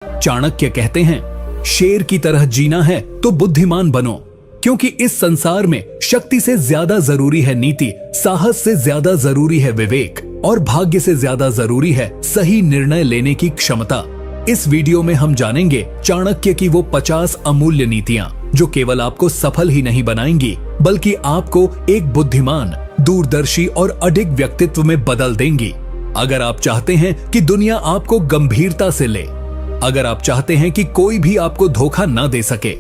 चाणक्य कहते हैं, शेर की तरह जीना है तो बुद्धिमान बनो, क्योंकि इस संसार में शक्ति से ज्यादा जरूरी है नीति, साहस से ज्यादा जरूरी है विवेक और भाग्य से ज्यादा जरूरी है सही निर्णय लेने की क्षमता। इस वीडियो में हम जानेंगे चाणक्य की वो 50 अमूल्य नीतियां जो केवल आपको सफल ही नहीं बनाएंगी, बल्कि आपको एक बुद्धिमान, दूरदर्शी और अडिग व्यक्तित्व में बदल देंगी। अगर आप चाहते हैं कि दुनिया आपको गंभीरता से ले, अगर आप चाहते हैं कि कोई भी आपको धोखा ना दे सके,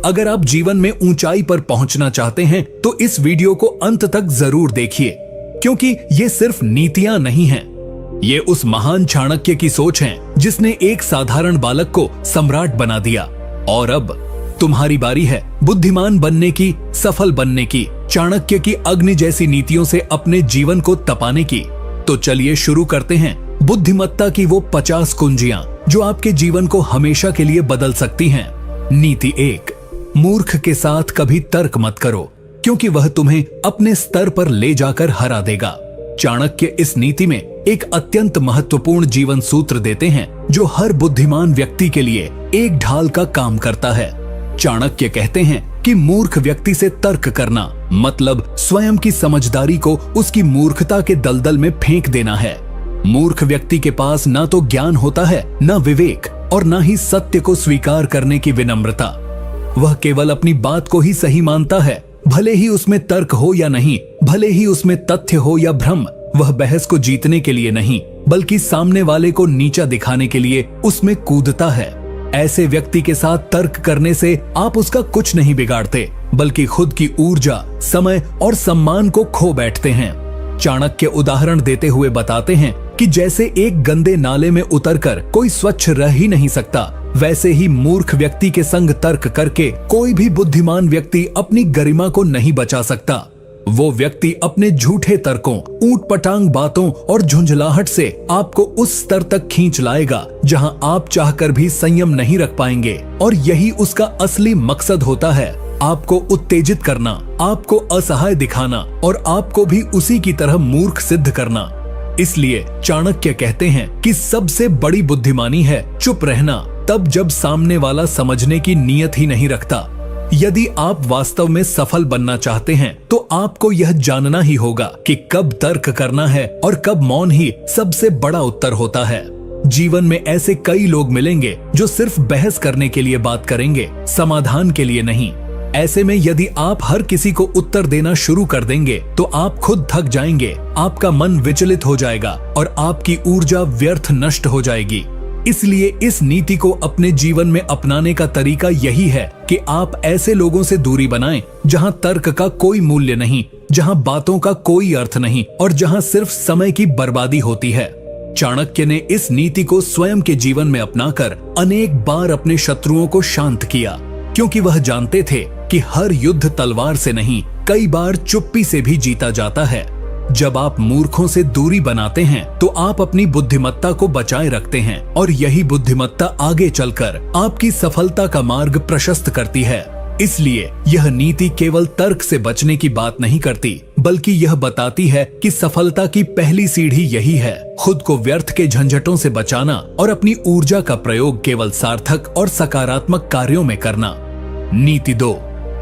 अगर आप जीवन में ऊंचाई पर पहुंचना चाहते हैं तो इस वीडियो को अंत तक जरूर देखिए, क्योंकि ये सिर्फ नीतियां नहीं हैं, ये उस महान चाणक्य की सोच है जिसने एक साधारण बालक को सम्राट बना दिया। और अब तुम्हारी बारी है बुद्धिमान बनने की, सफल बनने की, चाणक्य की अग्नि जैसी नीतियों से अपने जीवन को तपाने की। तो चलिए शुरू करते हैं बुद्धिमत्ता की वो 50 कुंजियां जो आपके जीवन को हमेशा के लिए बदल सकती हैं। नीति 1, मूर्ख के साथ कभी तर्क मत करो, क्योंकि वह तुम्हें अपने स्तर पर ले जाकर हरा देगा। चाणक्य इस नीति में एक अत्यंत महत्वपूर्ण जीवन सूत्र देते हैं जो हर बुद्धिमान व्यक्ति के लिए एक ढाल का काम करता है। चाणक्य कहते हैं कि मूर्ख व्यक्ति से तर्क करना मतलब स्वयं की समझदारी को उसकी मूर्खता के दलदल में फेंक देना है। मूर्ख व्यक्ति के पास ना तो ज्ञान होता है, ना विवेक और ना ही सत्य को स्वीकार करने की विनम्रता। वह केवल अपनी बात को ही सही मानता है, भले ही उसमें तर्क हो या नहीं, भले ही उसमें तथ्य हो या भ्रम। वह बहस को जीतने के लिए नहीं, बल्कि सामने वाले को नीचा दिखाने के लिए उसमें कूदता है। ऐसे व्यक्ति के साथ तर्क करने से आप उसका कुछ नहीं बिगाड़ते, बल्कि खुद की ऊर्जा, समय और सम्मान को खो बैठते हैं। चाणक्य उदाहरण देते हुए बताते हैं कि जैसे एक गंदे नाले में उतरकर कोई स्वच्छ रह ही नहीं सकता, वैसे ही मूर्ख व्यक्ति के संग तर्क करके कोई भी बुद्धिमान व्यक्ति अपनी गरिमा को नहीं बचा सकता। वो व्यक्ति अपने झूठे तर्कों, ऊंटपटांग बातों और झुंझलाहट से आपको उस स्तर तक खींच लाएगा जहां आप चाहकर भी संयम नहीं रख पाएंगे। और यही उसका असली मकसद होता है, आपको उत्तेजित करना, आपको असहाय दिखाना और आपको भी उसी की तरह मूर्ख सिद्ध करना। इसलिए चाणक्य कहते हैं कि सबसे बड़ी बुद्धिमानी है चुप रहना, तब जब सामने वाला समझने की नीयत ही नहीं रखता। यदि आप वास्तव में सफल बनना चाहते हैं तो आपको यह जानना ही होगा कि कब तर्क करना है और कब मौन ही सबसे बड़ा उत्तर होता है। जीवन में ऐसे कई लोग मिलेंगे जो सिर्फ बहस करने के लिए बात करेंगे, समाधान के लिए नहीं। ऐसे में यदि आप हर किसी को उत्तर देना शुरू कर देंगे तो आप खुद थक जाएंगे, आपका मन विचलित हो जाएगा और आपकी ऊर्जा व्यर्थ नष्ट हो जाएगी। इसलिए इस नीति को अपने जीवन में अपनाने का तरीका यही है कि आप ऐसे लोगों से दूरी बनाएं जहां तर्क का कोई मूल्य नहीं, जहां बातों का कोई अर्थ नहीं और जहां सिर्फ समय की बर्बादी होती है। चाणक्य ने इस नीति को स्वयं के जीवन में अपनाकर अनेक बार अपने शत्रुओं को शांत किया, क्योंकि वह जानते थे कि हर युद्ध तलवार से नहीं, कई बार चुप्पी से भी जीता जाता है। जब आप मूर्खों से दूरी बनाते हैं तो आप अपनी बुद्धिमत्ता को बचाए रखते हैं और यही बुद्धिमत्ता आगे चलकर आपकी सफलता का मार्ग प्रशस्त करती है। इसलिए यह नीति केवल तर्क से बचने की बात नहीं करती, बल्कि यह बताती है कि सफलता की पहली सीढ़ी यही है, खुद को व्यर्थ के झंझटों से बचाना और अपनी ऊर्जा का प्रयोग केवल सार्थक और सकारात्मक कार्यों में करना। नीति 2,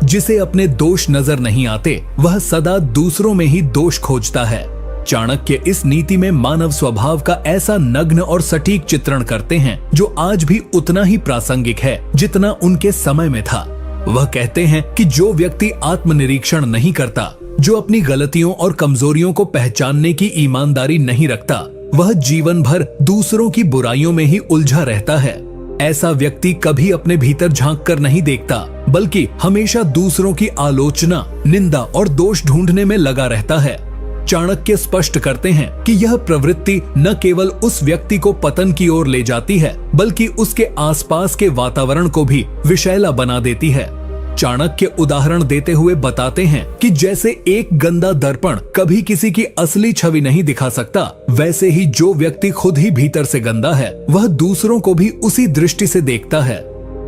जिसे अपने दोष नजर नहीं आते वह सदा दूसरों में ही दोष खोजता है। चाणक्य इस नीति में मानव स्वभाव का ऐसा नग्न और सटीक चित्रण करते हैं जो आज भी उतना ही प्रासंगिक है जितना उनके समय में था। वह कहते हैं कि जो व्यक्ति आत्मनिरीक्षण नहीं करता, जो अपनी गलतियों और कमजोरियों को पहचानने की ईमानदारी नहीं रखता, वह जीवन भर दूसरों की बुराइयों में ही उलझा रहता है। ऐसा व्यक्ति कभी अपने भीतर झांक कर नहीं देखता, बल्कि हमेशा दूसरों की आलोचना, निंदा और दोष ढूंढने में लगा रहता है। चाणक्य स्पष्ट करते हैं कि यह प्रवृत्ति न केवल उस व्यक्ति को पतन की ओर ले जाती है, बल्कि उसके आसपास के वातावरण को भी विषैला बना देती है। चाणक्य उदाहरण देते हुए बताते हैं कि जैसे एक गंदा दर्पण कभी किसी की असली छवि नहीं दिखा सकता, वैसे ही जो व्यक्ति खुद ही भीतर से गंदा है वह दूसरों को भी उसी दृष्टि से देखता है।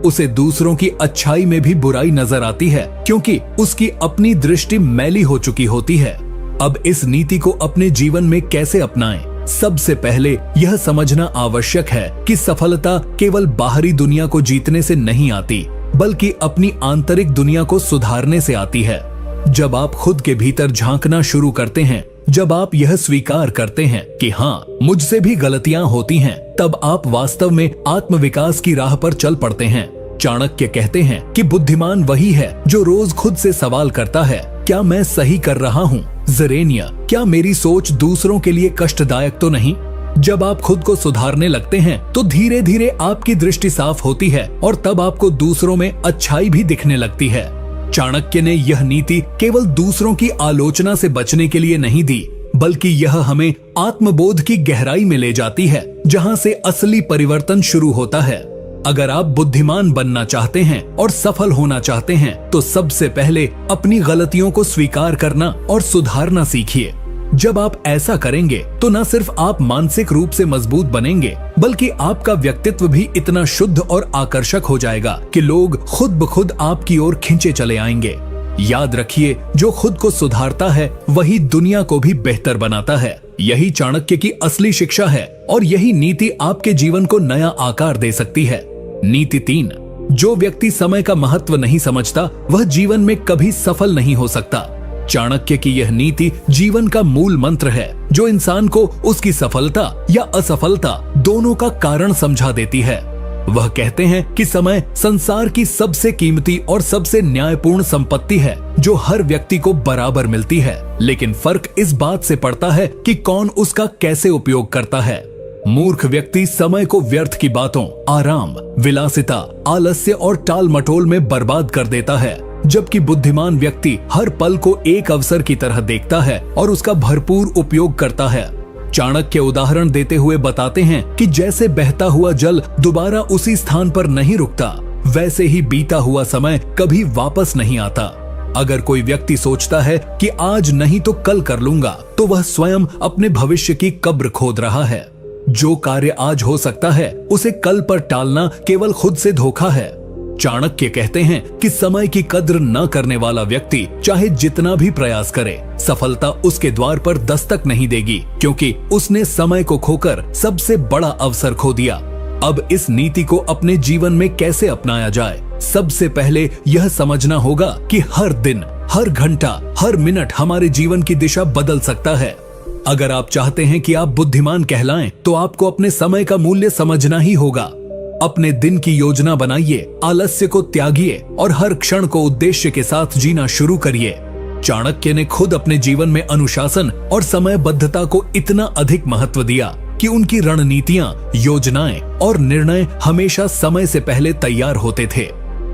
उसे दूसरों की अच्छाई में भी बुराई नजर आती है, क्योंकि उसकी अपनी दृष्टि मैली हो चुकी होती है। अब इस नीति को अपने जीवन में कैसे अपनाएं? सबसे पहले यह समझना आवश्यक है कि सफलता केवल बाहरी दुनिया को जीतने से नहीं आती, बल्कि अपनी आंतरिक दुनिया को सुधारने से आती है। जब आप खुद के भीतर झांकना शुरू करते हैं, जब आप यह स्वीकार करते हैं कि हाँ, मुझसे भी गलतियां होती हैं, तब आप वास्तव में आत्मविकास की राह पर चल पड़ते हैं। चाणक्य कहते हैं कि बुद्धिमान वही है जो रोज खुद से सवाल करता है, क्या मैं सही कर रहा हूँ? ज़रेनिया, क्या मेरी सोच दूसरों के लिए कष्टदायक तो नहीं? जब आप खुद को सुधारने लगते हैं तो धीरे धीरे आपकी दृष्टि साफ होती है और तब आपको दूसरों में अच्छाई भी दिखने लगती है। चाणक्य ने यह नीति केवल दूसरों की आलोचना से बचने के लिए नहीं दी, बल्कि यह हमें आत्मबोध की गहराई में ले जाती है, जहां से असली परिवर्तन शुरू होता है। अगर आप बुद्धिमान बनना चाहते हैं और सफल होना चाहते हैं, तो सबसे पहले अपनी गलतियों को स्वीकार करना और सुधारना सीखिए। जब आप ऐसा करेंगे तो न सिर्फ आप मानसिक रूप से मजबूत बनेंगे, बल्कि आपका व्यक्तित्व भी इतना शुद्ध और आकर्षक हो जाएगा कि लोग खुद ब खुद आपकी ओर खींचे चले आएंगे। याद रखिए, जो खुद को सुधारता है वही दुनिया को भी बेहतर बनाता है। यही चाणक्य की असली शिक्षा है और यही नीति आपके जीवन को नया आकार दे सकती है। नीति 3, जो व्यक्ति समय का महत्व नहीं समझता वह जीवन में कभी सफल नहीं हो सकता। चाणक्य की यह नीति जीवन का मूल मंत्र है, जो इंसान को उसकी सफलता या असफलता दोनों का कारण समझा देती है। वह कहते हैं कि समय संसार की सबसे कीमती और सबसे न्यायपूर्ण संपत्ति है, जो हर व्यक्ति को बराबर मिलती है, लेकिन फर्क इस बात से पड़ता है कि कौन उसका कैसे उपयोग करता है। मूर्ख व्यक्ति समय को व्यर्थ की बातों, आराम, विलासिता, आलस्य और टाल मटोल में बर्बाद कर देता है, जबकि बुद्धिमान व्यक्ति हर पल को एक अवसर की तरह देखता है और उसका भरपूर उपयोग करता है। चाणक्य उदाहरण देते हुए बताते हैं कि जैसे बहता हुआ जल दोबारा उसी स्थान पर नहीं रुकता, वैसे ही बीता हुआ समय कभी वापस नहीं आता। अगर कोई व्यक्ति सोचता है कि आज नहीं तो कल कर लूंगा, तो वह स्वयं अपने भविष्य की कब्र खोद रहा है। जो कार्य आज हो सकता है, उसे कल पर टालना केवल खुद से धोखा है। चाणक्य कहते हैं कि समय की कद्र न करने वाला व्यक्ति चाहे जितना भी प्रयास करे, सफलता उसके द्वार पर दस्तक नहीं देगी, क्योंकि उसने समय को खोकर सबसे बड़ा अवसर खो दिया। अब इस नीति को अपने जीवन में कैसे अपनाया जाए? सबसे पहले यह समझना होगा कि हर दिन, हर घंटा, हर मिनट हमारे जीवन की दिशा बदल सकता है। अगर आप चाहते हैं कि आप बुद्धिमान कहलाएं, तो आपको अपने समय का मूल्य समझना ही होगा। अपने दिन की योजना बनाइए, आलस्य को त्यागिए और हर क्षण को उद्देश्य के साथ जीना शुरू करिए। चाणक्य ने खुद अपने जीवन में अनुशासन और समयबद्धता को इतना अधिक महत्व दिया कि उनकी रणनीतियां, योजनाएं और निर्णय हमेशा समय से पहले तैयार होते थे।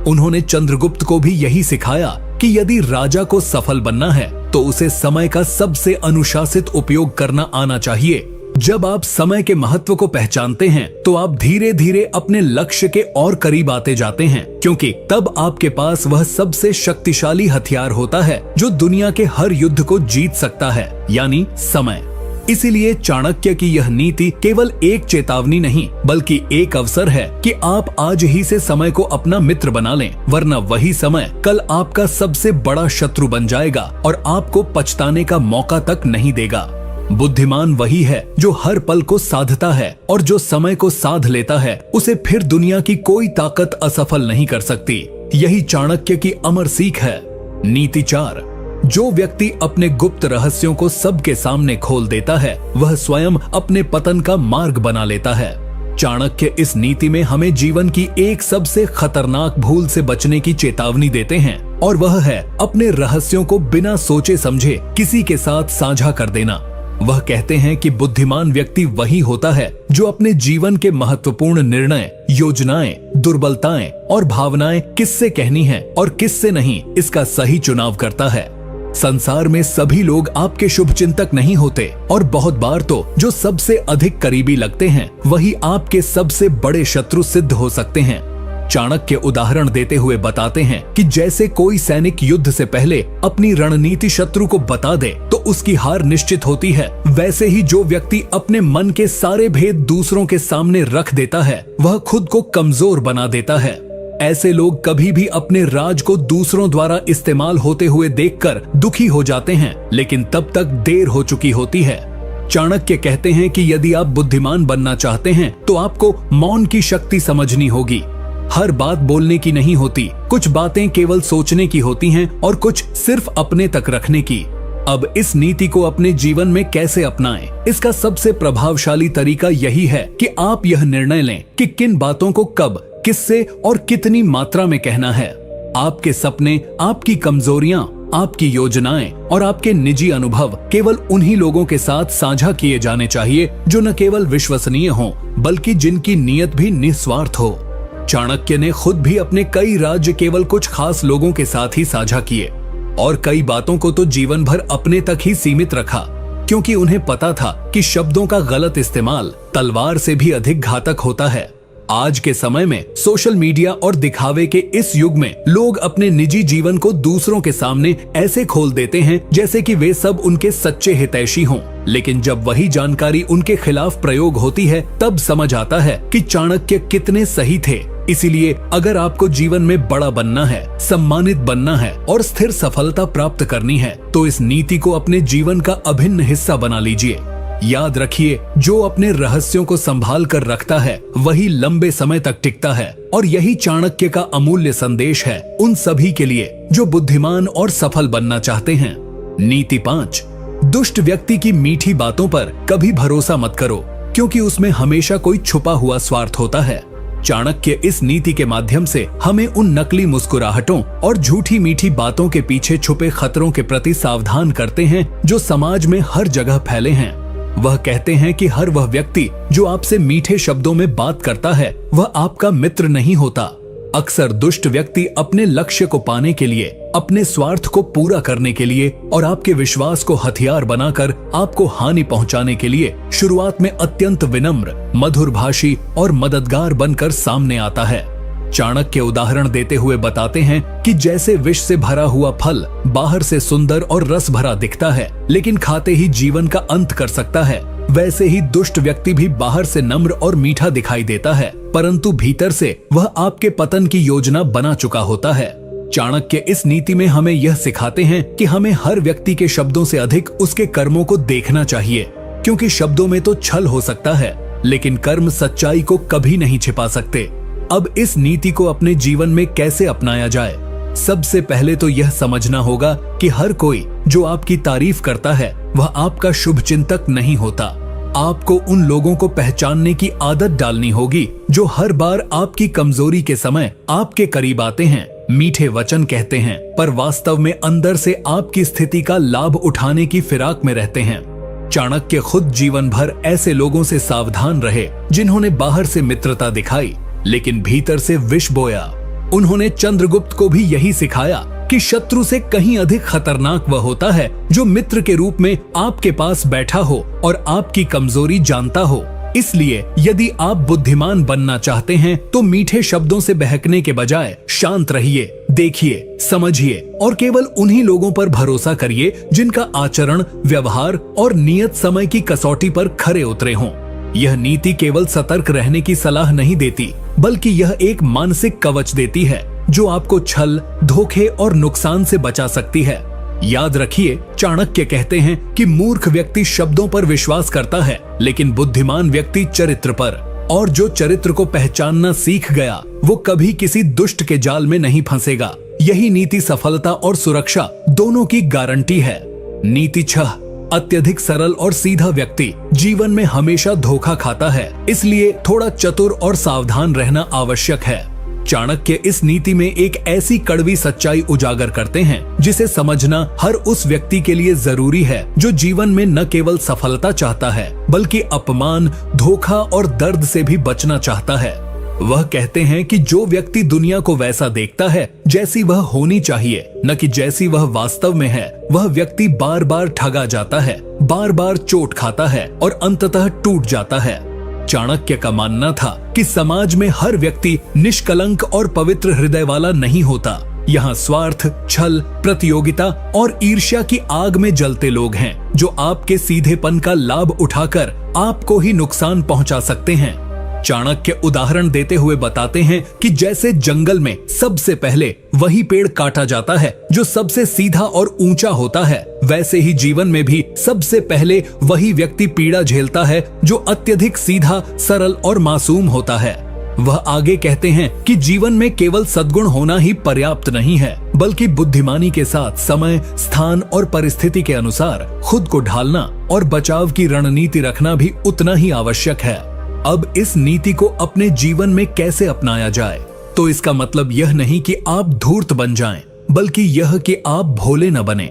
उन्होंने चंद्रगुप्त को भी यही सिखाया कि यदि राजा को सफल बनना है तो उसे समय का सबसे अनुशासित उपयोग करना आना चाहिए। जब आप समय के महत्व को पहचानते हैं तो आप धीरे धीरे अपने लक्ष्य के और करीब आते जाते हैं, क्योंकि तब आपके पास वह सबसे शक्तिशाली हथियार होता है जो दुनिया के हर युद्ध को जीत सकता है, यानी समय। इसीलिए चाणक्य की यह नीति केवल एक चेतावनी नहीं, बल्कि एक अवसर है कि आप आज ही से समय को अपना मित्र बना लें, वरना वही समय कल आपका सबसे बड़ा शत्रु बन जाएगा और आपको पछताने का मौका तक नहीं देगा। बुद्धिमान वही है जो हर पल को साधता है, और जो समय को साध लेता है उसे फिर दुनिया की कोई ताकत असफल नहीं कर सकती। यही चाणक्य की अमर सीख है। नीति 4, जो व्यक्ति अपने गुप्त रहस्यों को सबके सामने खोल देता है, वह स्वयं अपने पतन का मार्ग बना लेता है। चाणक्य इस नीति में हमें जीवन की एक सबसे खतरनाक भूल से बचने की चेतावनी देते हैं, और वह है अपने रहस्यों को बिना सोचे समझे किसी के साथ साझा कर देना। वह कहते हैं कि बुद्धिमान व्यक्ति वही होता है जो अपने जीवन के महत्वपूर्ण निर्णय, योजनाएं, दुर्बलताएं और भावनाएं किससे कहनी है और किससे नहीं, इसका सही चुनाव करता है। संसार में सभी लोग आपके शुभचिंतक नहीं होते, और बहुत बार तो जो सबसे अधिक करीबी लगते हैं वही आपके सबसे बड़े शत्रु सिद्ध हो सकते हैं। चाणक्य उदाहरण देते हुए बताते हैं कि जैसे कोई सैनिक युद्ध से पहले अपनी रणनीति शत्रु को बता दे तो उसकी हार निश्चित होती है, वैसे ही जो व्यक्ति अपने मन के सारे भेद दूसरों के सामने रख देता है वह खुद को कमजोर बना देता है। ऐसे लोग कभी भी अपने राज को दूसरों द्वारा इस्तेमाल होते हुए देखकर दुखी हो जाते हैं, लेकिन तब तक देर हो चुकी होती है। चाणक्य कहते हैं कि यदि आप बुद्धिमान बनना चाहते हैं तो आपको मौन की शक्ति समझनी होगी। हर बात बोलने की नहीं होती, कुछ बातें केवल सोचने की होती हैं और कुछ सिर्फ अपने तक रखने की। अब इस नीति को अपने जीवन में कैसे अपनाएं? इसका सबसे प्रभावशाली तरीका यही है कि आप यह निर्णय लें कि किन बातों को कब, किससे और कितनी मात्रा में कहना है। आपके सपने, आपकी कमजोरियां, आपकी योजनाएं और आपके निजी अनुभव केवल उन्हीं लोगों के साथ साझा किए जाने चाहिए जो न केवल विश्वसनीय हों, बल्कि जिनकी नीयत भी निस्वार्थ हो। चाणक्य ने खुद भी अपने कई राज्य केवल कुछ खास लोगों के साथ ही साझा किए और कई बातों को तो जीवन भर अपने तक ही सीमित रखा, क्योंकि उन्हें पता था कि शब्दों का गलत इस्तेमाल तलवार से भी अधिक घातक होता है। आज के समय में सोशल मीडिया और दिखावे के इस युग में लोग अपने निजी जीवन को दूसरों के सामने ऐसे खोल देते हैं जैसे कि वे सब उनके सच्चे हितैषी हों। लेकिन जब वही जानकारी उनके खिलाफ प्रयोग होती है तब समझ आता है कि चाणक्य कितने सही थे। इसीलिए अगर आपको जीवन में बड़ा बनना है, सम्मानित बनना है और स्थिर सफलता प्राप्त करनी है तो इस नीति को अपने जीवन का अभिन्न हिस्सा बना लीजिए। याद रखिए, जो अपने रहस्यों को संभाल कर रखता है वही लंबे समय तक टिकता है और यही चाणक्य का अमूल्य संदेश है उन सभी के लिए जो बुद्धिमान और सफल बनना चाहते हैं। नीति 5, दुष्ट व्यक्ति की मीठी बातों पर कभी भरोसा मत करो, क्योंकि उसमें हमेशा कोई छुपा हुआ स्वार्थ होता है। चाणक्य इस नीति के माध्यम से हमें उन नकली मुस्कुराहटों और झूठी मीठी बातों के पीछे छुपे खतरों के प्रति सावधान करते हैं जो समाज में हर जगह फैले हैं। वह कहते हैं कि हर वह व्यक्ति जो आपसे मीठे शब्दों में बात करता है वह आपका मित्र नहीं होता। अक्सर दुष्ट व्यक्ति अपने लक्ष्य को पाने के लिए, अपने स्वार्थ को पूरा करने के लिए और आपके विश्वास को हथियार बनाकर आपको हानि पहुंचाने के लिए शुरुआत में अत्यंत विनम्र, मधुरभाषी और मददगार बनकर सामने आता है। चाणक्य उदाहरण देते हुए बताते हैं कि जैसे विष से भरा हुआ फल बाहर से सुंदर और रस भरा दिखता है लेकिन खाते ही जीवन का अंत कर सकता है, वैसे ही दुष्ट व्यक्ति भी बाहर से नम्र और मीठा दिखाई देता है परंतु भीतर से वह आपके पतन की योजना बना चुका होता है। चाणक्य इस नीति में हमें यह सिखाते हैं कि हमें हर व्यक्ति के शब्दों से अधिक उसके कर्मों को देखना चाहिए, क्योंकि शब्दों में तो छल हो सकता है लेकिन कर्म सच्चाई को कभी नहीं छिपा सकते। अब इस नीति को अपने जीवन में कैसे अपनाया जाए? सबसे पहले तो यह समझना होगा कि हर कोई जो आपकी तारीफ करता है वह आपका शुभचिंतक नहीं होता। आपको उन लोगों को पहचानने की आदत डालनी होगी जो हर बार आपकी कमजोरी के समय आपके करीब आते हैं, मीठे वचन कहते हैं पर वास्तव में अंदर से आपकी स्थिति का लाभ उठाने की फिराक में रहते हैं। चाणक्य खुद जीवन भर ऐसे लोगों से सावधान रहे जिन्होंने बाहर से मित्रता दिखाई लेकिन भीतर से विष बोया। उन्होंने चंद्रगुप्त को भी यही सिखाया कि शत्रु से कहीं अधिक खतरनाक वह होता है जो मित्र के रूप में आपके पास बैठा हो और आपकी कमजोरी जानता हो। इसलिए यदि आप बुद्धिमान बनना चाहते हैं तो मीठे शब्दों से बहकने के बजाय शांत रहिए, देखिए, समझिए और केवल उन्हीं लोगों पर भरोसा करिए जिनका आचरण, व्यवहार और नियत समय की कसौटी पर खरे उतरे हों। यह नीति केवल सतर्क रहने की सलाह नहीं देती बल्कि यह एक मानसिक कवच देती है जो आपको छल, धोखे और नुकसान से बचा सकती है। याद रखिए, चाणक्य कहते हैं कि मूर्ख व्यक्ति शब्दों पर विश्वास करता है लेकिन बुद्धिमान व्यक्ति चरित्र पर, और जो चरित्र को पहचानना सीख गया वो कभी किसी दुष्ट के जाल में नहीं फंसेगा। यही नीति सफलता और सुरक्षा दोनों की गारंटी है। नीति 6, अत्यधिक सरल और सीधा व्यक्ति जीवन में हमेशा धोखा खाता है, इसलिए थोड़ा चतुर और सावधान रहना आवश्यक है। चाणक्य इस नीति में एक ऐसी कड़वी सच्चाई उजागर करते हैं जिसे समझना हर उस व्यक्ति के लिए जरूरी है जो जीवन में न केवल सफलता चाहता है बल्कि अपमान, धोखा और दर्द से भी बचना चाहता है। वह कहते हैं कि जो व्यक्ति दुनिया को वैसा देखता है जैसी वह होनी चाहिए, न कि जैसी वह वास्तव में है, वह व्यक्ति बार बार ठगा जाता है, बार बार चोट खाता है और अंततः टूट जाता है। चाणक्य का मानना था कि समाज में हर व्यक्ति निष्कलंक और पवित्र हृदय वाला नहीं होता। यहाँ स्वार्थ, छल, प्रतियोगिता और ईर्ष्या की आग में जलते लोग हैं जो आपके सीधेपन का लाभ उठाकर आपको ही नुकसान पहुंचा सकते हैं। चाणक्य उदाहरण देते हुए बताते हैं कि जैसे जंगल में सबसे पहले वही पेड़ काटा जाता है जो सबसे सीधा और ऊंचा होता है, वैसे ही जीवन में भी सबसे पहले वही व्यक्ति पीड़ा झेलता है जो अत्यधिक सीधा, सरल और मासूम होता है। वह आगे कहते हैं कि जीवन में केवल सद्गुण होना ही पर्याप्त नहीं है, बल्कि बुद्धिमानी के साथ समय, स्थान और परिस्थिति के अनुसार खुद को ढालना और बचाव की रणनीति रखना भी उतना ही आवश्यक है। अब इस नीति को अपने जीवन में कैसे अपनाया जाए? तो इसका मतलब यह नहीं कि आप धूर्त बन जाएं, बल्कि यह कि आप भोले न बने।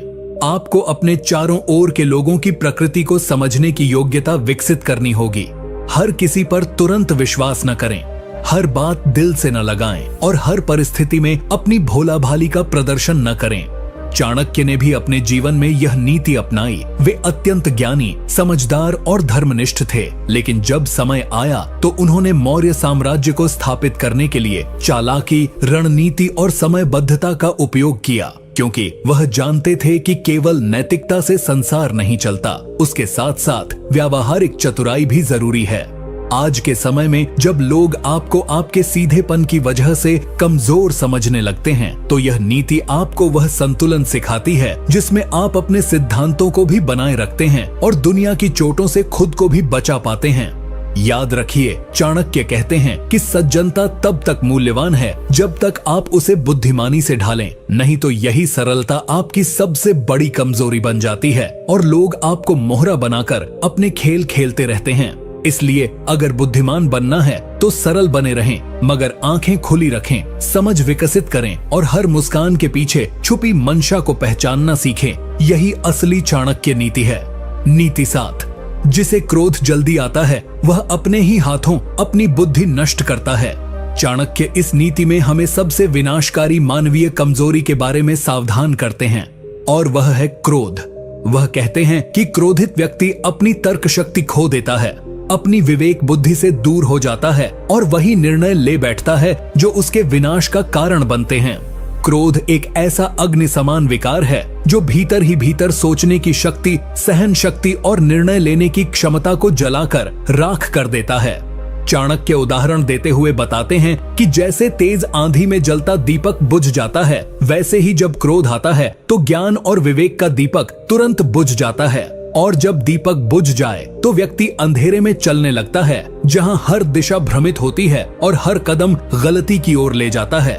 आपको अपने चारों ओर के लोगों की प्रकृति को समझने की योग्यता विकसित करनी होगी। हर किसी पर तुरंत विश्वास न करें, हर बात दिल से न लगाएं और हर परिस्थिति में अपनी भोला भाली का प्रदर्शन न करें। चाणक्य ने भी अपने जीवन में यह नीति अपनाई। वे अत्यंत ज्ञानी, समझदार और धर्मनिष्ठ थे, लेकिन जब समय आया तो उन्होंने मौर्य साम्राज्य को स्थापित करने के लिए चालाकी, रणनीति और समयबद्धता का उपयोग किया, क्योंकि वह जानते थे कि केवल नैतिकता से संसार नहीं चलता, उसके साथ साथ व्यावहारिक चतुराई भी जरूरी है। आज के समय में जब लोग आपको आपके सीधेपन की वजह से कमजोर समझने लगते हैं, तो यह नीति आपको वह संतुलन सिखाती है जिसमें आप अपने सिद्धांतों को भी बनाए रखते हैं और दुनिया की चोटों से खुद को भी बचा पाते हैं। याद रखिए, चाणक्य कहते हैं कि सज्जनता तब तक मूल्यवान है जब तक आप उसे बुद्धिमानी से ढालें, नहीं तो यही सरलता आपकी सबसे बड़ी कमजोरी बन जाती है और लोग आपको मोहरा बनाकर अपने खेल खेलते रहते हैं। इसलिए अगर बुद्धिमान बनना है तो सरल बने रहें, मगर आंखें खुली रखें, समझ विकसित करें और हर मुस्कान के पीछे छुपी मंशा को पहचानना सीखें। यही असली चाणक्य नीति है। नीति 7, जिसे क्रोध जल्दी आता है वह अपने ही हाथों अपनी बुद्धि नष्ट करता है। चाणक्य इस नीति में हमें सबसे विनाशकारी मानवीय कमजोरी के बारे में सावधान करते हैं, और वह है क्रोध। वह कहते हैं कि क्रोधित व्यक्ति अपनी तर्क शक्ति खो देता है, अपनी विवेक बुद्धि से दूर हो जाता है और वही निर्णय ले बैठता है जो उसके विनाश का कारण बनते हैं। क्रोध एक ऐसा अग्नि समान विकार है जो भीतर ही भीतर सोचने की शक्ति, सहन शक्ति और निर्णय लेने की क्षमता को जलाकर राख कर देता है। चाणक्य उदाहरण देते हुए बताते हैं कि जैसे तेज आंधी में जलता दीपक बुझ जाता है, वैसे ही जब क्रोध आता है तो ज्ञान और विवेक का दीपक तुरंत बुझ जाता है, और जब दीपक बुझ जाए तो व्यक्ति अंधेरे में चलने लगता है, जहां हर दिशा भ्रमित होती है और हर कदम गलती की ओर ले जाता है।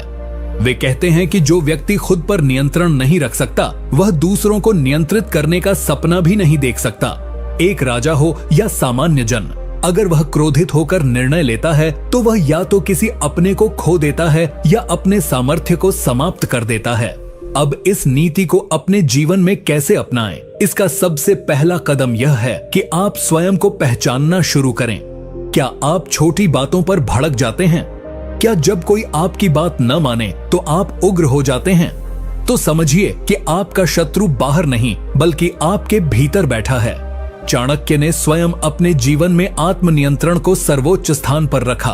वे कहते हैं कि जो व्यक्ति खुद पर नियंत्रण नहीं रख सकता, वह दूसरों को नियंत्रित करने का सपना भी नहीं देख सकता। एक राजा हो या सामान्य जन, अगर वह क्रोधित होकर निर्णय लेता है तो वह या तो किसी अपने को खो देता है या अपने सामर्थ्य को समाप्त कर देता है। अब इस नीति को अपने जीवन में कैसे अपनाएं? इसका सबसे पहला कदम यह है कि आप स्वयं को पहचानना शुरू करें। क्या आप छोटी बातों पर भड़क जाते हैं? क्या जब कोई आपकी बात न माने तो आप उग्र हो जाते हैं? तो समझिए कि आपका शत्रु बाहर नहीं बल्कि आपके भीतर बैठा है। चाणक्य ने स्वयं अपने जीवन में आत्मनियंत्रण को सर्वोच्च स्थान पर रखा।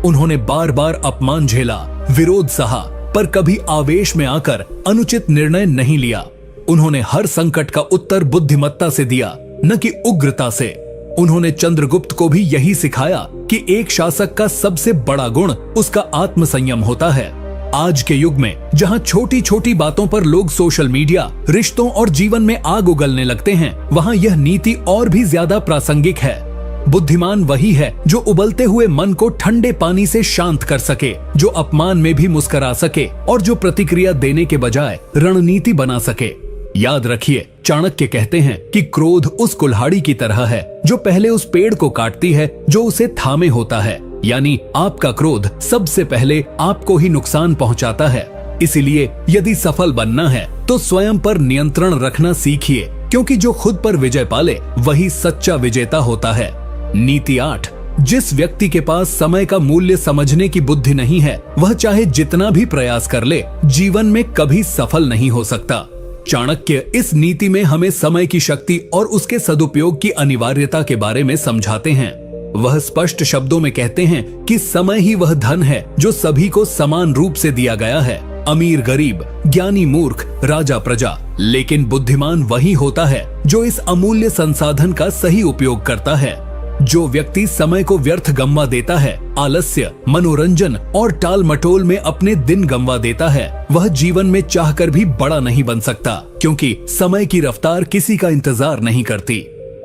उन्होंने बार बार अपमान झेला, विरोध सहा, पर कभी आवेश में आकर अनुचित निर्णय नहीं लिया। उन्होंने हर संकट का उत्तर बुद्धिमत्ता से दिया, न कि उग्रता से। उन्होंने चंद्रगुप्त को भी यही सिखाया कि एक शासक का सबसे बड़ा गुण उसका आत्मसंयम होता है। आज के युग में जहां छोटी छोटी बातों पर लोग सोशल मीडिया, रिश्तों और जीवन में आग उगलने लगते हैं, वहां यह नीति और भी ज्यादा प्रासंगिक है। बुद्धिमान वही है जो उबलते हुए मन को ठंडे पानी से शांत कर सके, जो अपमान में भी मुस्कुरा सके और जो प्रतिक्रिया देने के बजाय रणनीति बना सके। याद रखिए, चाणक्य कहते हैं कि क्रोध उस कुल्हाड़ी की तरह है जो पहले उस पेड़ को काटती है जो उसे थामे होता है। यानी आपका क्रोध सबसे पहले आपको ही नुकसान पहुंचाता है। इसीलिए यदि सफल बनना है तो स्वयं पर नियंत्रण रखना सीखिए, क्योंकि जो खुद पर विजय पाले वही सच्चा विजेता होता है। नीति 8, जिस व्यक्ति के पास समय का मूल्य समझने की बुद्धि नहीं है, वह चाहे जितना भी प्रयास कर ले, जीवन में कभी सफल नहीं हो सकता। चाणक्य इस नीति में हमें समय की शक्ति और उसके सदुपयोग की अनिवार्यता के बारे में समझाते हैं। वह स्पष्ट शब्दों में कहते हैं कि समय ही वह धन है जो सभी को समान रूप से दिया गया है, अमीर गरीब, ज्ञानी मूर्ख, राजा प्रजा। लेकिन बुद्धिमान वही होता है जो इस अमूल्य संसाधन का सही उपयोग करता है। जो व्यक्ति समय को व्यर्थ गंवा देता है, आलस्य, मनोरंजन और टाल मटोल में अपने दिन गंवा देता है, वह जीवन में चाहकर भी बड़ा नहीं बन सकता, क्योंकि समय की रफ्तार किसी का इंतजार नहीं करती।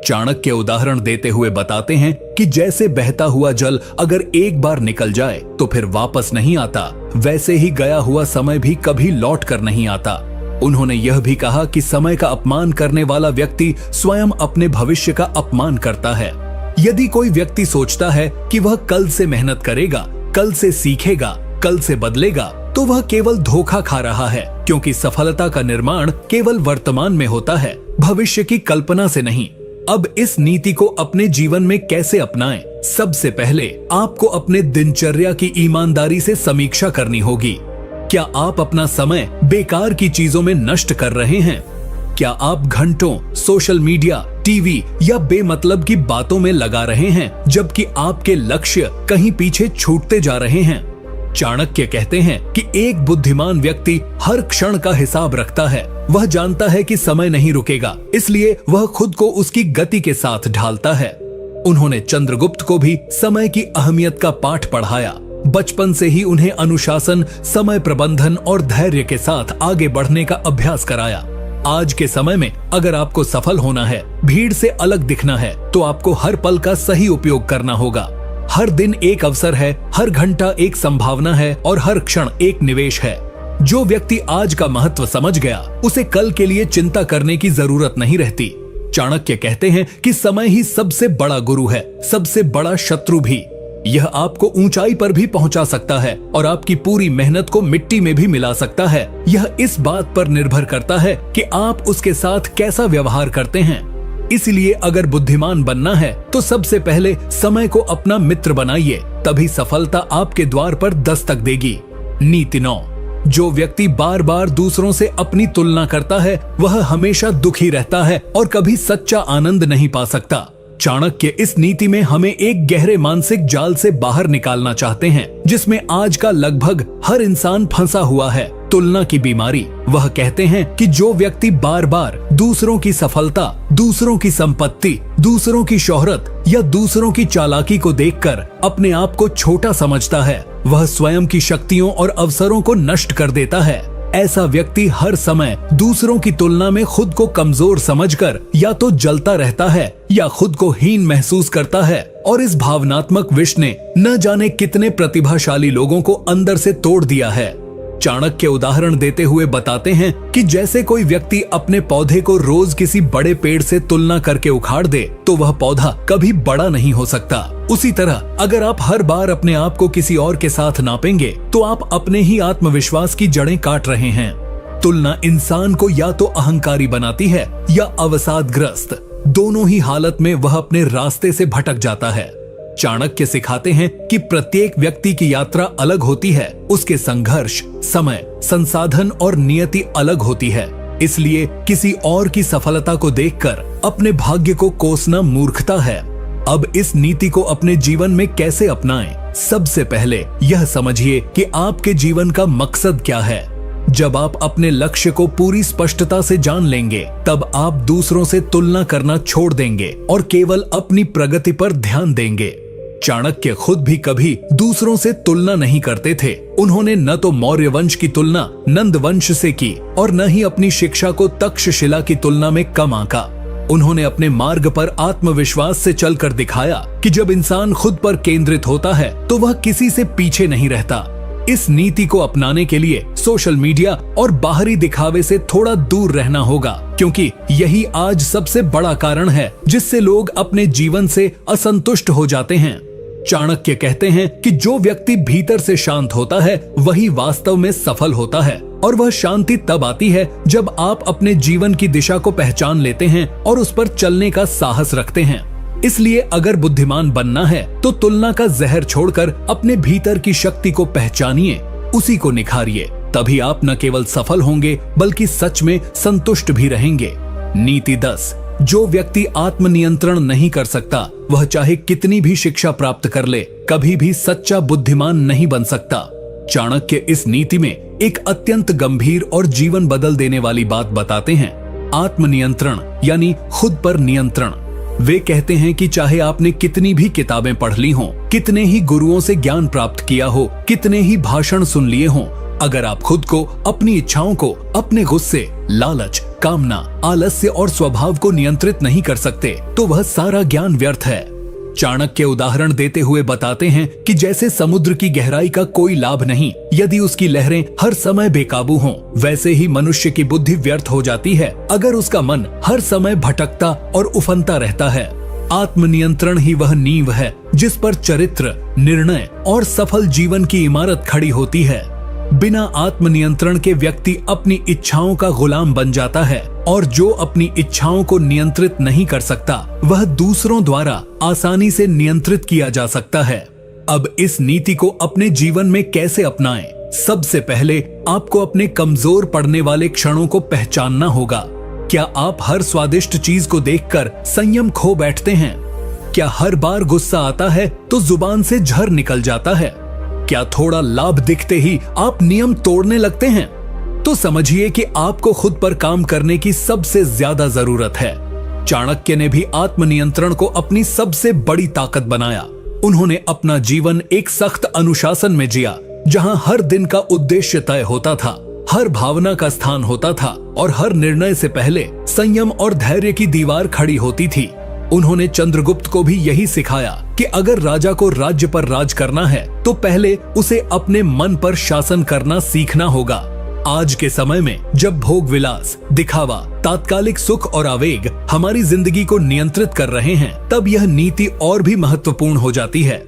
चाणक्य उदाहरण देते हुए बताते हैं कि जैसे बहता हुआ जल अगर एक बार निकल जाए तो फिर वापस नहीं आता, वैसे ही गया हुआ समय भी कभी लौट कर नहीं आता। उन्होंने यह भी कहा कि समय का अपमान करने वाला व्यक्ति स्वयं अपने भविष्य का अपमान करता है। यदि कोई व्यक्ति सोचता है कि वह कल से मेहनत करेगा, कल से सीखेगा, कल से बदलेगा, तो वह केवल धोखा खा रहा है, क्योंकि सफलता का निर्माण केवल वर्तमान में होता है, भविष्य की कल्पना से नहीं। अब इस नीति को अपने जीवन में कैसे अपनाएं? सबसे पहले आपको अपने दिनचर्या की ईमानदारी से समीक्षा करनी होगी। क्या आप अपना समय बेकार की चीजों में नष्ट कर रहे हैं? क्या आप घंटों सोशल मीडिया, टीवी या बेमतलब की बातों में लगा रहे हैं, जबकि आपके लक्ष्य कहीं पीछे छूटते जा रहे हैं? चाणक्य कहते हैं कि एक बुद्धिमान व्यक्ति हर क्षण का हिसाब रखता है। वह जानता है कि समय नहीं रुकेगा, इसलिए वह खुद को उसकी गति के साथ ढालता है। उन्होंने चंद्रगुप्त को भी समय की अहमियत का पाठ पढ़ाया। बचपन से ही उन्हें अनुशासन, समय प्रबंधन और धैर्य के साथ आगे बढ़ने का अभ्यास कराया। आज के समय में अगर आपको सफल होना है, भीड़ से अलग दिखना है, तो आपको हर पल का सही उपयोग करना होगा। हर दिन एक अवसर है, हर घंटा एक संभावना है और हर क्षण एक निवेश है। जो व्यक्ति आज का महत्व समझ गया, उसे कल के लिए चिंता करने की जरूरत नहीं रहती। चाणक्य कहते हैं कि समय ही सबसे बड़ा गुरु है, सबसे बड़ा शत्रु भी। यह आपको ऊंचाई पर भी पहुंचा सकता है और आपकी पूरी मेहनत को मिट्टी में भी मिला सकता है। यह इस बात पर निर्भर करता है कि आप उसके साथ कैसा व्यवहार करते हैं। इसलिए अगर बुद्धिमान बनना है तो सबसे पहले समय को अपना मित्र बनाइए, तभी सफलता आपके द्वार पर दस्तक देगी। नीति 9। जो व्यक्ति बार बार दूसरों से अपनी तुलना करता है, वह हमेशा दुखी रहता है और कभी सच्चा आनंद नहीं पा सकता। चाणक्य इस नीति में हमें एक गहरे मानसिक जाल से बाहर निकालना चाहते हैं, जिसमें आज का लगभग हर इंसान फंसा हुआ है, तुलना की बीमारी। वह कहते हैं कि जो व्यक्ति बार बार दूसरों की सफलता, दूसरों की संपत्ति, दूसरों की शोहरत या दूसरों की चालाकी को देखकर अपने आप को छोटा समझता है, वह स्वयं की शक्तियों और अवसरों को नष्ट कर देता है। ऐसा व्यक्ति हर समय दूसरों की तुलना में खुद को कमजोर समझकर या तो जलता रहता है या खुद को हीन महसूस करता है, और इस भावनात्मक विष ने न जाने कितने प्रतिभाशाली लोगों को अंदर से तोड़ दिया है। चाणक्य उदाहरण देते हुए बताते हैं कि जैसे कोई व्यक्ति अपने पौधे को रोज किसी बड़े पेड़ से तुलना करके उखाड़ दे, तो वह पौधा कभी बड़ा नहीं हो सकता। उसी तरह अगर आप हर बार अपने आप को किसी और के साथ नापेंगे, तो आप अपने ही आत्मविश्वास की जड़ें काट रहे हैं। तुलना इंसान को या तो अहंकारी बनाती है या अवसादग्रस्त। दोनों ही हालत में वह अपने रास्ते से भटक जाता है। चाणक्य सिखाते हैं कि प्रत्येक व्यक्ति की यात्रा अलग होती है, उसके संघर्ष, समय, संसाधन और नियति अलग होती है। इसलिए किसी और की सफलता को देखकर अपने भाग्य को कोसना मूर्खता है। अब इस नीति को अपने जीवन में कैसे अपनाएं? सबसे पहले यह समझिए कि आपके जीवन का मकसद क्या है। जब आप अपने लक्ष्य को पूरी स्पष्टता से जान लेंगे, तब आप दूसरों से तुलना करना छोड़ देंगे और केवल अपनी प्रगति पर ध्यान देंगे। चाणक्य खुद भी कभी दूसरों से तुलना नहीं करते थे। उन्होंने न तो मौर्य वंश की तुलना नंद वंश से की और न ही अपनी शिक्षा को तक्षशिला की तुलना में कम आंका। उन्होंने अपने मार्ग पर आत्मविश्वास से चलकर दिखाया कि जब इंसान खुद पर केंद्रित होता है तो वह किसी से पीछे नहीं रहता। इस नीति को अपनाने के लिए सोशल मीडिया और बाहरी दिखावे से थोड़ा दूर रहना होगा, क्योंकि यही आज सबसे बड़ा कारण है जिससे लोग अपने जीवन से असंतुष्ट हो जाते हैं। चाणक्य कहते हैं कि जो व्यक्ति भीतर से शांत होता है, वही वास्तव में सफल होता है, और वह शांति तब आती है जब आप अपने जीवन की दिशा को पहचान लेते हैं और उस पर चलने का साहस रखते हैं। इसलिए अगर बुद्धिमान बनना है तो तुलना का जहर छोड़कर अपने भीतर की शक्ति को पहचानिए, उसी को निखारिए। तभी आप न केवल सफल होंगे बल्कि सच में संतुष्ट भी रहेंगे। नीति 10। जो व्यक्ति आत्मनियंत्रण नहीं कर सकता, वह चाहे कितनी भी शिक्षा प्राप्त कर ले, कभी भी सच्चा बुद्धिमान नहीं बन सकता। चाणक्य इस नीति में एक अत्यंत गंभीर और जीवन बदल देने वाली बात बताते हैं। आत्मनियंत्रण यानी खुद पर नियंत्रण। वे कहते हैं कि चाहे आपने कितनी भी किताबें पढ़ ली हों, कितने ही गुरुओं से ज्ञान प्राप्त किया हो, कितने ही भाषण सुन लिए हों, अगर आप खुद को, अपनी इच्छाओं को, अपने गुस्से, लालच, कामना, आलस्य और स्वभाव को नियंत्रित नहीं कर सकते तो वह सारा ज्ञान व्यर्थ है। चाणक्य उदाहरण देते हुए बताते हैं कि जैसे समुद्र की गहराई का कोई लाभ नहीं यदि उसकी लहरें हर समय बेकाबू हों, वैसे ही मनुष्य की बुद्धि व्यर्थ हो जाती है अगर उसका मन हर समय भटकता और उफनता रहता है। आत्मनियंत्रण ही वह नींव है जिस पर चरित्र, निर्णय और सफल जीवन की इमारत खड़ी होती है। बिना आत्मनियंत्रण के व्यक्ति अपनी इच्छाओं का गुलाम बन जाता है और जो अपनी इच्छाओं को नियंत्रित नहीं कर सकता वह दूसरों द्वारा आसानी से नियंत्रित किया जा सकता है। अब इस नीति को अपने जीवन में कैसे अपनाएं? सबसे पहले आपको अपने कमजोर पड़ने वाले क्षणों को पहचानना होगा। क्या आप हर स्वादिष्ट चीज को देखकर संयम खो बैठते हैं? क्या हर बार गुस्सा आता है तो जुबान से झर निकल जाता है? क्या थोड़ा लाभ दिखते ही आप नियम तोड़ने लगते हैं? तो समझिए कि आपको खुद पर काम करने की सबसे ज्यादा जरूरत है। चाणक्य ने भी आत्मनियंत्रण को अपनी सबसे बड़ी ताकत बनाया। उन्होंने अपना जीवन एक सख्त अनुशासन में जिया, जहां हर दिन का उद्देश्य तय होता था, हर भावना का स्थान होता था और हर निर्णय से पहले संयम और धैर्य की दीवार खड़ी होती थी। उन्होंने चंद्रगुप्त को भी यही सिखाया कि अगर राजा को राज्य पर राज करना है तो पहले उसे अपने मन पर शासन करना सीखना होगा। आज के समय में जब भोग विलास, दिखावा, तात्कालिक सुख और आवेग हमारी जिंदगी को नियंत्रित कर रहे हैं, तब यह नीति और भी महत्वपूर्ण हो जाती है।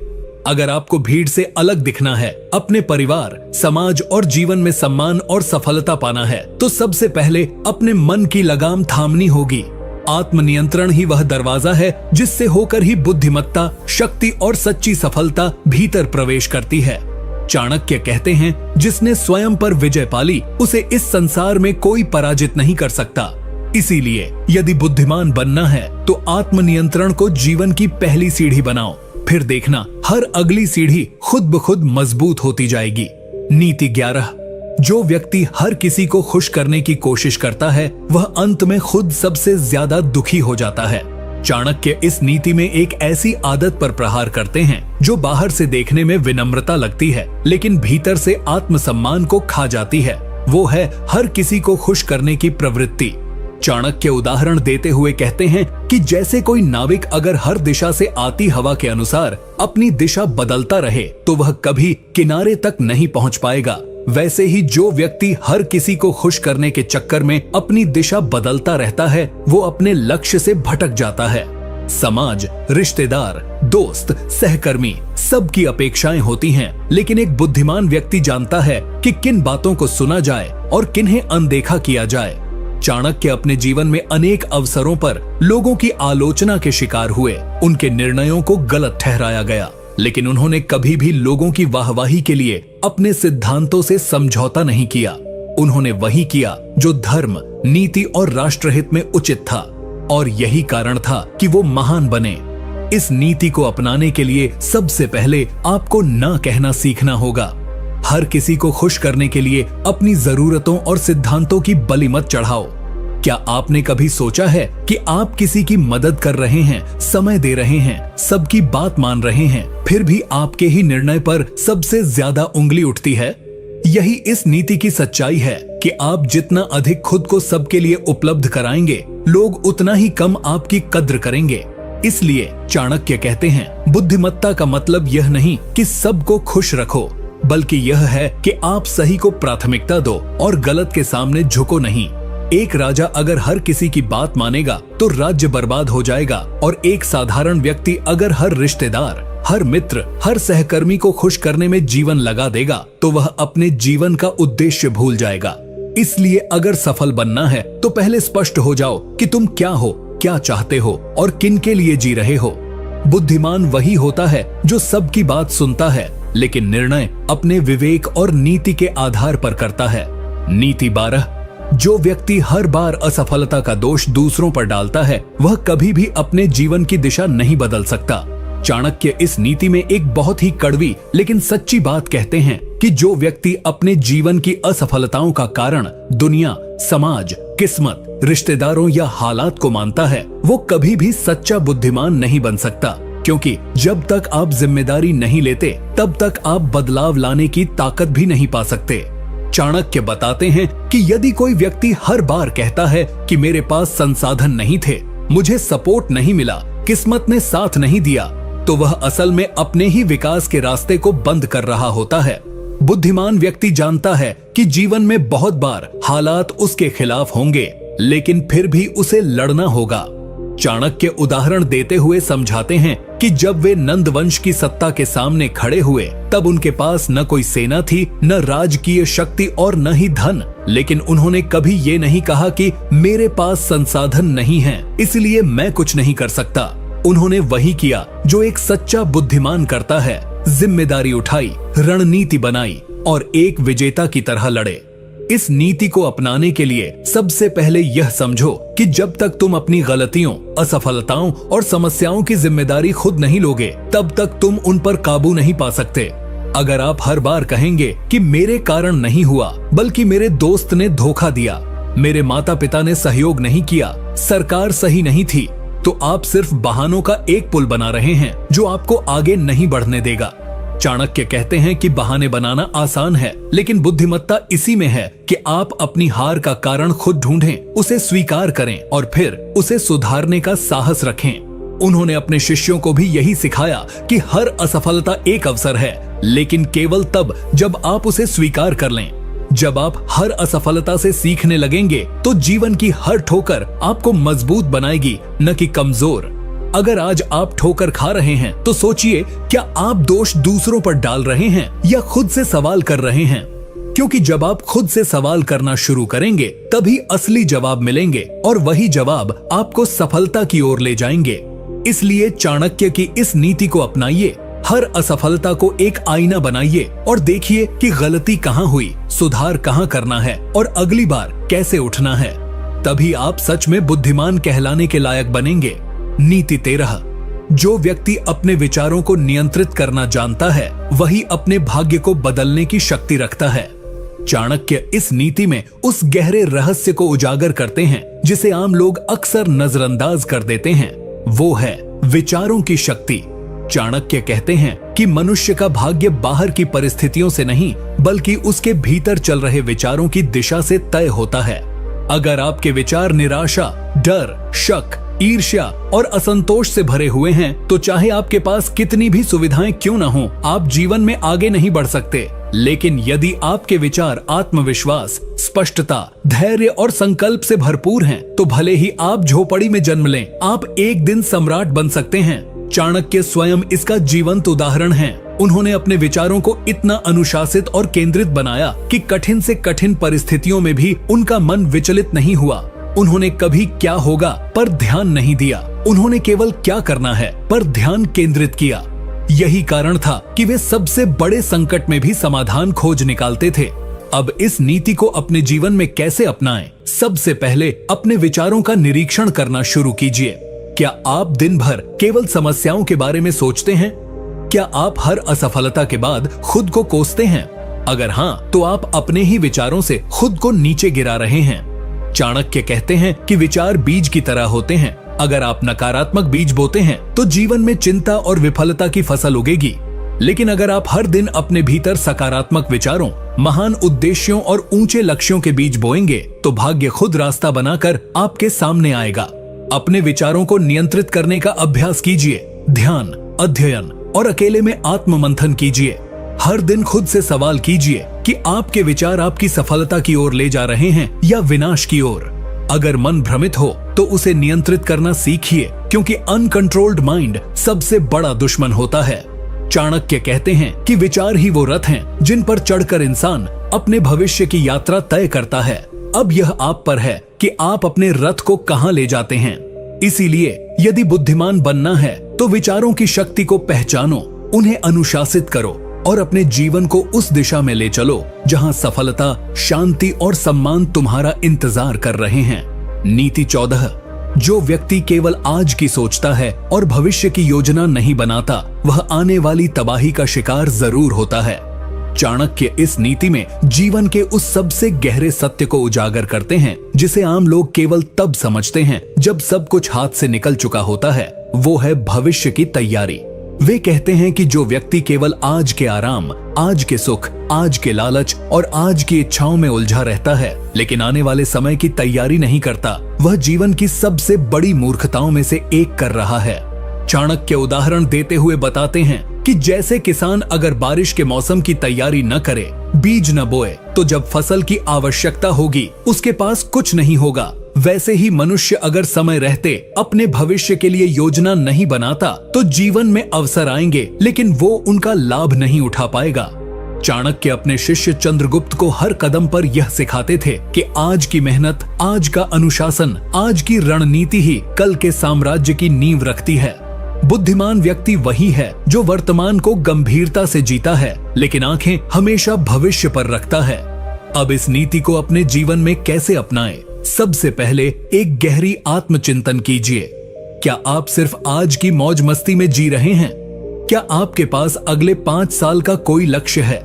अगर आपको भीड़ से अलग दिखना है, अपने परिवार, समाज और जीवन में सम्मान और सफलता पाना है, तो सबसे पहले अपने मन की लगाम थामनी होगी। आत्मनियंत्रण ही वह दरवाजा है जिससे होकर ही बुद्धिमत्ता, शक्ति और सच्ची सफलता भीतर प्रवेश करती है। चाणक्य कहते हैं, जिसने स्वयं पर विजय पाली उसे इस संसार में कोई पराजित नहीं कर सकता। इसीलिए यदि बुद्धिमान बनना है तो आत्मनियंत्रण को जीवन की पहली सीढ़ी बनाओ, फिर देखना हर अगली सीढ़ी खुद ब खुद मजबूत होती जाएगी। नीति 11। जो व्यक्ति हर किसी को खुश करने की कोशिश करता है वह अंत में खुद सबसे ज्यादा दुखी हो जाता है। चाणक्य इस नीति में एक ऐसी आदत पर प्रहार करते हैं जो बाहर से देखने में विनम्रता लगती है लेकिन भीतर से आत्मसम्मान को खा जाती है। वो है हर किसी को खुश करने की प्रवृत्ति। चाणक्य उदाहरण देते हुए कहते हैं कि जैसे कोई नाविक अगर हर दिशा से आती हवा के अनुसार अपनी दिशा बदलता रहे तो वह कभी किनारे तक नहीं पहुंच पाएगा, वैसे ही जो व्यक्ति हर किसी को खुश करने के चक्कर में अपनी दिशा बदलता रहता है वो अपने लक्ष्य से भटक जाता है। समाज, रिश्तेदार, दोस्त, सहकर्मी सबकी अपेक्षाएं होती हैं, लेकिन एक बुद्धिमान व्यक्ति जानता है कि किन बातों को सुना जाए और किन्हें अनदेखा किया जाए। चाणक्य अपने जीवन में अनेक अवसरों पर लोगों की आलोचना के शिकार हुए, उनके निर्णयों को गलत ठहराया गया, लेकिन उन्होंने कभी भी लोगों की वाहवाही के लिए अपने सिद्धांतों से समझौता नहीं किया। उन्होंने वही किया जो धर्म, नीति और राष्ट्रहित में उचित था और यही कारण था कि वो महान बने। इस नीति को अपनाने के लिए सबसे पहले आपको ना कहना सीखना होगा। हर किसी को खुश करने के लिए अपनी जरूरतों और सिद्धांतों की बलि मत चढ़ाओ। क्या आपने कभी सोचा है कि आप किसी की मदद कर रहे हैं, समय दे रहे हैं, सबकी बात मान रहे हैं, फिर भी आपके ही निर्णय पर सबसे ज्यादा उंगली उठती है? यही इस नीति की सच्चाई है कि आप जितना अधिक खुद को सबके लिए उपलब्ध कराएंगे, लोग उतना ही कम आपकी कद्र करेंगे। इसलिए चाणक्य कहते हैं, बुद्धिमत्ता का मतलब यह नहीं कि सबको खुश रखो, बल्कि यह है कि आप सही को प्राथमिकता दो और गलत के सामने झुको नहीं। एक राजा अगर हर किसी की बात मानेगा तो राज्य बर्बाद हो जाएगा और एक साधारण व्यक्ति अगर हर रिश्तेदार, हर मित्र, हर सहकर्मी को खुश करने में जीवन लगा देगा तो वह अपने जीवन का उद्देश्य भूल जाएगा। इसलिए अगर सफल बनना है तो पहले स्पष्ट हो जाओ कि तुम क्या हो, क्या चाहते हो और किन के लिए जी रहे हो। बुद्धिमान वही होता है जो सबकी बात सुनता है लेकिन निर्णय अपने विवेक और नीति के आधार पर करता है। नीति 12। जो व्यक्ति हर बार असफलता का दोष दूसरों पर डालता है वह कभी भी अपने जीवन की दिशा नहीं बदल सकता। चाणक्य इस नीति में एक बहुत ही कड़वी लेकिन सच्ची बात कहते हैं कि जो व्यक्ति अपने जीवन की असफलताओं का कारण दुनिया, समाज, किस्मत, रिश्तेदारों या हालात को मानता है, वो कभी भी सच्चा बुद्धिमान नहीं बन सकता, क्योंकि जब तक आप जिम्मेदारी नहीं लेते तब तक आप बदलाव लाने की ताकत भी नहीं पा सकते। चाणक्य बताते हैं कि यदि कोई व्यक्ति हर बार कहता है कि मेरे पास संसाधन नहीं थे, मुझे सपोर्ट नहीं मिला, किस्मत ने साथ नहीं दिया, तो वह असल में अपने ही विकास के रास्ते को बंद कर रहा होता है। बुद्धिमान व्यक्ति जानता है कि जीवन में बहुत बार हालात उसके खिलाफ होंगे, लेकिन फिर भी उसे लड़ना होगा। चाणक्य उदाहरण देते हुए समझाते हैं कि जब वे नंद वंश की सत्ता के सामने खड़े हुए, तब उनके पास न कोई सेना थी, न राजकीय शक्ति और न ही धन, लेकिन उन्होंने कभी ये नहीं कहा कि मेरे पास संसाधन नहीं है, इसलिए मैं कुछ नहीं कर सकता। उन्होंने वही किया जो एक सच्चा बुद्धिमान करता है, जिम्मेदारी उठाई, रणनीति बनाई और एक विजेता की तरह लड़े। इस नीति को अपनाने के लिए सबसे पहले यह समझो कि जब तक तुम अपनी गलतियों, असफलताओं और समस्याओं की जिम्मेदारी खुद नहीं लोगे, तब तक तुम उन पर काबू नहीं पा सकते। अगर आप हर बार कहेंगे कि मेरे कारण नहीं हुआ, बल्कि मेरे दोस्त ने धोखा दिया, मेरे माता पिता ने सहयोग नहीं किया, सरकार सही नहीं थी, तो आप सिर्फ बहानों का एक पुल बना रहे हैं जो आपको आगे नहीं बढ़ने देगा। चाणक्य कहते हैं कि बहाने बनाना आसान है, लेकिन बुद्धिमत्ता इसी में है कि आप अपनी हार का कारण खुद ढूंढें, उसे स्वीकार करें और फिर उसे सुधारने का साहस रखें। उन्होंने अपने शिष्यों को भी यही सिखाया कि हर असफलता एक अवसर है, लेकिन केवल तब जब आप उसे स्वीकार कर लें। जब आप हर असफलता से सीखने लगेंगे, तो जीवन की हर ठोकर आपको मजबूत बनाएगी, न कि कमजोर। अगर आज आप ठोकर खा रहे हैं, तो सोचिए, क्या आप दोष दूसरों पर डाल रहे हैं या खुद से सवाल कर रहे हैं? क्योंकि जब आप खुद से सवाल करना शुरू करेंगे, तभी असली जवाब मिलेंगे और वही जवाब आपको सफलता की ओर ले जाएंगे। इसलिए चाणक्य की इस नीति को अपनाइए, हर असफलता को एक आईना बनाइए और देखिए कि गलती कहाँ हुई, सुधार कहाँ करना है और अगली बार कैसे उठना है। तभी आप सच में बुद्धिमान कहलाने के लायक बनेंगे। नीति 13। जो व्यक्ति अपने विचारों को नियंत्रित करना जानता है, वही अपने भाग्य को बदलने की शक्ति रखता है। चाणक्य इस नीति में उस गहरे रहस्य को उजागर करते हैं जिसे आम लोग अक्सर नजरअंदाज कर देते हैं। वो है विचारों की शक्ति। चाणक्य कहते हैं कि मनुष्य का भाग्य बाहर की परिस्थितियों से नहीं, बल्कि उसके भीतर चल रहे विचारों की दिशा से तय होता है। अगर आपके विचार निराशा, डर, शक, ईर्ष्या और असंतोष से भरे हुए हैं, तो चाहे आपके पास कितनी भी सुविधाएं क्यों न हो, आप जीवन में आगे नहीं बढ़ सकते। लेकिन यदि आपके विचार आत्मविश्वास, स्पष्टता, धैर्य और संकल्प से भरपूर हैं, तो भले ही आप झोपड़ी में जन्म लें, आप एक दिन सम्राट बन सकते हैं। चाणक्य स्वयं इसका जीवंत उदाहरण हैं। उन्होंने अपने विचारों को इतना अनुशासित और केंद्रित बनाया कि कठिन से कठिन परिस्थितियों में भी उनका मन विचलित नहीं हुआ। उन्होंने कभी क्या होगा पर ध्यान नहीं दिया, उन्होंने केवल क्या करना है पर ध्यान केंद्रित किया। यही कारण था कि वे सबसे बड़े संकट में भी समाधान खोज निकालते थे। अब इस नीति को अपने जीवन में कैसे अपनाएं? सबसे पहले अपने विचारों का निरीक्षण करना शुरू कीजिए। क्या आप दिन भर केवल समस्याओं के बारे में सोचते हैं? क्या आप हर असफलता के बाद खुद को कोसते हैं? अगर हाँ, तो आप अपने ही विचारों से खुद को नीचे गिरा रहे हैं। चाणक्य कहते हैं कि विचार बीज की तरह होते हैं। अगर आप नकारात्मक बीज बोते हैं, तो जीवन में चिंता और विफलता की फसल उगेगी। लेकिन अगर आप हर दिन अपने भीतर सकारात्मक विचारों, महान उद्देश्यों और ऊंचे लक्ष्यों के बीज बोएंगे, तो भाग्य खुद रास्ता बनाकर आपके सामने आएगा। अपने विचारों को नियंत्रित करने का अभ्यास कीजिए। ध्यान, अध्ययन और अकेले में आत्म मंथन कीजिए। हर दिन खुद से सवाल कीजिए कि आपके विचार आपकी सफलता की ओर ले जा रहे हैं या विनाश की ओर। अगर मन भ्रमित हो तो उसे नियंत्रित करना सीखिए, क्योंकि अनकंट्रोल्ड माइंड सबसे बड़ा दुश्मन होता है। चाणक्य कहते हैं कि विचार ही वो रथ हैं जिन पर चढ़कर इंसान अपने भविष्य की यात्रा तय करता है। अब यह आप पर है कि आप अपने रथ को कहां ले जाते हैं। इसीलिए यदि बुद्धिमान बनना है, तो विचारों की शक्ति को पहचानो, उन्हें अनुशासित करो और अपने जीवन को उस दिशा में ले चलो जहां सफलता, शांति और सम्मान तुम्हारा इंतजार कर रहे हैं। नीति 14। जो व्यक्ति केवल आज की सोचता है और भविष्य की योजना नहीं बनाता, वह आने वाली तबाही का शिकार जरूर होता है। चाणक्य इस नीति में जीवन के उस सबसे गहरे सत्य को उजागर करते हैं जिसे आम लोग केवल तब समझते हैं जब सब कुछ हाथ से निकल चुका होता है। वो है भविष्य की तैयारी। वे कहते हैं कि जो व्यक्ति केवल आज के आराम, आज के सुख, आज के लालच और आज की इच्छाओं में उलझा रहता है लेकिन आने वाले समय की तैयारी नहीं करता, वह जीवन की सबसे बड़ी मूर्खताओं में से एक कर रहा है। चाणक्य उदाहरण देते हुए बताते हैं कि जैसे किसान अगर बारिश के मौसम की तैयारी न करे, बीज न बोए, तो जब फसल की आवश्यकता होगी उसके पास कुछ नहीं होगा। वैसे ही मनुष्य अगर समय रहते अपने भविष्य के लिए योजना नहीं बनाता तो जीवन में अवसर आएंगे लेकिन वो उनका लाभ नहीं उठा पाएगा। चाणक्य अपने शिष्य चंद्रगुप्त को हर कदम पर यह सिखाते थे कि आज की मेहनत, आज का अनुशासन, आज की रणनीति ही कल के साम्राज्य की नींव रखती है। बुद्धिमान व्यक्ति वही है जो वर्तमान को गंभीरता से जीता है लेकिन आंखें हमेशा भविष्य पर रखता है। अब इस नीति को अपने जीवन में कैसे अपनाएं? सबसे पहले एक गहरी आत्मचिंतन कीजिए। क्या आप सिर्फ आज की मौज मस्ती में जी रहे हैं? क्या आपके पास अगले 5 साल का कोई लक्ष्य है?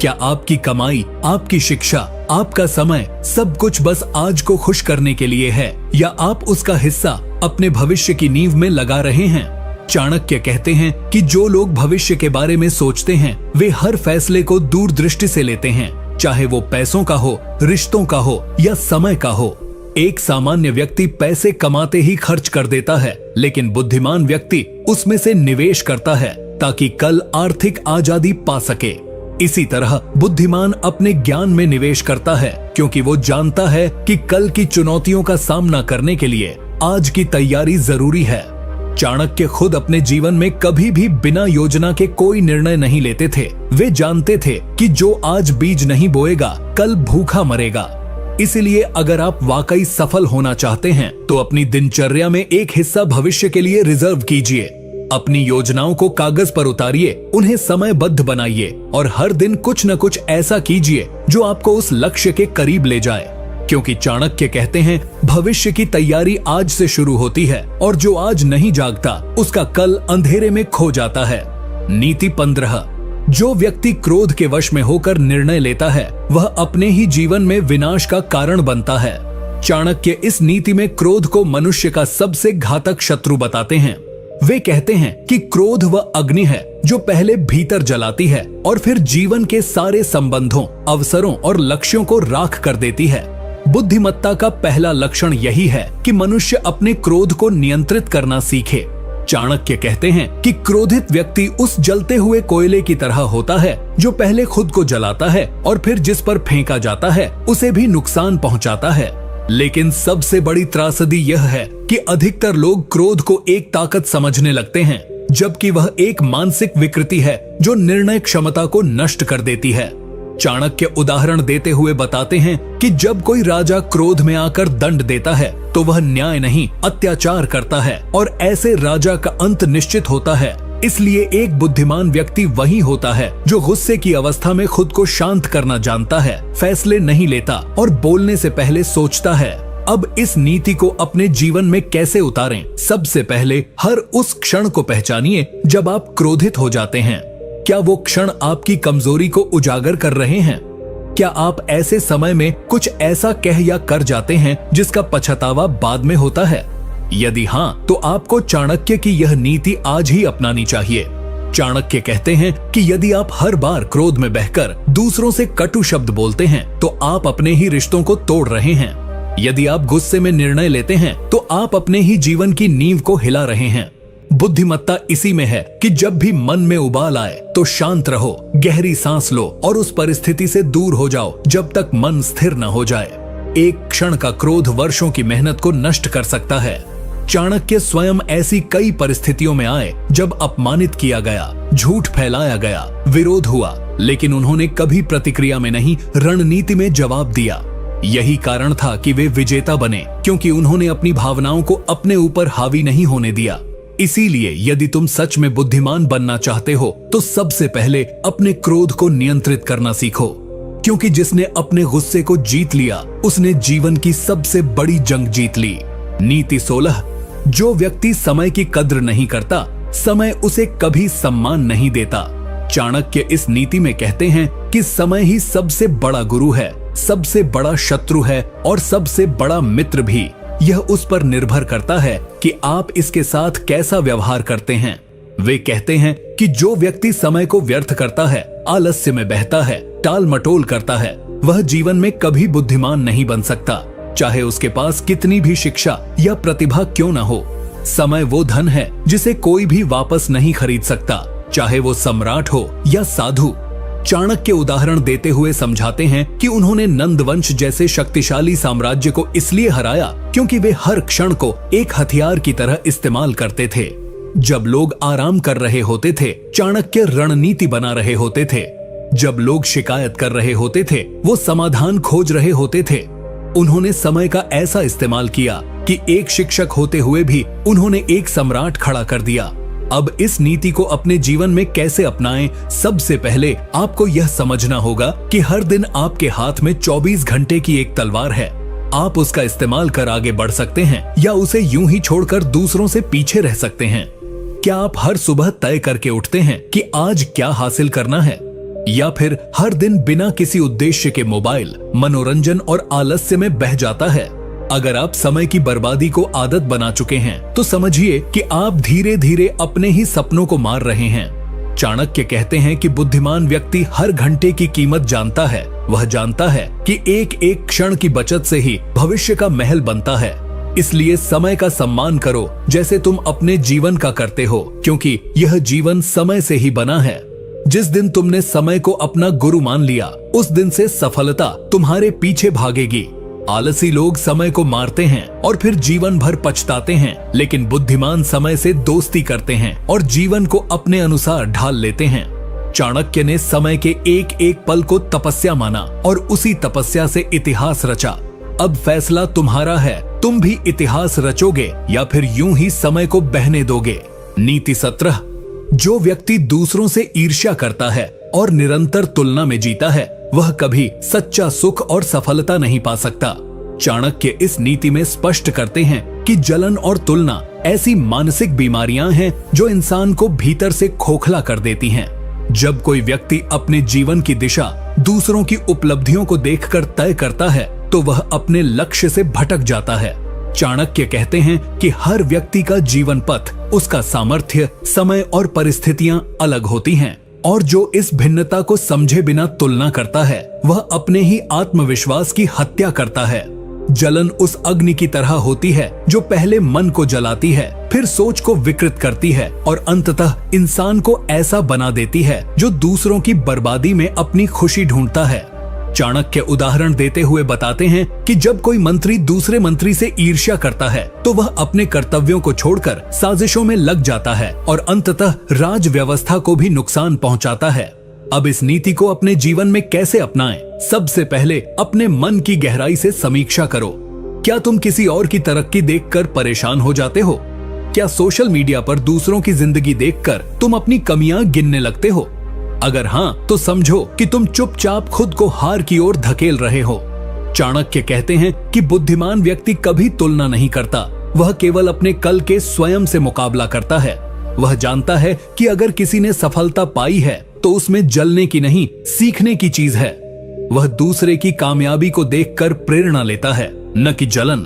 क्या आपकी कमाई, आपकी शिक्षा, आपका समय सब कुछ बस आज को खुश करने के लिए है या आप उसका हिस्सा अपने भविष्य की नींव में लगा रहे हैं? चाणक्य कहते हैं कि जो लोग भविष्य के बारे में सोचते हैं वे हर फैसले को दूरदृष्टि से लेते हैं, चाहे वो पैसों का हो, रिश्तों का हो या समय का हो। एक सामान्य व्यक्ति पैसे कमाते ही खर्च कर देता है लेकिन बुद्धिमान व्यक्ति उसमें से निवेश करता है ताकि कल आर्थिक आजादी पा सके। इसी तरह बुद्धिमान अपने ज्ञान में निवेश करता है क्योंकि वो जानता है कि कल की चुनौतियों का सामना करने के लिए आज की तैयारी जरूरी है। चाणक्य खुद अपने जीवन में कभी भी बिना योजना के कोई निर्णय नहीं लेते थे। वे जानते थे कि जो आज बीज नहीं बोएगा कल भूखा मरेगा। इसलिए अगर आप वाकई सफल होना चाहते हैं तो अपनी दिनचर्या में एक हिस्सा भविष्य के लिए रिजर्व कीजिए। अपनी योजनाओं को कागज पर उतारिए, उन्हें समयबद्ध बनाइए और हर दिन कुछ न कुछ ऐसा कीजिए जो आपको उस लक्ष्य के करीब ले जाए। क्योंकि चाणक्य कहते हैं भविष्य की तैयारी आज से शुरू होती है और जो आज नहीं जागता उसका कल अंधेरे में खो जाता है। नीति 15। जो व्यक्ति क्रोध के वश में होकर निर्णय लेता है वह अपने ही जीवन में विनाश का कारण बनता है। चाणक्य इस नीति में क्रोध को मनुष्य का सबसे घातक शत्रु बताते हैं। वे कहते हैं कि क्रोध वह अग्नि है जो पहले भीतर जलाती है और फिर जीवन के सारे संबंधों, अवसरों और लक्ष्यों को राख कर देती है। बुद्धिमत्ता का पहला लक्षण यही है कि मनुष्य अपने क्रोध को नियंत्रित करना सीखे। चाणक्य कहते हैं कि क्रोधित व्यक्ति उस जलते हुए कोयले की तरह होता है जो पहले खुद को जलाता है और फिर जिस पर फेंका जाता है उसे भी नुकसान पहुंचाता है। लेकिन सबसे बड़ी त्रासदी यह है कि अधिकतर लोग क्रोध को एक ताकत समझने लगते हैं जबकि वह एक मानसिक विकृति है जो निर्णय क्षमता को नष्ट कर देती है। चाणक्य उदाहरण देते हुए बताते हैं कि जब कोई राजा क्रोध में आकर दंड देता है तो वह न्याय नहीं अत्याचार करता है और ऐसे राजा का अंत निश्चित होता है। इसलिए एक बुद्धिमान व्यक्ति वही होता है जो गुस्से की अवस्था में खुद को शांत करना जानता है, फैसले नहीं लेता और बोलने से पहले सोचता है। अब इस नीति को अपने जीवन में कैसे उतारें? सबसे पहले हर उस क्षण को पहचानिए जब आप क्रोधित हो जाते हैं। क्या वो क्षण आपकी कमजोरी को उजागर कर रहे हैं? क्या आप ऐसे समय में कुछ ऐसा कह या कर जाते हैं जिसका पछतावा बाद में होता है? यदि हाँ, तो आपको चाणक्य की यह नीति आज ही अपनानी चाहिए। चाणक्य कहते हैं कि यदि आप हर बार क्रोध में बहकर दूसरों से कटु शब्द बोलते हैं तो आप अपने ही रिश्तों को तोड़ रहे हैं। यदि आप गुस्से में निर्णय लेते हैं तो आप अपने ही जीवन की नींव को हिला रहे हैं। बुद्धिमत्ता इसी में है कि जब भी मन में उबाल आए तो शांत रहो, गहरी सांस लो और उस परिस्थिति से दूर हो जाओ जब तक मन स्थिर न हो जाए। एक क्षण का क्रोध वर्षों की मेहनत को नष्ट कर सकता है। चाणक्य स्वयं ऐसी कई परिस्थितियों में आए जब अपमानित किया गया, झूठ फैलाया गया, विरोध हुआ, लेकिन उन्होंने कभी प्रतिक्रिया में नहीं, रणनीति में जवाब दिया। यही कारण था कि वे विजेता बने, क्योंकि उन्होंने अपनी भावनाओं को अपने ऊपर हावी नहीं होने दिया। इसीलिए यदि तुम सच में बुद्धिमान बनना चाहते हो तो सबसे पहले अपने क्रोध को नियंत्रित करना सीखो, क्योंकि जिसने अपने गुस्से को जीत लिया उसने जीवन की सबसे बड़ी जंग जीत ली। नीति 16। जो व्यक्ति समय की कद्र नहीं करता, समय उसे कभी सम्मान नहीं देता। चाणक्य इस नीति में कहते हैं कि समय ही सबसे बड़ा गुरु है, सबसे बड़ा शत्रु है और सबसे बड़ा मित्र भी। यह उस पर निर्भर करता है कि आप इसके साथ कैसा व्यवहार करते हैं। वे कहते हैं कि जो व्यक्ति समय को व्यर्थ करता है, आलस्य में बहता है, टाल मटोल करता है, वह जीवन में कभी बुद्धिमान नहीं बन सकता, चाहे उसके पास कितनी भी शिक्षा या प्रतिभा क्यों न हो। समय वो धन है जिसे कोई भी वापस नहीं खरीद सकता, चाहे वो सम्राट हो या साधु। चाणक्य उदाहरण देते हुए समझाते हैं कि उन्होंने नंदवंश जैसे शक्तिशाली साम्राज्य को इसलिए हराया क्योंकि वे हर क्षण को एक हथियार की तरह इस्तेमाल करते थे। जब लोग आराम कर रहे होते थे, चाणक्य रणनीति बना रहे होते थे। जब लोग शिकायत कर रहे होते थे, वो समाधान खोज रहे होते थे। उन्होंने समय का ऐसा इस्तेमाल किया कि एक शिक्षक होते हुए भी उन्होंने एक सम्राट खड़ा कर दिया। अब इस नीति को अपने जीवन में कैसे अपनाएं? सबसे पहले आपको यह समझना होगा कि हर दिन आपके हाथ में 24 घंटे की एक तलवार है। आप उसका इस्तेमाल कर आगे बढ़ सकते हैं या उसे यूं ही छोड़कर दूसरों से पीछे रह सकते हैं। क्या आप हर सुबह तय करके उठते हैं कि आज क्या हासिल करना है, या फिर हर दिन बिना किसी उद्देश्य के मोबाइल, मनोरंजन और आलस्य में बह जाता है? अगर आप समय की बर्बादी को आदत बना चुके हैं तो समझिए कि आप धीरे धीरे अपने ही सपनों को मार रहे हैं। चाणक्य कहते हैं कि बुद्धिमान व्यक्ति हर घंटे की कीमत जानता है। वह जानता है कि एक एक क्षण की बचत से ही भविष्य का महल बनता है। इसलिए समय का सम्मान करो जैसे तुम अपने जीवन का करते हो, क्योंकि यह जीवन समय से ही बना है। जिस दिन तुमने समय को अपना गुरु मान लिया, उस दिन से सफलता तुम्हारे पीछे भागेगी। आलसी लोग समय को मारते हैं और फिर जीवन भर पछताते हैं, लेकिन बुद्धिमान समय से दोस्ती करते हैं और जीवन को अपने अनुसार ढाल लेते हैं। चाणक्य ने समय के एक एक पल को तपस्या माना और उसी तपस्या से इतिहास रचा। अब फैसला तुम्हारा है, तुम भी इतिहास रचोगे या फिर यूं ही समय को बहने दोगे। नीति 17। जो व्यक्ति दूसरों से ईर्ष्या करता है और निरंतर तुलना में जीता है, वह कभी सच्चा सुख और सफलता नहीं पा सकता। चाणक्य इस नीति में स्पष्ट करते हैं कि जलन और तुलना ऐसी मानसिक बीमारियां हैं जो इंसान को भीतर से खोखला कर देती हैं। जब कोई व्यक्ति अपने जीवन की दिशा दूसरों की उपलब्धियों को देखकर तय करता है, तो वह अपने लक्ष्य से भटक जाता है। चाणक्य कहते हैं कि हर व्यक्ति का जीवन पथ, उसका सामर्थ्य, समय और परिस्थितियां अलग होती हैं, और जो इस भिन्नता को समझे बिना तुलना करता है, वह अपने ही आत्मविश्वास की हत्या करता है। जलन उस अग्नि की तरह होती है जो पहले मन को जलाती है, फिर सोच को विकृत करती है और अंततः इंसान को ऐसा बना देती है जो दूसरों की बर्बादी में अपनी खुशी ढूंढता है। चाणक्य उदाहरण देते हुए बताते हैं कि जब कोई मंत्री दूसरे मंत्री से ईर्ष्या करता है, तो वह अपने कर्तव्यों को छोड़कर साजिशों में लग जाता है और अंततः राज व्यवस्था को भी नुकसान पहुंचाता है। अब इस नीति को अपने जीवन में कैसे अपनाएं? सबसे पहले अपने मन की गहराई से समीक्षा करो। क्या तुम किसी और की तरक्की देखकर परेशान हो जाते हो? क्या सोशल मीडिया पर दूसरों की जिंदगी देखकर तुम अपनी कमियां गिनने लगते हो? अगर हाँ, तो समझो कि तुम चुपचाप खुद को हार की ओर धकेल रहे हो। चाणक्य कहते हैं कि बुद्धिमान व्यक्ति कभी तुलना नहीं करता, वह केवल अपने कल के स्वयं से मुकाबला करता है। वह जानता है कि अगर किसी ने सफलता पाई है तो उसमें जलने की नहीं, सीखने की चीज है। वह दूसरे की कामयाबी को देखकर प्रेरणा लेता है, न कि जलन।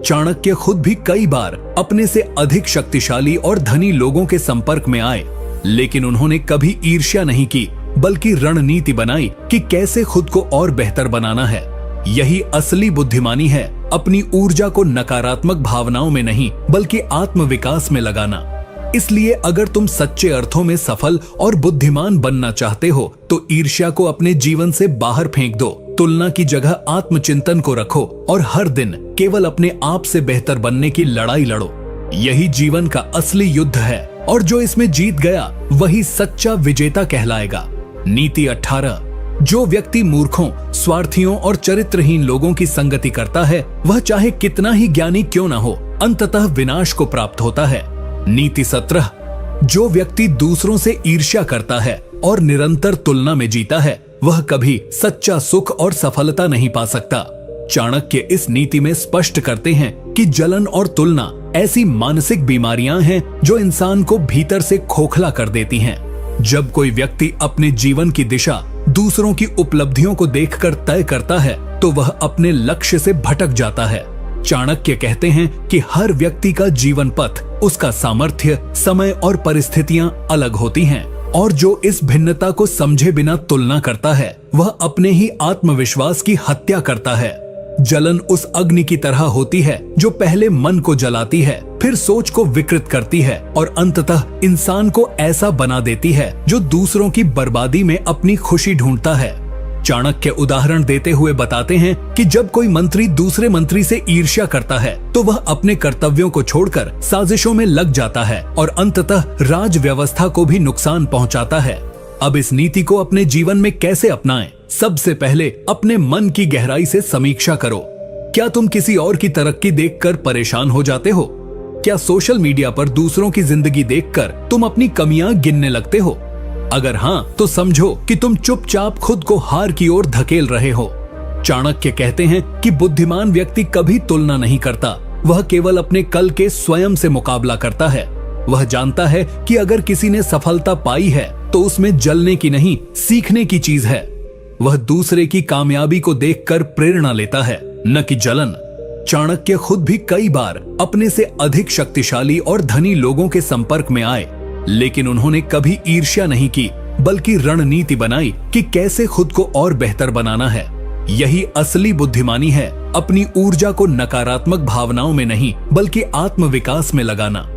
चाणक्य खुद भी कई बार अपने से अधिक शक्तिशाली और धनी लोगों के संपर्क में आए, लेकिन उन्होंने कभी ईर्ष्या नहीं की, बल्कि रणनीति बनाई कि कैसे खुद को और बेहतर बनाना है। यही असली बुद्धिमानी है, अपनी ऊर्जा को नकारात्मक भावनाओं में नहीं बल्कि आत्मविकास में लगाना। इसलिए अगर तुम सच्चे अर्थों में सफल और बुद्धिमान बनना चाहते हो, तो ईर्ष्या को अपने जीवन से बाहर फेंक दो, तुलना की जगह आत्मचिंतन को रखो और हर दिन केवल अपने आप से बेहतर बनने की लड़ाई लड़ो। यही जीवन का असली युद्ध है और जो इसमें जीत गया वही सच्चा विजेता कहलाएगा। नीति 18। जो व्यक्ति मूर्खों, स्वार्थियों और चरित्रहीन लोगों की संगति करता है, वह चाहे कितना ही ज्ञानी क्यों न हो, अंततः विनाश को प्राप्त होता है। नीति 17। जो व्यक्ति दूसरों से ईर्ष्या करता है और निरंतर तुलना में जीता है, वह कभी सच्चा सुख और सफलता नहीं पा सकता। चाणक्य इस नीति में स्पष्ट करते हैं कि जलन और तुलना ऐसी मानसिक बीमारियां हैं जो इंसान को भीतर से खोखला कर देती हैं। जब कोई व्यक्ति अपने जीवन की दिशा दूसरों की उपलब्धियों को देखकर तय करता है तो वह अपने लक्ष्य से भटक जाता है। चाणक्य कहते हैं कि हर व्यक्ति का जीवन पथ, उसका सामर्थ्य, समय और परिस्थितियां अलग होती हैं और जो इस भिन्नता को समझे बिना तुलना करता है वह अपने ही आत्मविश्वास की हत्या करता है। जलन उस अग्नि की तरह होती है जो पहले मन को जलाती है, फिर सोच को विकृत करती है और अंततः इंसान को ऐसा बना देती है जो दूसरों की बर्बादी में अपनी खुशी ढूंढता है। चाणक्य उदाहरण देते हुए बताते हैं कि जब कोई मंत्री दूसरे मंत्री से ईर्ष्या करता है तो वह अपने कर्तव्यों को छोड़कर साजिशों में लग जाता है और अंततः राज व्यवस्था को भी नुकसान पहुंचाता है। अब इस नीति को अपने जीवन में कैसे अपनाएं? सबसे पहले अपने मन की गहराई से समीक्षा करो। क्या तुम किसी और की तरक्की देखकर परेशान हो जाते हो? क्या सोशल मीडिया पर दूसरों की जिंदगी देखकर तुम अपनी कमियां गिनने लगते हो? अगर हाँ, तो समझो कि तुम चुपचाप खुद को हार की ओर धकेल रहे हो। चाणक्य कहते हैं कि बुद्धिमान व्यक्ति कभी तुलना नहीं करता, वह केवल अपने कल के स्वयं से मुकाबला करता है। वह जानता है कि अगर किसी ने सफलता पाई है तो उसमें जलने की नहीं, सीखने की चीज है। वह दूसरे की कामयाबी को देखकर प्रेरणा लेता है, न कि जलन। चाणक्य खुद भी कई बार अपने से अधिक शक्तिशाली और धनी लोगों के संपर्क में आए, लेकिन उन्होंने कभी ईर्ष्या नहीं की, बल्कि रणनीति बनाई कि कैसे खुद को और बेहतर बनाना है। यही असली बुद्धिमानी है, अपनी ऊर्जा को नकारात्मक भावनाओं में नहीं बल्कि आत्मविकास में लगाना।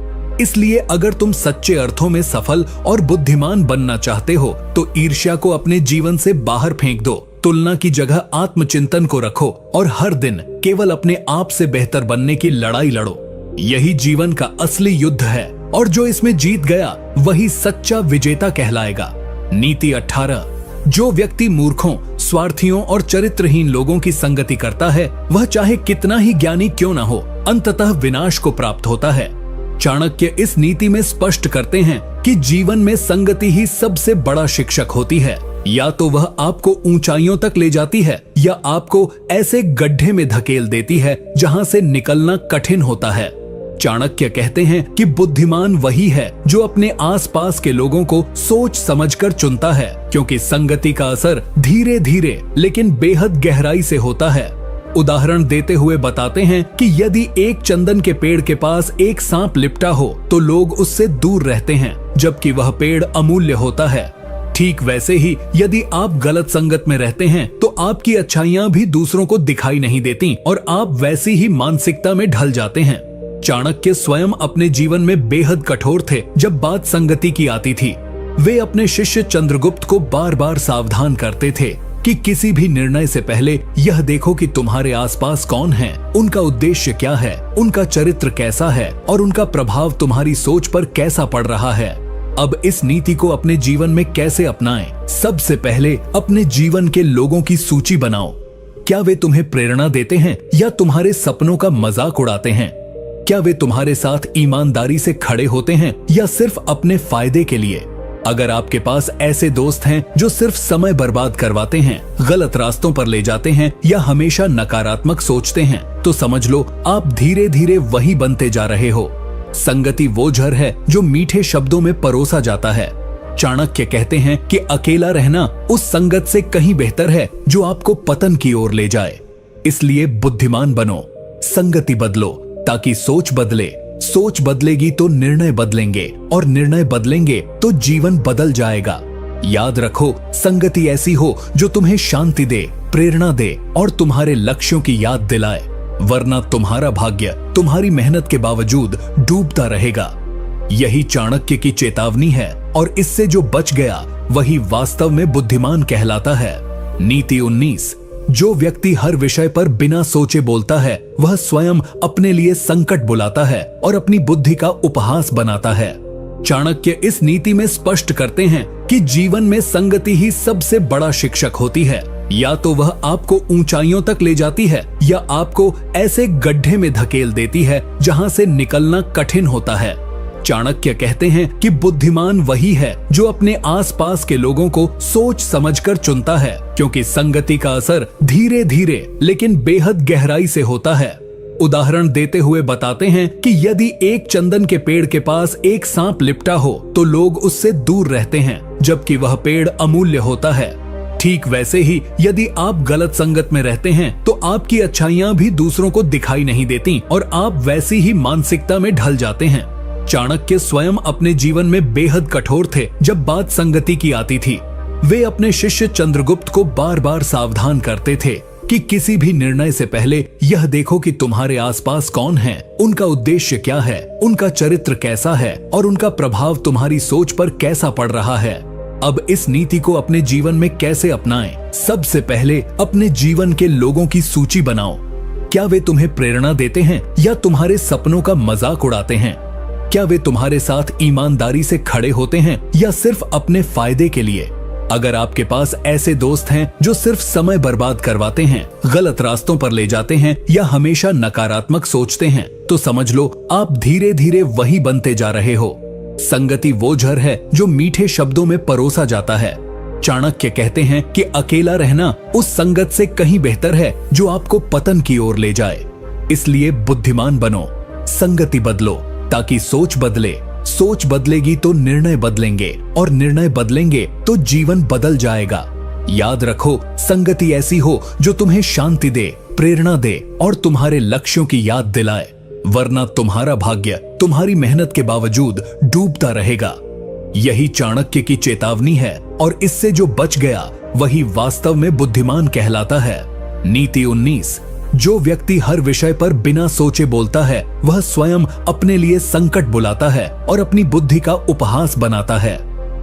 इसलिए अगर तुम सच्चे अर्थों में सफल और बुद्धिमान बनना चाहते हो तो ईर्ष्या को अपने जीवन से बाहर फेंक दो, तुलना की जगह आत्मचिंतन को रखो और हर दिन केवल अपने आप से बेहतर बनने की लड़ाई लड़ो। यही जीवन का असली युद्ध है और जो इसमें जीत गया वही सच्चा विजेता कहलाएगा। नीति 18। जो व्यक्ति मूर्खों, स्वार्थियों और चरित्रहीन लोगों की संगति करता है वह चाहे कितना ही ज्ञानी क्यों न हो, अंततः विनाश को प्राप्त होता है। चाणक्य इस नीति में स्पष्ट करते हैं कि जीवन में संगति ही सबसे बड़ा शिक्षक होती है। या तो वह आपको ऊंचाइयों तक ले जाती है या आपको ऐसे गड्ढे में धकेल देती है जहां से निकलना कठिन होता है। चाणक्य कहते हैं कि बुद्धिमान वही है जो अपने आसपास के लोगों को सोच समझकर चुनता है, क्योंकि संगति का असर धीरे धीरे लेकिन बेहद गहराई से होता है। उदाहरण देते हुए बताते हैं कि यदि एक चंदन के पेड़ के पास एक सांप लिपटा हो तो लोग उससे दूर रहते हैं, जबकि वह पेड़ अमूल्य होता है। ठीक वैसे ही यदि आप गलत संगत में रहते हैं तो आपकी अच्छाइयां भी दूसरों को दिखाई नहीं देती और आप वैसी ही मानसिकता में ढल जाते हैं। चाणक्य स्वयं अपने जीवन में बेहद कठोर थे जब बात संगति की आती थी। वे अपने शिष्य चंद्रगुप्त को बार बार सावधान करते थे कि किसी भी निर्णय से पहले यह देखो कि तुम्हारे आसपास कौन है, उनका उद्देश्य क्या है, उनका चरित्र कैसा है और उनका प्रभाव तुम्हारी सोच पर कैसा पड़ रहा है। अब इस नीति को अपने जीवन में कैसे अपनाएं? सबसे पहले अपने जीवन के लोगों की सूची बनाओ। क्या वे तुम्हें प्रेरणा देते हैं या तुम्हारे सपनों का मजाक उड़ाते हैं? क्या वे तुम्हारे साथ ईमानदारी से खड़े होते हैं या सिर्फ अपने फायदे के लिए? अगर आपके पास ऐसे दोस्त हैं जो सिर्फ समय बर्बाद करवाते हैं, गलत रास्तों पर ले जाते हैं या हमेशा नकारात्मक सोचते हैं, तो समझ लो आप धीरे धीरे वही बनते जा रहे हो। संगति वो जहर है जो मीठे शब्दों में परोसा जाता है। चाणक्य कहते हैं कि अकेला रहना उस संगत से कहीं बेहतर है जो आपको पतन की ओर ले जाए। इसलिए बुद्धिमान बनो, संगति बदलो ताकि सोच बदले। सोच बदलेगी तो निर्णय बदलेंगे और निर्णय बदलेंगे तो जीवन बदल जाएगा। याद रखो, संगति ऐसी हो जो तुम्हें शांति दे, प्रेरणा दे और तुम्हारे लक्ष्यों की याद दिलाए, वरना तुम्हारा भाग्य तुम्हारी मेहनत के बावजूद डूबता रहेगा। यही चाणक्य की चेतावनी है और इससे जो बच गया वही वास्तव में बुद्धिमान कहलाता है। नीति 19। जो व्यक्ति हर विषय पर बिना सोचे बोलता है वह स्वयं अपने लिए संकट बुलाता है और अपनी बुद्धि का उपहास बनाता है। चाणक्य इस नीति में स्पष्ट करते हैं कि जीवन में संगति ही सबसे बड़ा शिक्षक होती है। या तो वह आपको ऊंचाइयों तक ले जाती है या आपको ऐसे गड्ढे में धकेल देती है जहां से निकलना कठिन होता है। चाणक्य कहते हैं कि बुद्धिमान वही है जो अपने आसपास के लोगों को सोच समझकर चुनता है, क्योंकि संगति का असर धीरे धीरे लेकिन बेहद गहराई से होता है। उदाहरण देते हुए बताते हैं कि यदि एक चंदन के पेड़ के पास एक सांप लिपटा हो तो लोग उससे दूर रहते हैं, जबकि वह पेड़ अमूल्य होता है। ठीक वैसे ही यदि आप गलत संगत में रहते हैं तो आपकी अच्छाइयां भी दूसरों को दिखाई नहीं देती और आप वैसी ही मानसिकता में ढल जाते हैं। चाणक्य स्वयं अपने जीवन में बेहद कठोर थे जब बात संगति की आती थी। वे अपने शिष्य चंद्रगुप्त को बार बार सावधान करते थे कि किसी भी निर्णय से पहले यह देखो कि तुम्हारे आसपास कौन है, उनका उद्देश्य क्या है, उनका चरित्र कैसा है और उनका प्रभाव तुम्हारी सोच पर कैसा पड़ रहा है। अब इस नीति को अपने जीवन में कैसे अपनाएं? सबसे पहले अपने जीवन के लोगों की सूची बनाओ। क्या वे तुम्हें प्रेरणा देते हैं या तुम्हारे सपनों का मजाक उड़ाते हैं? क्या वे तुम्हारे साथ ईमानदारी से खड़े होते हैं या सिर्फ अपने फायदे के लिए? अगर आपके पास ऐसे दोस्त हैं जो सिर्फ समय बर्बाद करवाते हैं, गलत रास्तों पर ले जाते हैं या हमेशा नकारात्मक सोचते हैं, तो समझ लो आप धीरे धीरे वही बनते जा रहे हो। संगति वो झर है जो मीठे शब्दों में परोसा जाता है। चाणक्य कहते हैं कि अकेला रहना उस संगत से कहीं बेहतर है जो आपको पतन की ओर ले जाए। इसलिए बुद्धिमान बनो, संगति बदलो ताकि सोच बदले। सोच बदलेगी तो निर्णय बदलेंगे और निर्णय बदलेंगे तो जीवन बदल जाएगा। याद रखो, संगति ऐसी हो जो तुम्हें शांति दे, प्रेरणा दे और तुम्हारे लक्ष्यों की याद दिलाए, वरना तुम्हारा भाग्य तुम्हारी मेहनत के बावजूद डूबता रहेगा। यही चाणक्य की चेतावनी है और इससे जो बच गया वही वास्तव में बुद्धिमान कहलाता है। नीति 19, जो व्यक्ति हर विषय पर बिना सोचे बोलता है वह स्वयं अपने लिए संकट बुलाता है और अपनी बुद्धि का उपहास बनाता है।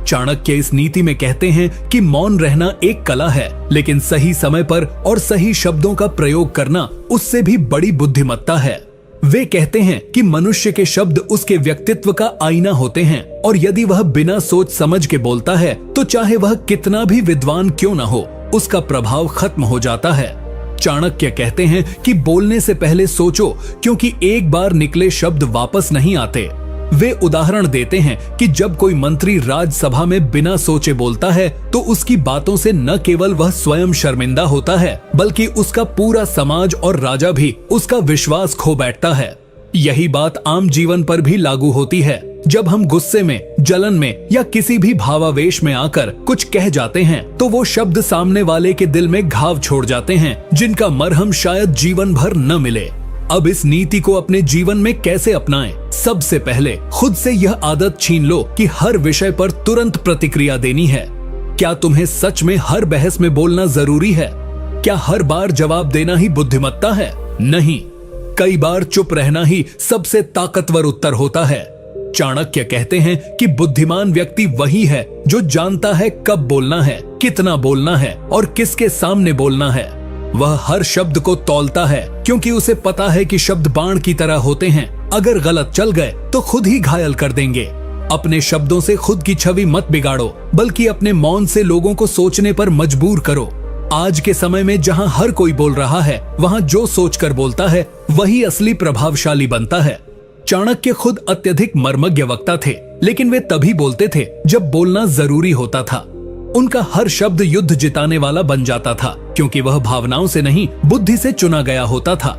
चाणक्य इस नीति में कहते हैं कि मौन रहना एक कला है, लेकिन सही समय पर और सही शब्दों का प्रयोग करना उससे भी बड़ी बुद्धिमत्ता है। वे कहते हैं कि मनुष्य के शब्द उसके व्यक्तित्व का आईना होते हैं और यदि वह बिना सोच समझ के बोलता है तो चाहे वह कितना भी विद्वान क्यों न हो, उसका प्रभाव खत्म हो जाता है। चाणक्य कहते हैं कि बोलने से पहले सोचो, क्योंकि एक बार निकले शब्द वापस नहीं आते। वे उदाहरण देते हैं कि जब कोई मंत्री राज्यसभा में बिना सोचे बोलता है तो उसकी बातों से न केवल वह स्वयं शर्मिंदा होता है, बल्कि उसका पूरा समाज और राजा भी उसका विश्वास खो बैठता है। यही बात आम जीवन पर भी लागू होती है। जब हम गुस्से में, जलन में या किसी भी भावावेश में आकर कुछ कह जाते हैं तो वो शब्द सामने वाले के दिल में घाव छोड़ जाते हैं, जिनका मरहम शायद जीवन भर न मिले। अब इस नीति को अपने जीवन में कैसे अपनाएं? सबसे पहले खुद से यह आदत छीन लो कि हर विषय पर तुरंत प्रतिक्रिया देनी है। क्या तुम्हें सच में हर बहस में बोलना जरूरी है? क्या हर बार जवाब देना ही बुद्धिमत्ता है? नहीं, कई बार चुप रहना ही सबसे ताकतवर उत्तर होता है। चाणक्य कहते हैं कि बुद्धिमान व्यक्ति वही है जो जानता है कब बोलना है, कितना बोलना है और किसके सामने बोलना है। वह हर शब्द को तौलता है, क्योंकि उसे पता है कि शब्द बाण की तरह होते हैं। अगर गलत चल गए तो खुद ही घायल कर देंगे। अपने शब्दों से खुद की छवि मत बिगाड़ो, बल्कि अपने मौन से लोगों को सोचने पर मजबूर करो। आज के समय में जहां हर कोई बोल रहा है, वहां जो सोचकर बोलता है वही असली प्रभावशाली बनता है। चाणक्य खुद अत्यधिक मर्मज्ञ वक्ता थे, लेकिन वे तभी बोलते थे जब बोलना जरूरी होता था। उनका हर शब्द युद्ध जिताने वाला बन जाता था, क्योंकि वह भावनाओं से नहीं, बुद्धि से चुना गया होता था।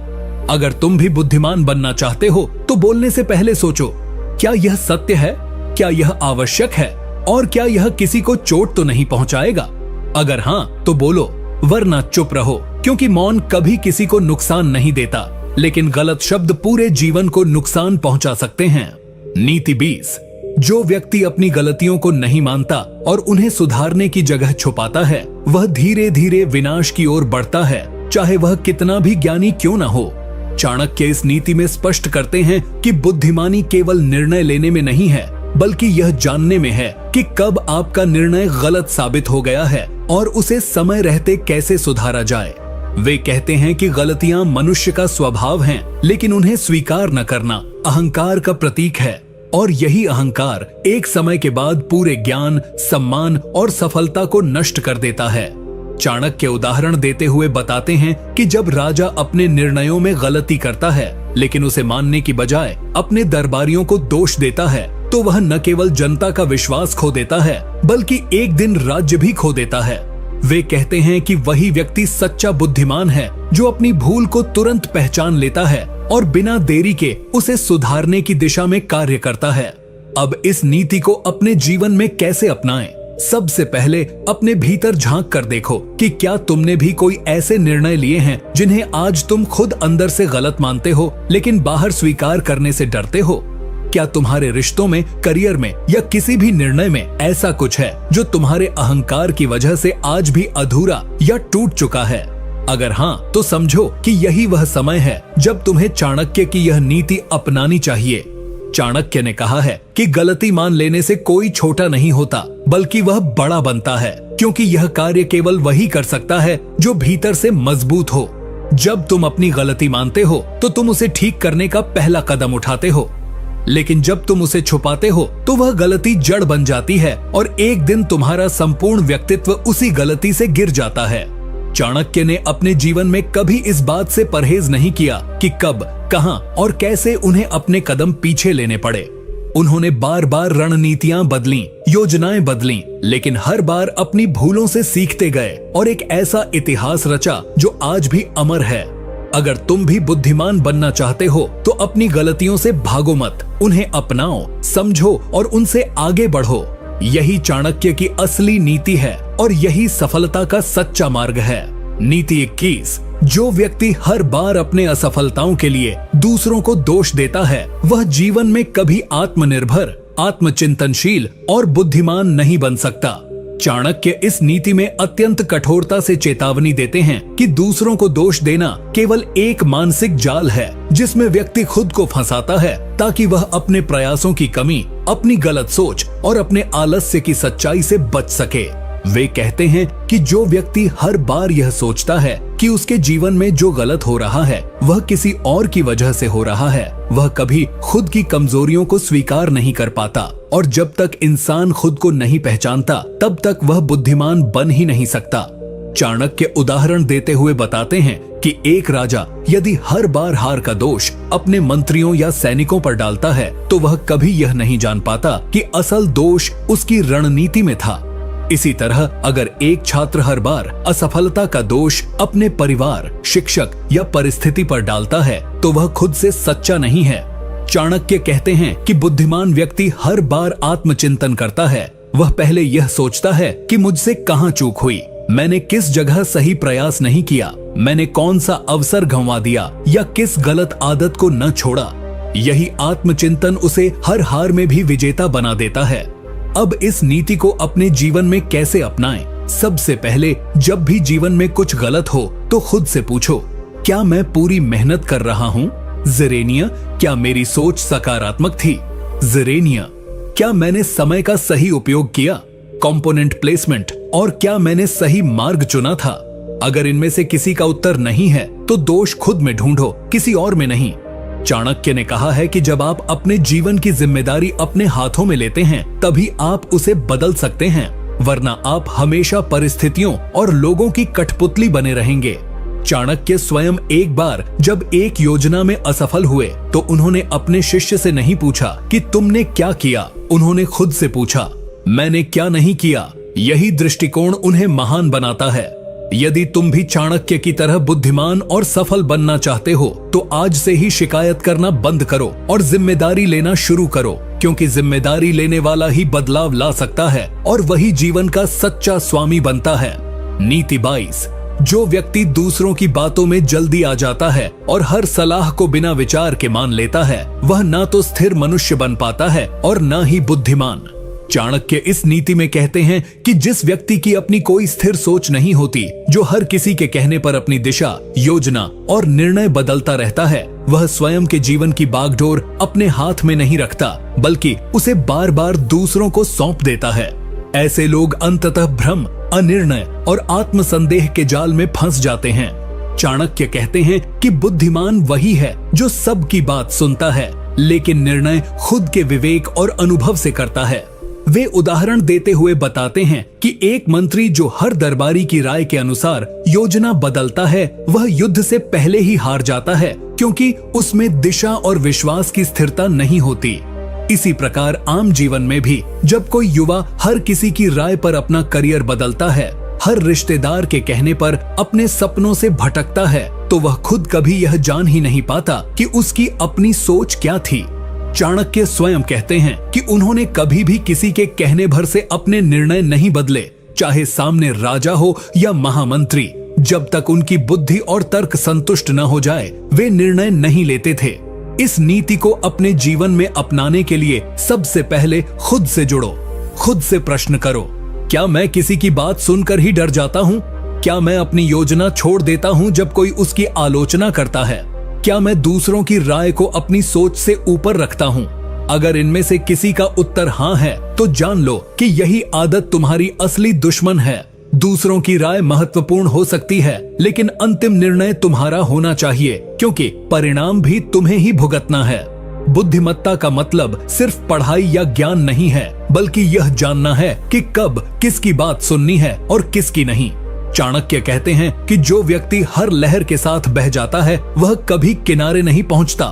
अगर तुम भी बुद्धिमान बनना चाहते हो तो बोलने से पहले सोचो, क्या यह सत्य है, क्या यह आवश्यक है और क्या यह किसी को चोट तो नहीं पहुंचाएगा। अगर हाँ तो बोलो, वरना चुप रहो, क्योंकि मौन कभी किसी को नुकसान नहीं देता, लेकिन गलत शब्द पूरे जीवन को नुकसान पहुंचा सकते हैं। नीति 20, जो व्यक्ति अपनी गलतियों को नहीं मानता और उन्हें सुधारने की जगह छुपाता है, वह धीरे धीरे विनाश की ओर बढ़ता है, चाहे वह कितना भी ज्ञानी क्यों न हो। चाणक्य इस नीति में स्पष्ट करते हैं कि बुद्धिमानी केवल निर्णय लेने में नहीं है, बल्कि यह जानने में है कि कब आपका निर्णय गलत साबित हो गया है और उसे समय रहते कैसे सुधारा जाए। वे कहते हैं कि गलतियां मनुष्य का स्वभाव हैं, लेकिन उन्हें स्वीकार न करना अहंकार का प्रतीक है, और यही अहंकार एक समय के बाद पूरे ज्ञान, सम्मान और सफलता को नष्ट कर देता है। चाणक्य उदाहरण देते हुए बताते हैं कि जब राजा अपने निर्णयों में गलती करता है, लेकिन उसे मानने की बजाय अपने दरबारियों को दोष देता है, तो वह न केवल जनता का विश्वास खो देता है, बल्कि एक दिन राज्य भी खो देता है। वे कहते हैं कि वही व्यक्ति सच्चा बुद्धिमान है जो अपनी भूल को तुरंत पहचान लेता है और बिना देरी के उसे सुधारने की दिशा में कार्य करता है। अब इस नीति को अपने जीवन में कैसे अपनाएं? सबसे पहले अपने भीतर झांक कर देखो कि क्या तुमने भी कोई ऐसे निर्णय लिए हैं जिन्हें आज तुम खुद अंदर से गलत मानते हो लेकिन बाहर स्वीकार करने से डरते हो। क्या तुम्हारे रिश्तों में, करियर में या किसी भी निर्णय में ऐसा कुछ है जो तुम्हारे अहंकार की वजह से आज भी अधूरा या टूट चुका है? अगर हाँ, तो समझो कि यही वह समय है जब तुम्हें चाणक्य की यह नीति अपनानी चाहिए। चाणक्य ने कहा है कि गलती मान लेने से कोई छोटा नहीं होता, बल्कि वह बड़ा बनता है, क्योंकि यह कार्य केवल वही कर सकता है जो भीतर से मजबूत हो। जब तुम अपनी गलती मानते हो तो तुम उसे ठीक करने का पहला कदम उठाते हो, लेकिन जब तुम उसे छुपाते हो तो वह गलती जड़ बन जाती है और एक दिन तुम्हारा संपूर्ण व्यक्तित्व उसी गलती से गिर जाता है। चाणक्य ने अपने जीवन में कभी इस बात से परहेज नहीं किया कि कब, कहां और कैसे उन्हें अपने कदम पीछे लेने पड़े। उन्होंने बार बार रणनीतियां बदली, योजनाएं बदली, लेकिन हर बार अपनी भूलों से सीखते गए और एक ऐसा इतिहास रचा जो आज भी अमर है। अगर तुम भी बुद्धिमान बनना चाहते हो तो अपनी गलतियों से भागो मत, उन्हें अपनाओ, समझो और उनसे आगे बढ़ो। यही चाणक्य की असली नीति है और यही सफलता का सच्चा मार्ग है। नीति 21। जो व्यक्ति हर बार अपने असफलताओं के लिए दूसरों को दोष देता है, वह जीवन में कभी आत्मनिर्भर, आत्मचिंतनशील और बुद्धिमान नहीं बन सकता। चाणक्य इस नीति में अत्यंत कठोरता से चेतावनी देते हैं कि दूसरों को दोष देना केवल एक मानसिक जाल है जिसमें व्यक्ति खुद को फंसाता है ताकि वह अपने प्रयासों की कमी, अपनी गलत सोच और अपने आलस्य की सच्चाई से बच सके। वे कहते हैं कि जो व्यक्ति हर बार यह सोचता है कि उसके जीवन में जो गलत हो रहा है वह किसी और की वजह से हो रहा है, वह कभी खुद की कमजोरियों को स्वीकार नहीं कर पाता, और जब तक इंसान खुद को नहीं पहचानता तब तक वह बुद्धिमान बन ही नहीं सकता। चाणक्य उदाहरण देते हुए बताते हैं कि एक राजा यदि हर बार हार का दोष अपने मंत्रियों या सैनिकों पर डालता है तो वह कभी यह नहीं जान पाता कि असल दोष उसकी रणनीति में था। इसी तरह अगर एक छात्र हर बार असफलता का दोष अपने परिवार, शिक्षक या परिस्थिति पर डालता है तो वह खुद से सच्चा नहीं है। चाणक्य कहते हैं कि बुद्धिमान व्यक्ति हर बार आत्मचिंतन करता है। वह पहले यह सोचता है कि मुझसे कहां चूक हुई, मैंने किस जगह सही प्रयास नहीं किया, मैंने कौन सा अवसर गंवा दिया या किस गलत आदत को न छोड़ा। यही आत्मचिंतन उसे हर हार में भी विजेता बना देता है। अब इस नीति को अपने जीवन में कैसे अपनाएं? सबसे पहले जब भी जीवन में कुछ गलत हो तो खुद से पूछो, क्या मैं पूरी मेहनत कर रहा हूँ? ज़ेरेनिया, क्या मेरी सोच सकारात्मक थी? ज़ेरेनिया, क्या मैंने समय का सही उपयोग किया? कंपोनेंट प्लेसमेंट, और क्या मैंने सही मार्ग चुना था? अगर इनमें से किसी का उत्तर नहीं है तो दोष खुद में ढूंढो, किसी और में नहीं। चाणक्य ने कहा है कि जब आप अपने जीवन की जिम्मेदारी अपने हाथों में लेते हैं तभी आप उसे बदल सकते हैं, वरना आप हमेशा परिस्थितियों और लोगों की कठपुतली बने रहेंगे। चाणक्य स्वयं एक बार जब एक योजना में असफल हुए तो उन्होंने अपने शिष्य से नहीं पूछा कि तुमने क्या किया, उन्होंने खुद से पूछा, मैंने क्या नहीं किया। यही दृष्टिकोण उन्हें महान बनाता है। यदि तुम भी चाणक्य की तरह बुद्धिमान और सफल बनना चाहते हो तो आज से ही शिकायत करना बंद करो और जिम्मेदारी लेना शुरू करो, क्योंकि जिम्मेदारी लेने वाला ही बदलाव ला सकता है और वही जीवन का सच्चा स्वामी बनता है। नीति 22। जो व्यक्ति दूसरों की बातों में जल्दी आ जाता है और हर सलाह को बिना विचार के मान लेता है, वह ना तो स्थिर मनुष्य बन पाता है और ना ही बुद्धिमान। चाणक्य इस नीति में कहते हैं कि जिस व्यक्ति की अपनी कोई स्थिर सोच नहीं होती, जो हर किसी के कहने पर अपनी दिशा, योजना और निर्णय बदलता रहता है, वह स्वयं के जीवन की बागडोर अपने हाथ में नहीं रखता, बल्कि उसे बार बार दूसरों को सौंप देता है। ऐसे लोग अंततः भ्रम, अनिर्णय और आत्मसंदेह के जाल में फंस जाते हैं। चाणक्य कहते हैं कि बुद्धिमान वही है जो सबकी बात सुनता है, लेकिन निर्णय खुद के विवेक और अनुभव से करता है। वे उदाहरण देते हुए बताते हैं कि एक मंत्री जो हर दरबारी की राय के अनुसार योजना बदलता है, वह युद्ध से पहले ही हार जाता है, क्योंकि उसमें दिशा और विश्वास की स्थिरता नहीं होती। इसी प्रकार आम जीवन में भी जब कोई युवा हर किसी की राय पर अपना करियर बदलता है, हर रिश्तेदार के कहने पर अपने सपनों से भटकता है तो वह खुद कभी यह जान ही नहीं पाता कि उसकी अपनी सोच क्या थी। चाणक्य स्वयं कहते हैं कि उन्होंने कभी भी किसी के कहने भर से अपने निर्णय नहीं बदले, चाहे सामने राजा हो या महामंत्री। जब तक उनकी बुद्धि और तर्क संतुष्ट न हो जाए, वे निर्णय नहीं लेते थे। इस नीति को अपने जीवन में अपनाने के लिए सबसे पहले खुद से जुड़ो। खुद से प्रश्न करो, क्या मैं किसी की बात सुनकर ही डर जाता हूँ? क्या मैं अपनी योजना छोड़ देता हूँ जब कोई उसकी आलोचना करता है? क्या मैं दूसरों की राय को अपनी सोच से ऊपर रखता हूँ? अगर इनमें से किसी का उत्तर हाँ है, तो जान लो कि यही आदत तुम्हारी असली दुश्मन है। दूसरों की राय महत्वपूर्ण हो सकती है, लेकिन अंतिम निर्णय तुम्हारा होना चाहिए, क्योंकि परिणाम भी तुम्हें ही भुगतना है। बुद्धिमत्ता का मतलब सिर्फ पढ़ाई या ज्ञान नहीं है, बल्कि यह जानना है कि कब किसकी बात सुननी है और किसकी नहीं। चाणक्य कहते हैं कि जो व्यक्ति हर लहर के साथ बह जाता है, वह कभी किनारे नहीं पहुंचता।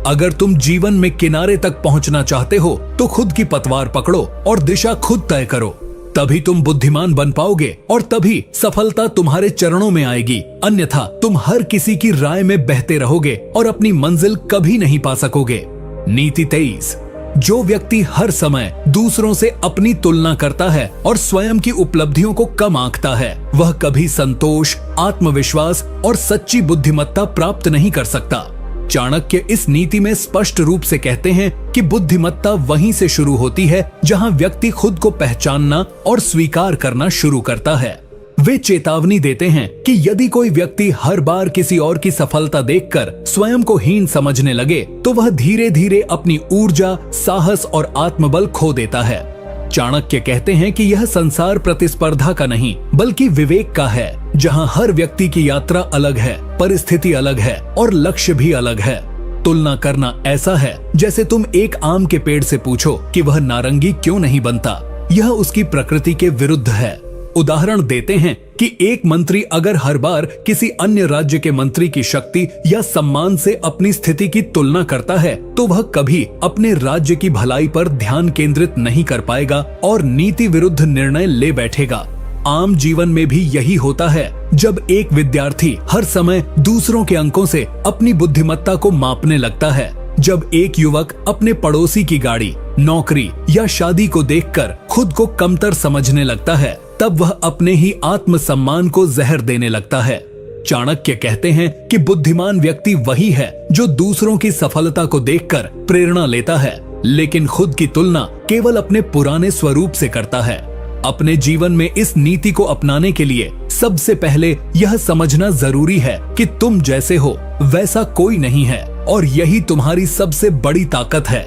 अगर तुम जीवन में किनारे तक पहुंचना चाहते हो, तो खुद की पतवार पकड़ो और दिशा खुद तय करो। तभी तुम बुद्धिमान बन पाओगे और तभी सफलता तुम्हारे चरणों में आएगी। अन्यथा तुम हर किसी की राय में बहते रहोगे और अपनी मंजिल कभी नहीं पा सकोगे। नीति 23। जो व्यक्ति हर समय दूसरों से अपनी तुलना करता है और स्वयं की उपलब्धियों को कम आंकता है, वह कभी संतोष, आत्मविश्वास और सच्ची बुद्धिमत्ता प्राप्त नहीं कर सकता। चाणक्य इस नीति में स्पष्ट रूप से कहते हैं कि बुद्धिमत्ता वहीं से शुरू होती है जहां व्यक्ति खुद को पहचानना और स्वीकार करना शुरू करता है। वे चेतावनी देते हैं कि यदि कोई व्यक्ति हर बार किसी और की सफलता देखकर स्वयं को हीन समझने लगे, तो वह धीरे धीरे अपनी ऊर्जा, साहस और आत्मबल खो देता है। चाणक्य कहते हैं कि यह संसार प्रतिस्पर्धा का नहीं, बल्कि विवेक का है, जहां हर व्यक्ति की यात्रा अलग है, परिस्थिति अलग है और लक्ष्य भी अलग है। तुलना करना ऐसा है जैसे तुम एक आम के पेड़ से पूछो कि वह नारंगी क्यों नहीं बनता। यह उसकी प्रकृति के विरुद्ध है। उदाहरण देते हैं कि एक मंत्री अगर हर बार किसी अन्य राज्य के मंत्री की शक्ति या सम्मान से अपनी स्थिति की तुलना करता है, तो वह कभी अपने राज्य की भलाई पर ध्यान केंद्रित नहीं कर पाएगा और नीति विरुद्ध निर्णय ले बैठेगा। आम जीवन में भी यही होता है। जब एक विद्यार्थी हर समय दूसरों के अंकों से अपनी बुद्धिमत्ता को मापने लगता है, जब एक युवक अपने पड़ोसी की गाड़ी, नौकरी या शादी को देखकर खुद को कमतर समझने लगता है, तब वह अपने ही आत्मसम्मान को जहर देने लगता है। चाणक्य कहते हैं कि बुद्धिमान व्यक्ति वही है जो दूसरों की सफलता को देखकर प्रेरणा लेता है, लेकिन खुद की तुलना केवल अपने पुराने स्वरूप से करता है। अपने जीवन में इस नीति को अपनाने के लिए सबसे पहले यह समझना जरूरी है कि तुम जैसे हो वैसा कोई नहीं है, और यही तुम्हारी सबसे बड़ी ताकत है।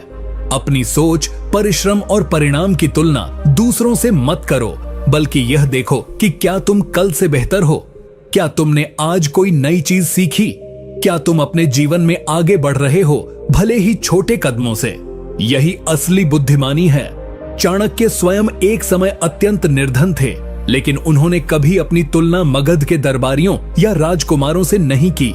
अपनी सोच, परिश्रम और परिणाम की तुलना दूसरों से मत करो, बल्कि यह देखो कि क्या तुम कल से बेहतर हो। क्या तुमने आज कोई नई चीज सीखी? क्या तुम अपने जीवन में आगे बढ़ रहे हो, भले ही छोटे कदमों से? यही असली बुद्धिमानी है। चाणक्य स्वयं एक समय अत्यंत निर्धन थे, लेकिन उन्होंने कभी अपनी तुलना मगध के दरबारियों या राजकुमारों से नहीं की।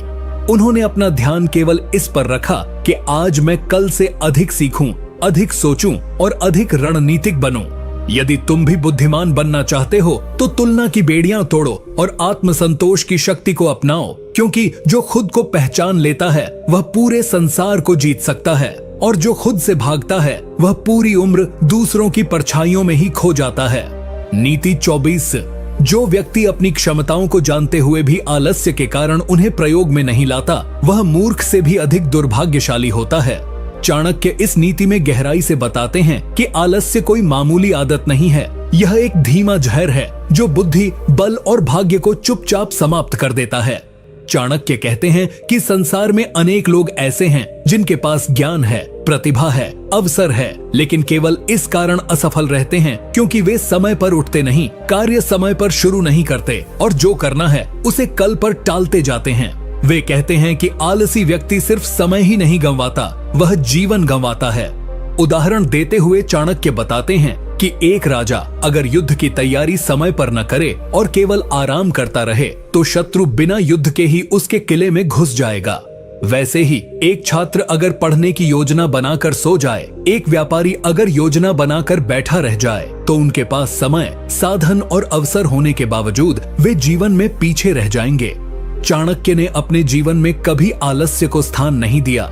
उन्होंने अपना ध्यान केवल इस पर रखा कि आज मैं कल से अधिक सीखूं, अधिक सोचूं और अधिक रणनीतिक बनूं। यदि तुम भी बुद्धिमान बनना चाहते हो, तो तुलना की बेड़ियां तोड़ो और आत्मसंतोष की शक्ति को अपनाओ, क्योंकि जो खुद को पहचान लेता है वह पूरे संसार को जीत सकता है, और जो खुद से भागता है वह पूरी उम्र दूसरों की परछाइयों में ही खो जाता है। नीति 24। जो व्यक्ति अपनी क्षमताओं को जानते हुए भी आलस्य के कारण उन्हें प्रयोग में नहीं लाता, वह मूर्ख से भी अधिक दुर्भाग्यशाली होता है। चाणक्य इस नीति में गहराई से बताते हैं कि आलस्य कोई मामूली आदत नहीं है। यह एक धीमा जहर है जो बुद्धि, बल और भाग्य को चुपचाप समाप्त कर देता है। चाणक्य कहते हैं कि संसार में अनेक लोग ऐसे हैं जिनके पास ज्ञान है, प्रतिभा है, अवसर है, लेकिन केवल इस कारण असफल रहते हैं क्योंकि वे समय पर उठते नहीं, कार्य समय पर शुरू नहीं करते और जो करना है उसे कल पर टालते जाते हैं। वे कहते हैं कि आलसी व्यक्ति सिर्फ समय ही नहीं गंवाता, वह जीवन गंवाता है। उदाहरण देते हुए चाणक्य बताते हैं कि एक राजा अगर युद्ध की तैयारी समय पर न करे और केवल आराम करता रहे, तो शत्रु बिना युद्ध के ही उसके किले में घुस जाएगा। वैसे ही एक छात्र अगर पढ़ने की योजना बनाकर सो जाए, एक व्यापारी अगर योजना बनाकर बैठा रह जाए, तो उनके पास समय, साधन और अवसर होने के बावजूद वे जीवन में पीछे रह जाएंगे। चाणक्य ने अपने जीवन में कभी आलस्य को स्थान नहीं दिया।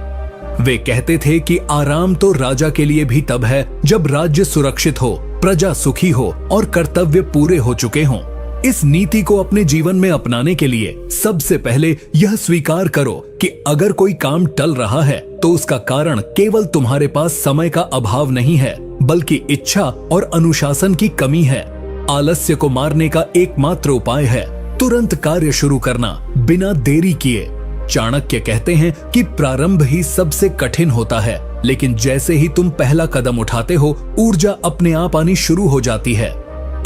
वे कहते थे कि आराम तो राजा के लिए भी तब है जब राज्य सुरक्षित हो, प्रजा सुखी हो और कर्तव्य पूरे हो चुके हों। इस नीति को अपने जीवन में अपनाने के लिए सबसे पहले यह स्वीकार करो कि अगर कोई काम टल रहा है तो उसका कारण केवल तुम्हारे पास समय का अभाव नहीं है, बल्कि इच्छा और अनुशासन की कमी है। आलस्य को मारने का एकमात्र उपाय है तुरंत कार्य शुरू करना, बिना देरी किए। चाणक्य कहते हैं कि प्रारंभ ही सबसे कठिन होता है, लेकिन जैसे ही तुम पहला कदम उठाते हो, ऊर्जा अपने आप आनी शुरू हो जाती है।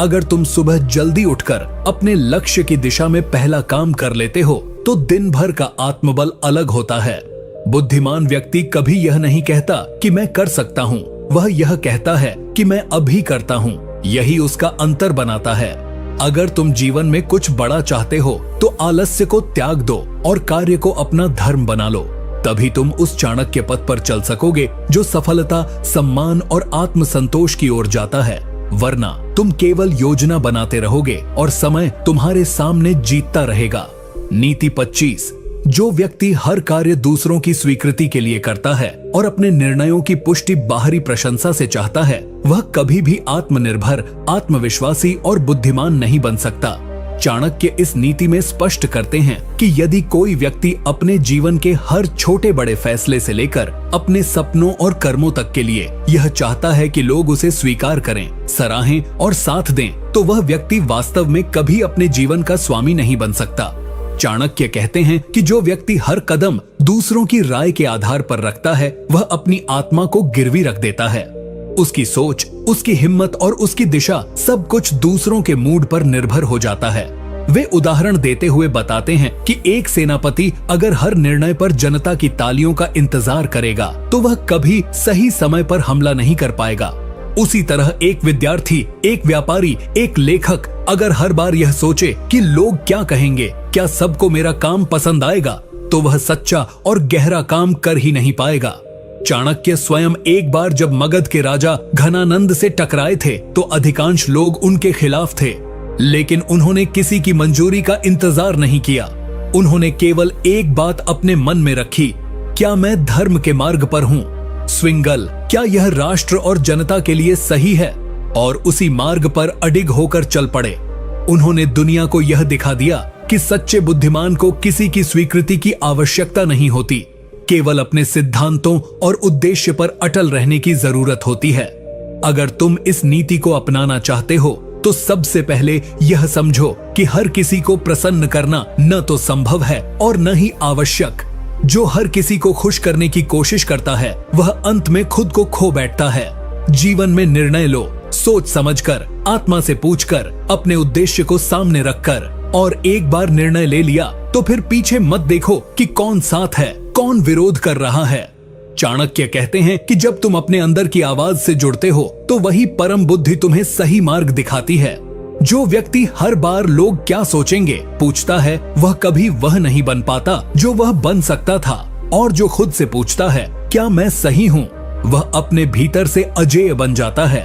अगर तुम सुबह जल्दी उठकर अपने लक्ष्य की दिशा में पहला काम कर लेते हो, तो दिन भर का आत्मबल अलग होता है। बुद्धिमान व्यक्ति कभी यह नहीं कहता कि मैं कर सकता हूँ, वह यह कहता है कि मैं अभी करता हूँ। यही उसका अंतर बनाता है। अगर तुम जीवन में कुछ बड़ा चाहते हो तो आलस्य को त्याग दो और कार्य को अपना धर्म बना लो। तभी तुम उस चाणक्य पथ पर चल सकोगे जो सफलता, सम्मान और आत्मसंतोष की ओर जाता है। वरना तुम केवल योजना बनाते रहोगे और समय तुम्हारे सामने जीतता रहेगा। नीति 25। जो व्यक्ति हर कार्य दूसरों की स्वीकृति के लिए करता है और अपने निर्णयों की पुष्टि बाहरी प्रशंसा से चाहता है, वह कभी भी आत्मनिर्भर, आत्मविश्वासी और बुद्धिमान नहीं बन सकता। चाणक्य इस नीति में स्पष्ट करते हैं कि यदि कोई व्यक्ति अपने जीवन के हर छोटे बड़े फैसले से लेकर अपने सपनों और कर्मों तक के लिए यह चाहता है कि लोग उसे स्वीकार करें, सराहें और साथ दें, तो वह व्यक्ति वास्तव में कभी अपने जीवन का स्वामी नहीं बन सकता। चाणक्य कहते हैं कि जो व्यक्ति हर कदम दूसरों की राय के आधार पर रखता है, वह अपनी आत्मा को गिरवी रख देता है। उसकी सोच, उसकी हिम्मत और उसकी दिशा सब कुछ दूसरों के मूड पर निर्भर हो जाता है। वे उदाहरण देते हुए बताते हैं कि एक सेनापति अगर हर निर्णय पर जनता की तालियों का इंतजार करेगा तो वह कभी सही समय पर हमला नहीं कर पाएगा। उसी तरह एक विद्यार्थी, एक व्यापारी, एक लेखक अगर हर बार यह सोचे कि लोग क्या कहेंगे, क्या सबको मेरा काम पसंद आएगा, तो वह सच्चा और गहरा काम कर ही नहीं पाएगा। चाणक्य स्वयं एक बार जब मगध के राजा घनानंद से टकराए थे तो अधिकांश लोग उनके खिलाफ थे, लेकिन उन्होंने किसी की मंजूरी का इंतजार नहीं किया। उन्होंने केवल एक बात अपने मन में रखी, क्या मैं धर्म के मार्ग पर हूँ? स्विंगल, क्या यह राष्ट्र और जनता के लिए सही है? और उसी मार्ग पर अडिग होकर चल पड़े। उन्होंने दुनिया को यह दिखा दिया कि सच्चे बुद्धिमान को किसी की स्वीकृति की आवश्यकता नहीं होती, केवल अपने सिद्धांतों और उद्देश्य पर अटल रहने की जरूरत होती है। अगर तुम इस नीति को अपनाना चाहते हो तो सबसे पहले यह समझो कि हर किसी को प्रसन्न करना न तो संभव है और न ही आवश्यक। जो हर किसी को खुश करने की कोशिश करता है वह अंत में खुद को खो बैठता है। जीवन में निर्णय लो, सोच समझकर, आत्मा से पूछकर, अपने उद्देश्य को सामने रखकर, और एक बार निर्णय ले लिया तो फिर पीछे मत देखो कि कौन साथ है, कौन विरोध कर रहा है। चाणक्य कहते हैं कि जब तुम अपने अंदर की आवाज से जुड़ते हो तो वही परम बुद्धि तुम्हें सही मार्ग दिखाती है। जो व्यक्ति हर बार लोग क्या सोचेंगे पूछता है, वह कभी वह नहीं बन पाता जो वह बन सकता था। और जो खुद से पूछता है क्या मैं सही हूँ, वह अपने भीतर से अजेय बन जाता है।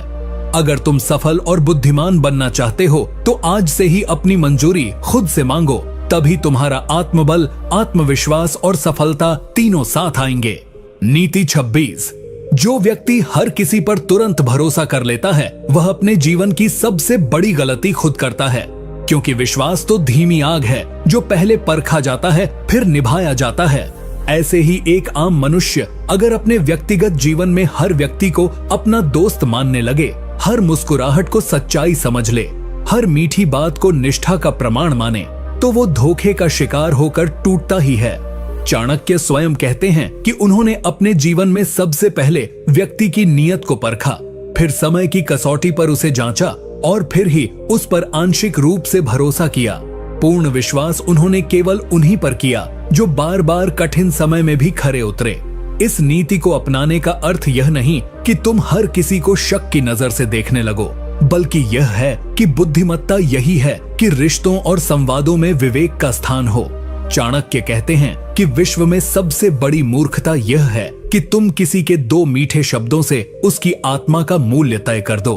अगर तुम सफल और बुद्धिमान बनना चाहते हो तो आज से ही अपनी मंजूरी खुद से मांगो, तभी तुम्हारा आत्मबल, आत्मविश्वास और सफलता तीनों साथ आएंगे। नीति 26। जो व्यक्ति हर किसी पर तुरंत भरोसा कर लेता है वह अपने जीवन की सबसे बड़ी गलती खुद करता है, क्योंकि विश्वास तो धीमी आग है जो पहले परखा जाता है फिर निभाया जाता है। ऐसे ही एक आम मनुष्य अगर अपने व्यक्तिगत जीवन में हर व्यक्ति को अपना दोस्त मानने लगे, हर मुस्कुराहट को सच्चाई समझ ले, हर मीठी बात को निष्ठा का प्रमाण माने, तो वो धोखे का शिकार होकर टूटता ही है। चाणक्य स्वयं कहते हैं कि उन्होंने अपने जीवन में सबसे पहले व्यक्ति की नीयत को परखा, फिर समय की कसौटी पर उसे जांचा और फिर ही उस पर आंशिक रूप से भरोसा किया। पूर्ण विश्वास उन्होंने केवल उन्हीं पर किया जो बार बार कठिन समय में भी खरे उतरे। इस नीति को अपनाने का अर्थ यह नहीं कि तुम हर किसी को शक की नजर से देखने लगो, बल्कि यह है कि बुद्धिमत्ता यही है कि रिश्तों और संवादों में विवेक का स्थान हो। चाणक्य कहते हैं कि विश्व में सबसे बड़ी मूर्खता यह है कि तुम किसी के दो मीठे शब्दों से उसकी आत्मा का मूल्य तय कर दो।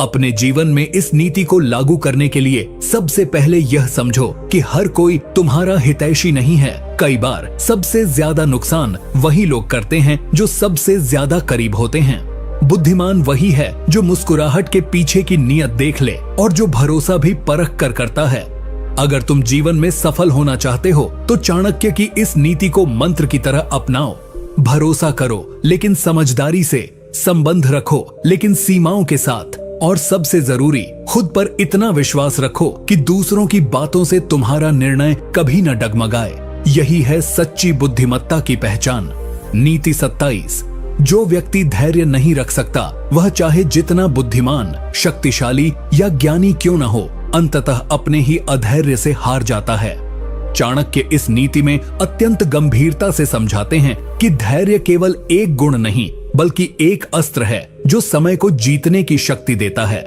अपने जीवन में इस नीति को लागू करने के लिए सबसे पहले यह समझो कि हर कोई तुम्हारा हितैषी नहीं है। कई बार सबसे ज्यादा नुकसान वही लोग करते हैं जो सबसे ज्यादा करीब होते हैं। बुद्धिमान वही है जो मुस्कुराहट के पीछे की नीयत देख ले और जो भरोसा भी परख कर करता है। अगर तुम जीवन में सफल होना चाहते हो तो चाणक्य की इस नीति को मंत्र की तरह अपनाओ। भरोसा करो लेकिन समझदारी से, संबंध रखो लेकिन सीमाओं के साथ, और सबसे जरूरी खुद पर इतना विश्वास रखो कि दूसरों की बातों से तुम्हारा निर्णय कभी न डगमगाए। यही है सच्ची बुद्धिमत्ता की पहचान। नीति 27। जो व्यक्ति धैर्य नहीं रख सकता वह चाहे जितना बुद्धिमान, शक्तिशाली या ज्ञानी क्यों न हो, अंततः अपने ही अधैर्य से हार जाता है। चाणक्य इस नीति में अत्यंत गंभीरता से समझाते हैं कि धैर्य केवल एक गुण नहीं बल्कि एक अस्त्र है जो समय को जीतने की शक्ति देता है।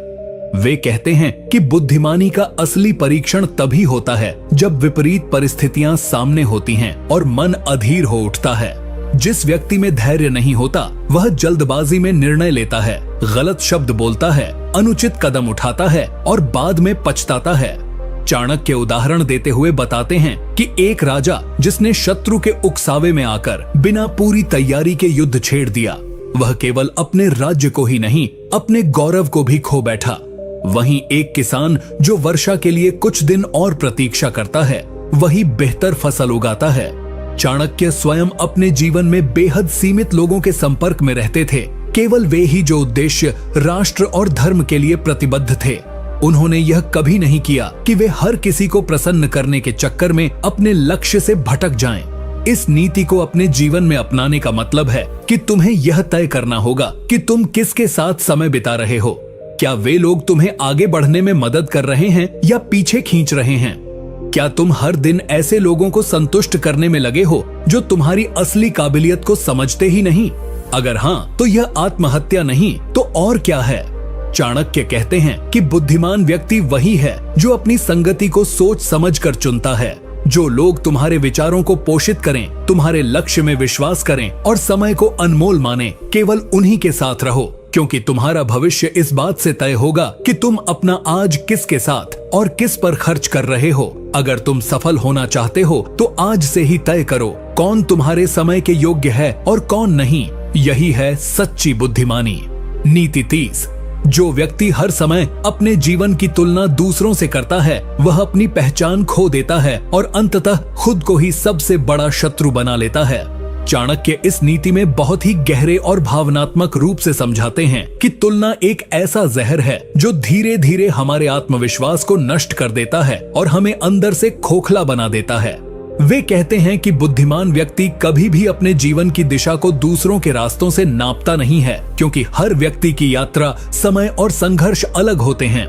वे कहते हैं कि बुद्धिमानी का असली परीक्षण तभी होता है जब विपरीत परिस्थितियां सामने होती हैं और मन अधीर हो उठता है। जिस व्यक्ति में धैर्य नहीं होता वह जल्दबाजी में निर्णय लेता है, गलत शब्द बोलता है, अनुचित कदम उठाता है और बाद में पछताता है। चाणक्य उदाहरण देते हुए बताते हैं कि एक राजा जिसने शत्रु के उकसावे में आकर बिना पूरी तैयारी के युद्ध छेड़ दिया, वह केवल अपने राज्य को ही नहीं अपने गौरव को भी खो बैठा। वहीं एक किसान जो वर्षा के लिए कुछ दिन और प्रतीक्षा करता है, वही बेहतर फसल उगाता है। चाणक्य स्वयं अपने जीवन में बेहद सीमित लोगों के संपर्क में रहते थे, केवल वे ही जो उद्देश्य राष्ट्र और धर्म के लिए प्रतिबद्ध थे। उन्होंने यह कभी नहीं किया कि वे हर किसी को प्रसन्न करने के चक्कर में अपने लक्ष्य से भटक जाएं। इस नीति को अपने जीवन में अपनाने का मतलब है कि तुम्हें यह तय करना होगा कि तुम किसके साथ समय बिता रहे हो। क्या वे लोग तुम्हें आगे बढ़ने में मदद कर रहे हैं या पीछे खींच रहे हैं? क्या तुम हर दिन ऐसे लोगों को संतुष्ट करने में लगे हो जो तुम्हारी असली काबिलियत को समझते ही नहीं? अगर हाँ, तो यह आत्महत्या नहीं तो और क्या है। चाणक्य कहते हैं कि बुद्धिमान व्यक्ति वही है जो अपनी संगति को सोच समझकर चुनता है। जो लोग तुम्हारे विचारों को पोषित करें, तुम्हारे लक्ष्य में विश्वास करें और समय को अनमोल माने, केवल उन्हीं के साथ रहो, क्योंकि तुम्हारा भविष्य इस बात से तय होगा कि तुम अपना आज किसके साथ और किस पर खर्च कर रहे हो। अगर तुम सफल होना चाहते हो तो आज से ही तय करो कौन तुम्हारे समय के योग्य है और कौन नहीं। यही है सच्ची बुद्धिमानी। नीति 30। जो व्यक्ति हर समय अपने जीवन की तुलना दूसरों से करता है वह अपनी पहचान खो देता है और अंततः खुद को ही सबसे बड़ा शत्रु बना लेता है। चाणक्य इस नीति में बहुत ही गहरे और भावनात्मक रूप से समझाते हैं कि तुलना एक ऐसा जहर है जो धीरे धीरे हमारे आत्मविश्वास को नष्ट कर देता है और हमें अंदर से खोखला बना देता है। वे कहते हैं कि बुद्धिमान व्यक्ति कभी भी अपने जीवन की दिशा को दूसरों के रास्तों से नापता नहीं है, क्योंकि हर व्यक्ति की यात्रा, समय और संघर्ष अलग होते हैं।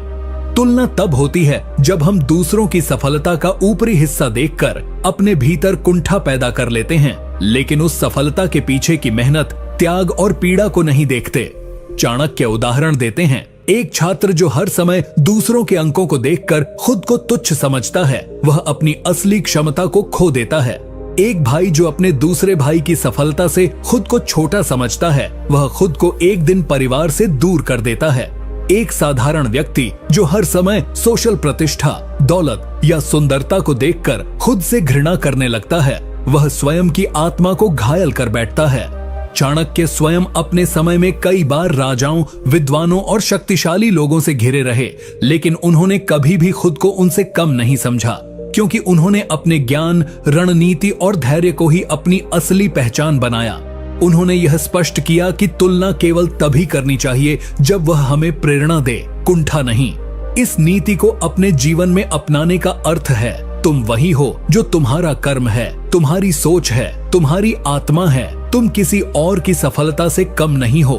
तुलना तब होती है जब हम दूसरों की सफलता का ऊपरी हिस्सा देखकर अपने भीतर कुंठा पैदा कर लेते हैं, लेकिन उस सफलता के पीछे की मेहनत, त्याग और पीड़ा को नहीं देखते। चाणक्य उदाहरण देते हैं, एक छात्र जो हर समय दूसरों के अंकों को देखकर खुद को तुच्छ समझता है, वह अपनी असली क्षमता को खो देता है। एक भाई जो अपने दूसरे भाई की सफलता से खुद को छोटा समझता है, वह खुद को एक दिन परिवार से दूर कर देता है। एक साधारण व्यक्ति जो हर समय सोशल प्रतिष्ठा, दौलत या सुंदरता को देखकर खुद से घृणा करने लगता है, वह स्वयं की आत्मा को घायल कर बैठता है। चाणक्य स्वयं अपने समय में कई बार राजाओं, विद्वानों और शक्तिशाली लोगों से घिरे रहे, लेकिन उन्होंने कभी भी खुद को उनसे कम नहीं समझा, क्योंकि उन्होंने अपने ज्ञान, रणनीति और धैर्य को ही अपनी असली पहचान बनाया। उन्होंने यह स्पष्ट किया कि तुलना केवल तभी करनी चाहिए जब वह हमें प्रेरणा दे, कुंठा नहीं। इस नीति को अपने जीवन में अपनाने का अर्थ है तुम वही हो जो तुम्हारा कर्म है, तुम्हारी सोच है, तुम्हारी आत्मा है। तुम किसी और की सफलता से कम नहीं हो।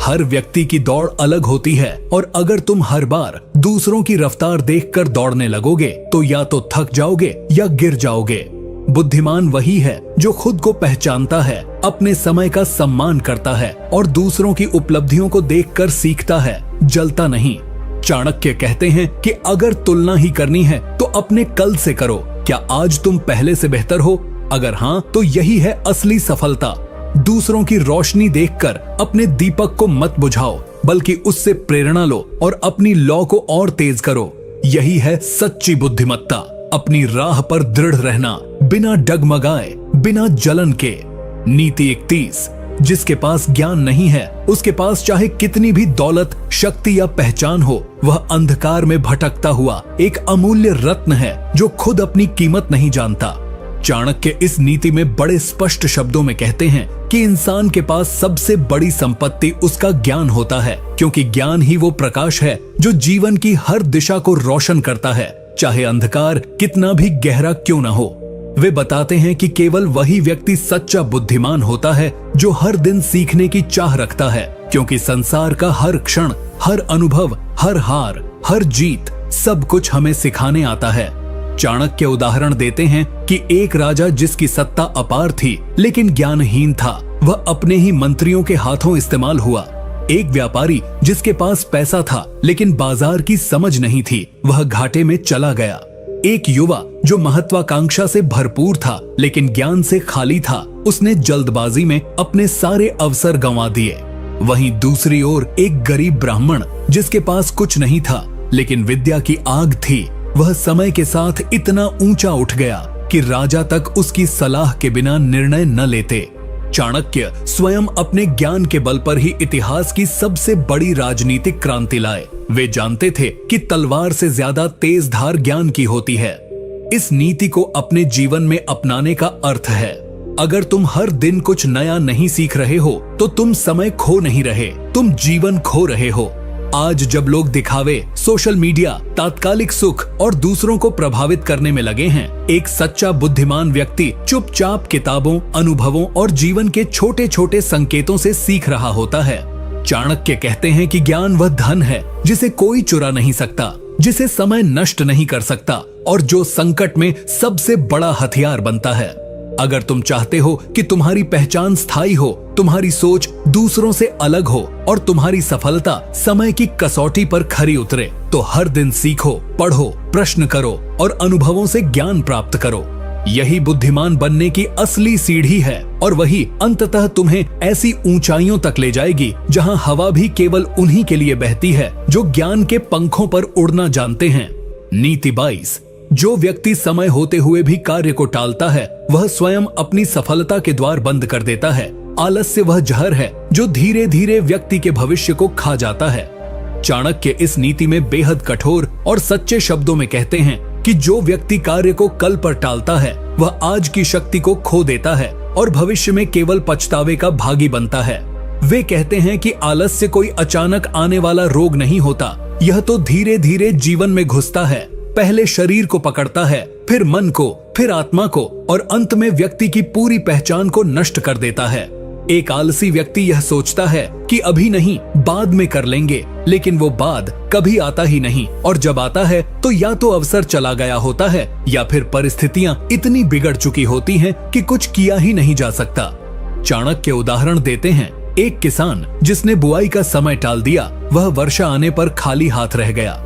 हर व्यक्ति की दौड़ अलग होती है और अगर तुम हर बार दूसरों की रफ्तार देखकर दौड़ने लगोगे तो या तो थक जाओगे या गिर जाओगे। बुद्धिमान वही है जो खुद को पहचानता है, अपने समय का सम्मान करता है और दूसरों की उपलब्धियों को देखकर सीखता है, जलता नहीं। चाणक्य कहते हैं कि अगर तुलना ही करनी है तो अपने कल से करो। क्या आज तुम पहले से बेहतर हो? अगर हाँ, तो यही है असली सफलता। दूसरों की रोशनी देखकर अपने दीपक को मत बुझाओ। बल्कि उससे प्रेरणा लो और अपनी लौ को और तेज करो। यही है सच्ची बुद्धिमत्ता, अपनी राह पर दृढ़ रहना, बिना डगमगाए, बिना जलन के। नीति 31, जिसके पास ज्ञान नहीं है, उसके पास चाहे कितनी भी दौलत, शक्ति या पहचान हो, वह अंधकार में भटकता हुआ एक अमूल्य रत्न है जो खुद अपनी कीमत नहीं जानता। चाणक्य इस नीति में बड़े स्पष्ट शब्दों में कहते हैं कि इंसान के पास सबसे बड़ी संपत्ति उसका ज्ञान होता है, क्योंकि ज्ञान ही वो प्रकाश है जो जीवन की हर दिशा को रोशन करता है, चाहे अंधकार कितना भी गहरा क्यों न हो। वे बताते हैं कि केवल वही व्यक्ति सच्चा बुद्धिमान होता है जो हर दिन सीखने की चाह रखता है, क्योंकि संसार का हर क्षण, हर अनुभव, हर हार, हर जीत, सब कुछ हमें सिखाने आता है। चाणक्य उदाहरण देते हैं कि एक राजा जिसकी सत्ता अपार थी लेकिन ज्ञानहीन था, वह अपने ही मंत्रियों के हाथों इस्तेमाल हुआ। एक व्यापारी जिसके पास पैसा था लेकिन बाजार की समझ नहीं थी, वह घाटे में चला गया। एक युवा जो महत्वाकांक्षा से भरपूर था लेकिन ज्ञान से खाली था, उसने जल्दबाजी में अपने सारे अवसर गंवा दिए। वहीं दूसरी ओर एक गरीब ब्राह्मण जिसके पास कुछ नहीं था लेकिन विद्या की आग थी, वह समय के साथ इतना ऊंचा उठ गया कि राजा तक उसकी सलाह के बिना निर्णय न लेते। चाणक्य स्वयं अपने ज्ञान के बल पर ही इतिहास की सबसे बड़ी राजनीतिक क्रांति लाए। वे जानते थे कि तलवार से ज्यादा तेज धार ज्ञान की होती है। इस नीति को अपने जीवन में अपनाने का अर्थ है, अगर तुम हर दिन कुछ नया नहीं सीख रहे हो तो तुम समय खो नहीं रहे, तुम जीवन खो रहे हो। आज जब लोग दिखावे, सोशल मीडिया, तात्कालिक सुख और दूसरों को प्रभावित करने में लगे हैं, एक सच्चा बुद्धिमान व्यक्ति चुपचाप किताबों, अनुभवों और जीवन के छोटे छोटे संकेतों से सीख रहा होता है। चाणक्य कहते हैं कि ज्ञान वह धन है जिसे कोई चुरा नहीं सकता, जिसे समय नष्ट नहीं कर सकता और जो संकट में सबसे बड़ा हथियार बनता है। अगर तुम चाहते हो कि तुम्हारी पहचान स्थायी हो, तुम्हारी सोच दूसरों से अलग हो और तुम्हारी सफलता समय की कसौटी पर खरी उतरे, तो हर दिन सीखो, पढ़ो, प्रश्न करो और अनुभवों से ज्ञान प्राप्त करो। यही बुद्धिमान बनने की असली सीढ़ी है और वही अंततः तुम्हें ऐसी ऊंचाइयों तक ले जाएगी जहां हवा भी केवल उन्हीं के लिए बहती है जो ज्ञान के पंखों पर उड़ना जानते हैं। नीति 22, जो व्यक्ति समय होते हुए भी कार्य को टालता है, वह स्वयं अपनी सफलता के द्वार बंद कर देता है। आलस्य वह जहर है जो धीरे धीरे व्यक्ति के भविष्य को खा जाता है। चाणक्य इस नीति में बेहद कठोर और सच्चे शब्दों में कहते हैं कि जो व्यक्ति कार्य को कल पर टालता है, वह आज की शक्ति को खो देता है और भविष्य में केवल पछतावे का भागी बनता है। वे कहते हैं कि आलस्य कोई अचानक आने वाला रोग नहीं होता, यह तो धीरे धीरे जीवन में घुसता है। पहले शरीर को पकड़ता है, फिर मन को, फिर आत्मा को और अंत में व्यक्ति की पूरी पहचान को नष्ट कर देता है। एक आलसी व्यक्ति यह सोचता है कि अभी नहीं, बाद में कर लेंगे, लेकिन वो बाद कभी आता ही नहीं और जब आता है तो या तो अवसर चला गया होता है या फिर परिस्थितियां इतनी बिगड़ चुकी होती हैं कि कुछ किया ही नहीं जा सकता। चाणक्य उदाहरण देते हैं, एक किसान जिसने बुआई का समय टाल दिया, वह वर्षा आने पर खाली हाथ रह गया।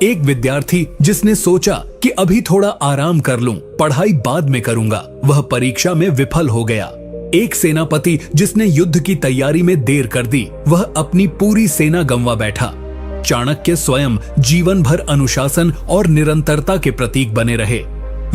एक विद्यार्थी जिसने सोचा कि अभी थोड़ा आराम कर लूं, पढ़ाई बाद में करूंगा, वह परीक्षा में विफल हो गया। एक सेनापति जिसने युद्ध की तैयारी में देर कर दी, वह अपनी पूरी सेना गंवा बैठा। चाणक्य स्वयं जीवन भर अनुशासन और निरंतरता के प्रतीक बने रहे।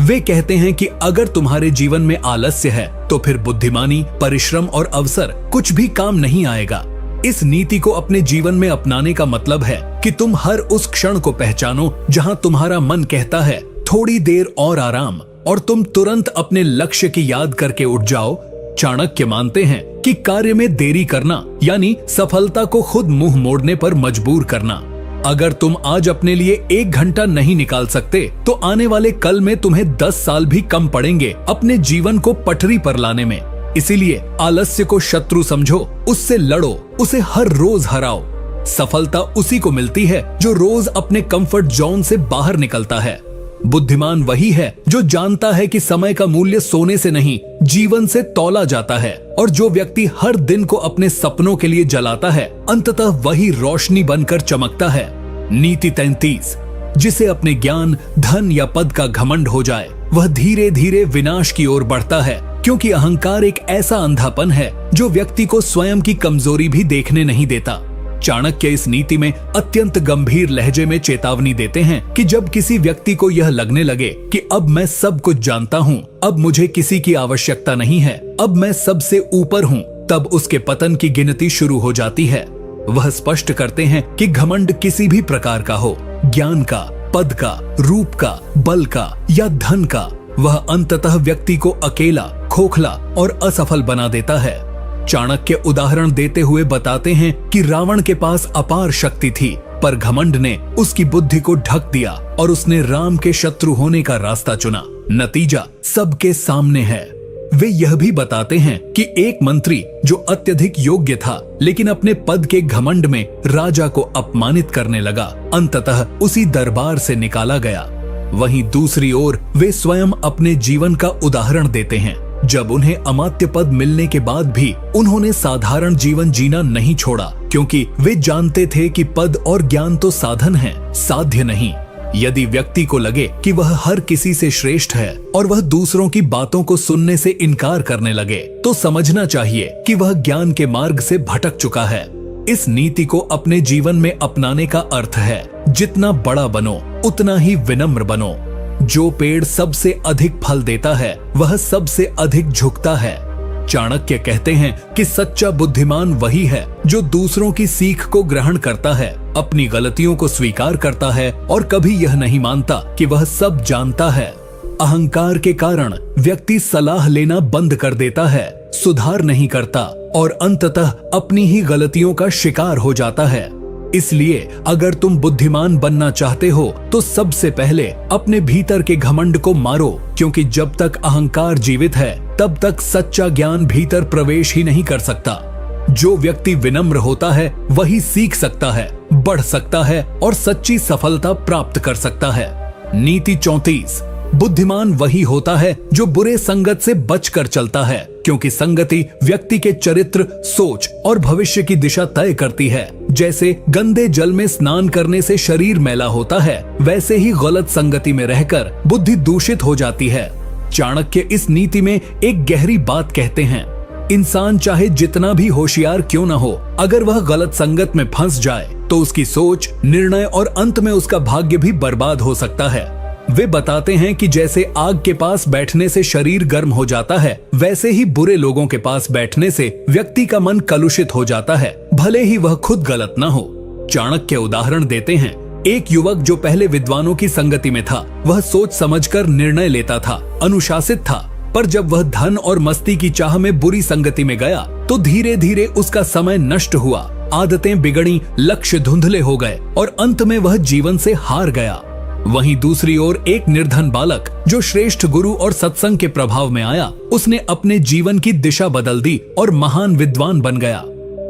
वे कहते हैं कि अगर तुम्हारे जीवन में आलस्य है तो फिर बुद्धिमानी, परिश्रम और अवसर कुछ भी काम नहीं आएगा। इस नीति को अपने जीवन में अपनाने का मतलब है कि तुम हर उस क्षण को पहचानो जहां तुम्हारा मन कहता है थोड़ी देर और आराम, और तुम तुरंत अपने लक्ष्य की याद करके उठ जाओ। चाणक्य मानते हैं कि कार्य में देरी करना यानी सफलता को खुद मुंह मोड़ने पर मजबूर करना। अगर तुम आज अपने लिए 1 घंटा नहीं निकाल सकते तो आने वाले कल में तुम्हें 10 साल भी कम पड़ेंगे अपने जीवन को पटरी पर लाने में। इसीलिए आलस्य को शत्रु समझो, उससे लड़ो, उसे हर रोज हराओ। सफलता उसी को मिलती है जो रोज अपने कंफर्ट जोन से बाहर निकलता है। बुद्धिमान वही है जो जानता है कि समय का मूल्य सोने से नहीं, जीवन से तौला जाता है, और जो व्यक्ति हर दिन को अपने सपनों के लिए जलाता है, अंततः वही रोशनी बनकर चमकता है। नीति 33, जिसे अपने ज्ञान, धन या पद का घमंड हो जाए, वह धीरे धीरे विनाश की ओर बढ़ता है, क्योंकि अहंकार एक ऐसा अंधापन है जो व्यक्ति को स्वयं की कमजोरी भी देखने नहीं देता। चाणक्य इस नीति में अत्यंत गंभीर लहजे में चेतावनी देते हैं कि जब किसी व्यक्ति को यह लगने लगे कि अब मैं सब कुछ जानता हूँ, अब मुझे किसी की आवश्यकता नहीं है, अब मैं सबसे ऊपर हूँ, तब उसके पतन की गिनती शुरू हो जाती है। वह स्पष्ट करते हैं कि घमंड किसी भी प्रकार का हो, ज्ञान का, पद का, रूप का, बल का या धन का, वह अंततः व्यक्ति को अकेला, खोखला और असफल बना देता है। चाणक्य उदाहरण देते हुए बताते हैं कि रावण के पास अपार शक्ति थी, पर घमंड ने उसकी बुद्धि को ढक दिया और उसने राम के शत्रु होने का रास्ता चुना। नतीजा सबके सामने है। वे यह भी बताते हैं कि एक मंत्री जो अत्यधिक योग्य था, लेकिन अपने पद के घमंड में राजा को अपमानित करने लगा, अंततः उसी दरबार से निकाला गया। वहीं दूसरी ओर वे स्वयं अपने जीवन का उदाहरण देते हैं। जब उन्हें अमात्य पद मिलने के बाद भी उन्होंने साधारण जीवन जीना नहीं छोड़ा, क्योंकि वे जानते थे कि पद और ज्ञान तो साधन है, साध्य नहीं। यदि व्यक्ति को लगे कि वह हर किसी से श्रेष्ठ है और वह दूसरों की बातों को सुनने से इनकार करने लगे, तो समझना चाहिए कि वह ज्ञान के मार्ग से भटक चुका है। इस नीति को अपने जीवन में अपनाने का अर्थ है, जितना बड़ा बनो उतना ही विनम्र बनो। जो पेड़ सबसे अधिक फल देता है, वह सबसे अधिक झुकता है। चाणक्य कहते हैं कि सच्चा बुद्धिमान वही है जो दूसरों की सीख को ग्रहण करता है, अपनी गलतियों को स्वीकार करता है और कभी यह नहीं मानता कि वह सब जानता है। अहंकार के कारण व्यक्ति सलाह लेना बंद कर देता है, सुधार नहीं करता और अंततः अपनी ही गलतियों का शिकार हो जाता है। इसलिए अगर तुम बुद्धिमान बनना चाहते हो तो सबसे पहले अपने भीतर के घमंड को मारो, क्योंकि जब तक अहंकार जीवित है तब तक सच्चा ज्ञान भीतर प्रवेश ही नहीं कर सकता। जो व्यक्ति विनम्र होता है वही सीख सकता है, बढ़ सकता है और सच्ची सफलता प्राप्त कर सकता है। नीति 34। बुद्धिमान वही होता है जो बुरे संगत से बचकर चलता है, क्योंकि संगति व्यक्ति के चरित्र, सोच और भविष्य की दिशा तय करती है। जैसे गंदे जल में स्नान करने से शरीर मैला होता है, वैसे ही गलत संगति में रहकर बुद्धि दूषित हो जाती है। चाणक्य इस नीति में एक गहरी बात कहते हैं। इंसान चाहे जितना भी होशियार क्यों न हो, अगर वह गलत संगत में फंस जाए तो उसकी सोच, निर्णय और अंत में उसका भाग्य भी बर्बाद हो सकता है। वे बताते हैं कि जैसे आग के पास बैठने से शरीर गर्म हो जाता है, वैसे ही बुरे लोगों के पास बैठने से व्यक्ति का मन कलुषित हो जाता है, भले ही वह खुद गलत ना हो। चाणक्य उदाहरण देते हैं, एक युवक जो पहले विद्वानों की संगति में था, वह सोच समझकर निर्णय लेता था, अनुशासित था, पर जब वह धन और मस्ती की चाह में बुरी संगति में गया तो धीरे धीरे उसका समय नष्ट हुआ, आदतें बिगड़ी, लक्ष्य धुंधले हो गए और अंत में वह जीवन से हार गया। वहीं दूसरी ओर एक निर्धन बालक जो श्रेष्ठ गुरु और सत्संग के प्रभाव में आया, उसने अपने जीवन की दिशा बदल दी और महान विद्वान बन गया।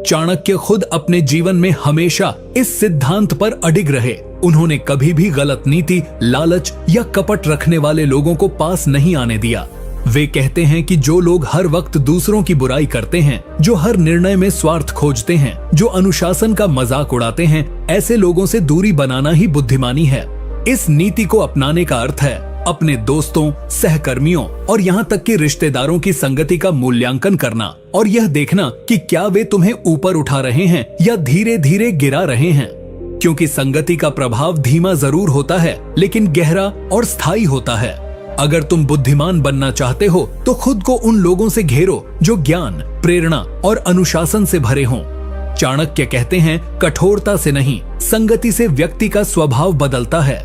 चाणक्य खुद अपने जीवन में हमेशा इस सिद्धांत पर अडिग रहे। उन्होंने कभी भी गलत नीति, लालच या कपट रखने वाले लोगों को पास नहीं आने दिया। वे कहते हैं कि जो लोग हर वक्त दूसरों की बुराई करते हैं, जो हर निर्णय में स्वार्थ खोजते हैं, जो अनुशासन का मजाक उड़ाते हैं, ऐसे लोगों से दूरी बनाना ही बुद्धिमानी है। इस नीति को अपनाने का अर्थ है अपने दोस्तों, सहकर्मियों और यहाँ तक कि रिश्तेदारों की संगति का मूल्यांकन करना और यह देखना कि क्या वे तुम्हें ऊपर उठा रहे हैं या धीरे धीरे गिरा रहे हैं, क्योंकि संगति का प्रभाव धीमा जरूर होता है लेकिन गहरा और स्थायी होता है। अगर तुम बुद्धिमान बनना चाहते हो तो खुद को उन लोगों से घेरो जो ज्ञान, प्रेरणा और अनुशासन से भरे हों। चाणक्य कहते हैं, कठोरता से नहीं, संगति से व्यक्ति का स्वभाव बदलता है।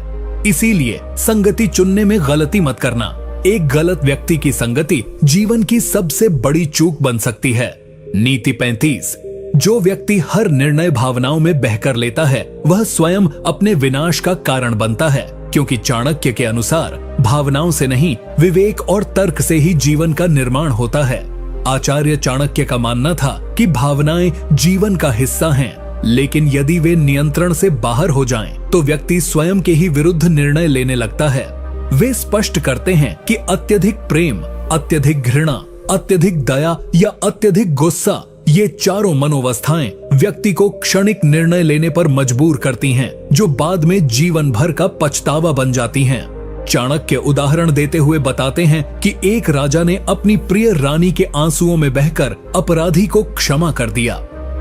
इसीलिए संगति चुनने में गलती मत करना। एक गलत व्यक्ति की संगति जीवन की सबसे बड़ी चूक बन सकती है। नीति 35। जो व्यक्ति हर निर्णय भावनाओं में बहकर लेता है, वह स्वयं अपने विनाश का कारण बनता है, क्योंकि चाणक्य के अनुसार भावनाओं से नहीं, विवेक और तर्क से ही जीवन का निर्माण होता है। आचार्य चाणक्य का मानना था कि भावनाएं जीवन का हिस्सा हैं, लेकिन यदि वे नियंत्रण से बाहर हो जाएं, तो व्यक्ति स्वयं के ही विरुद्ध निर्णय लेने लगता है। वे स्पष्ट करते हैं कि अत्यधिक प्रेम, अत्यधिक घृणा, अत्यधिक दया या अत्यधिक गुस्सा, ये चारों मनोवस्थाएं व्यक्ति को क्षणिक निर्णय लेने पर मजबूर करती हैं, जो बाद में जीवन भर का पछतावा बन जाती हैं। चाणक्य उदाहरण देते हुए बताते हैं कि एक राजा ने अपनी प्रिय रानी के आंसुओं में बहकर अपराधी को क्षमा कर दिया।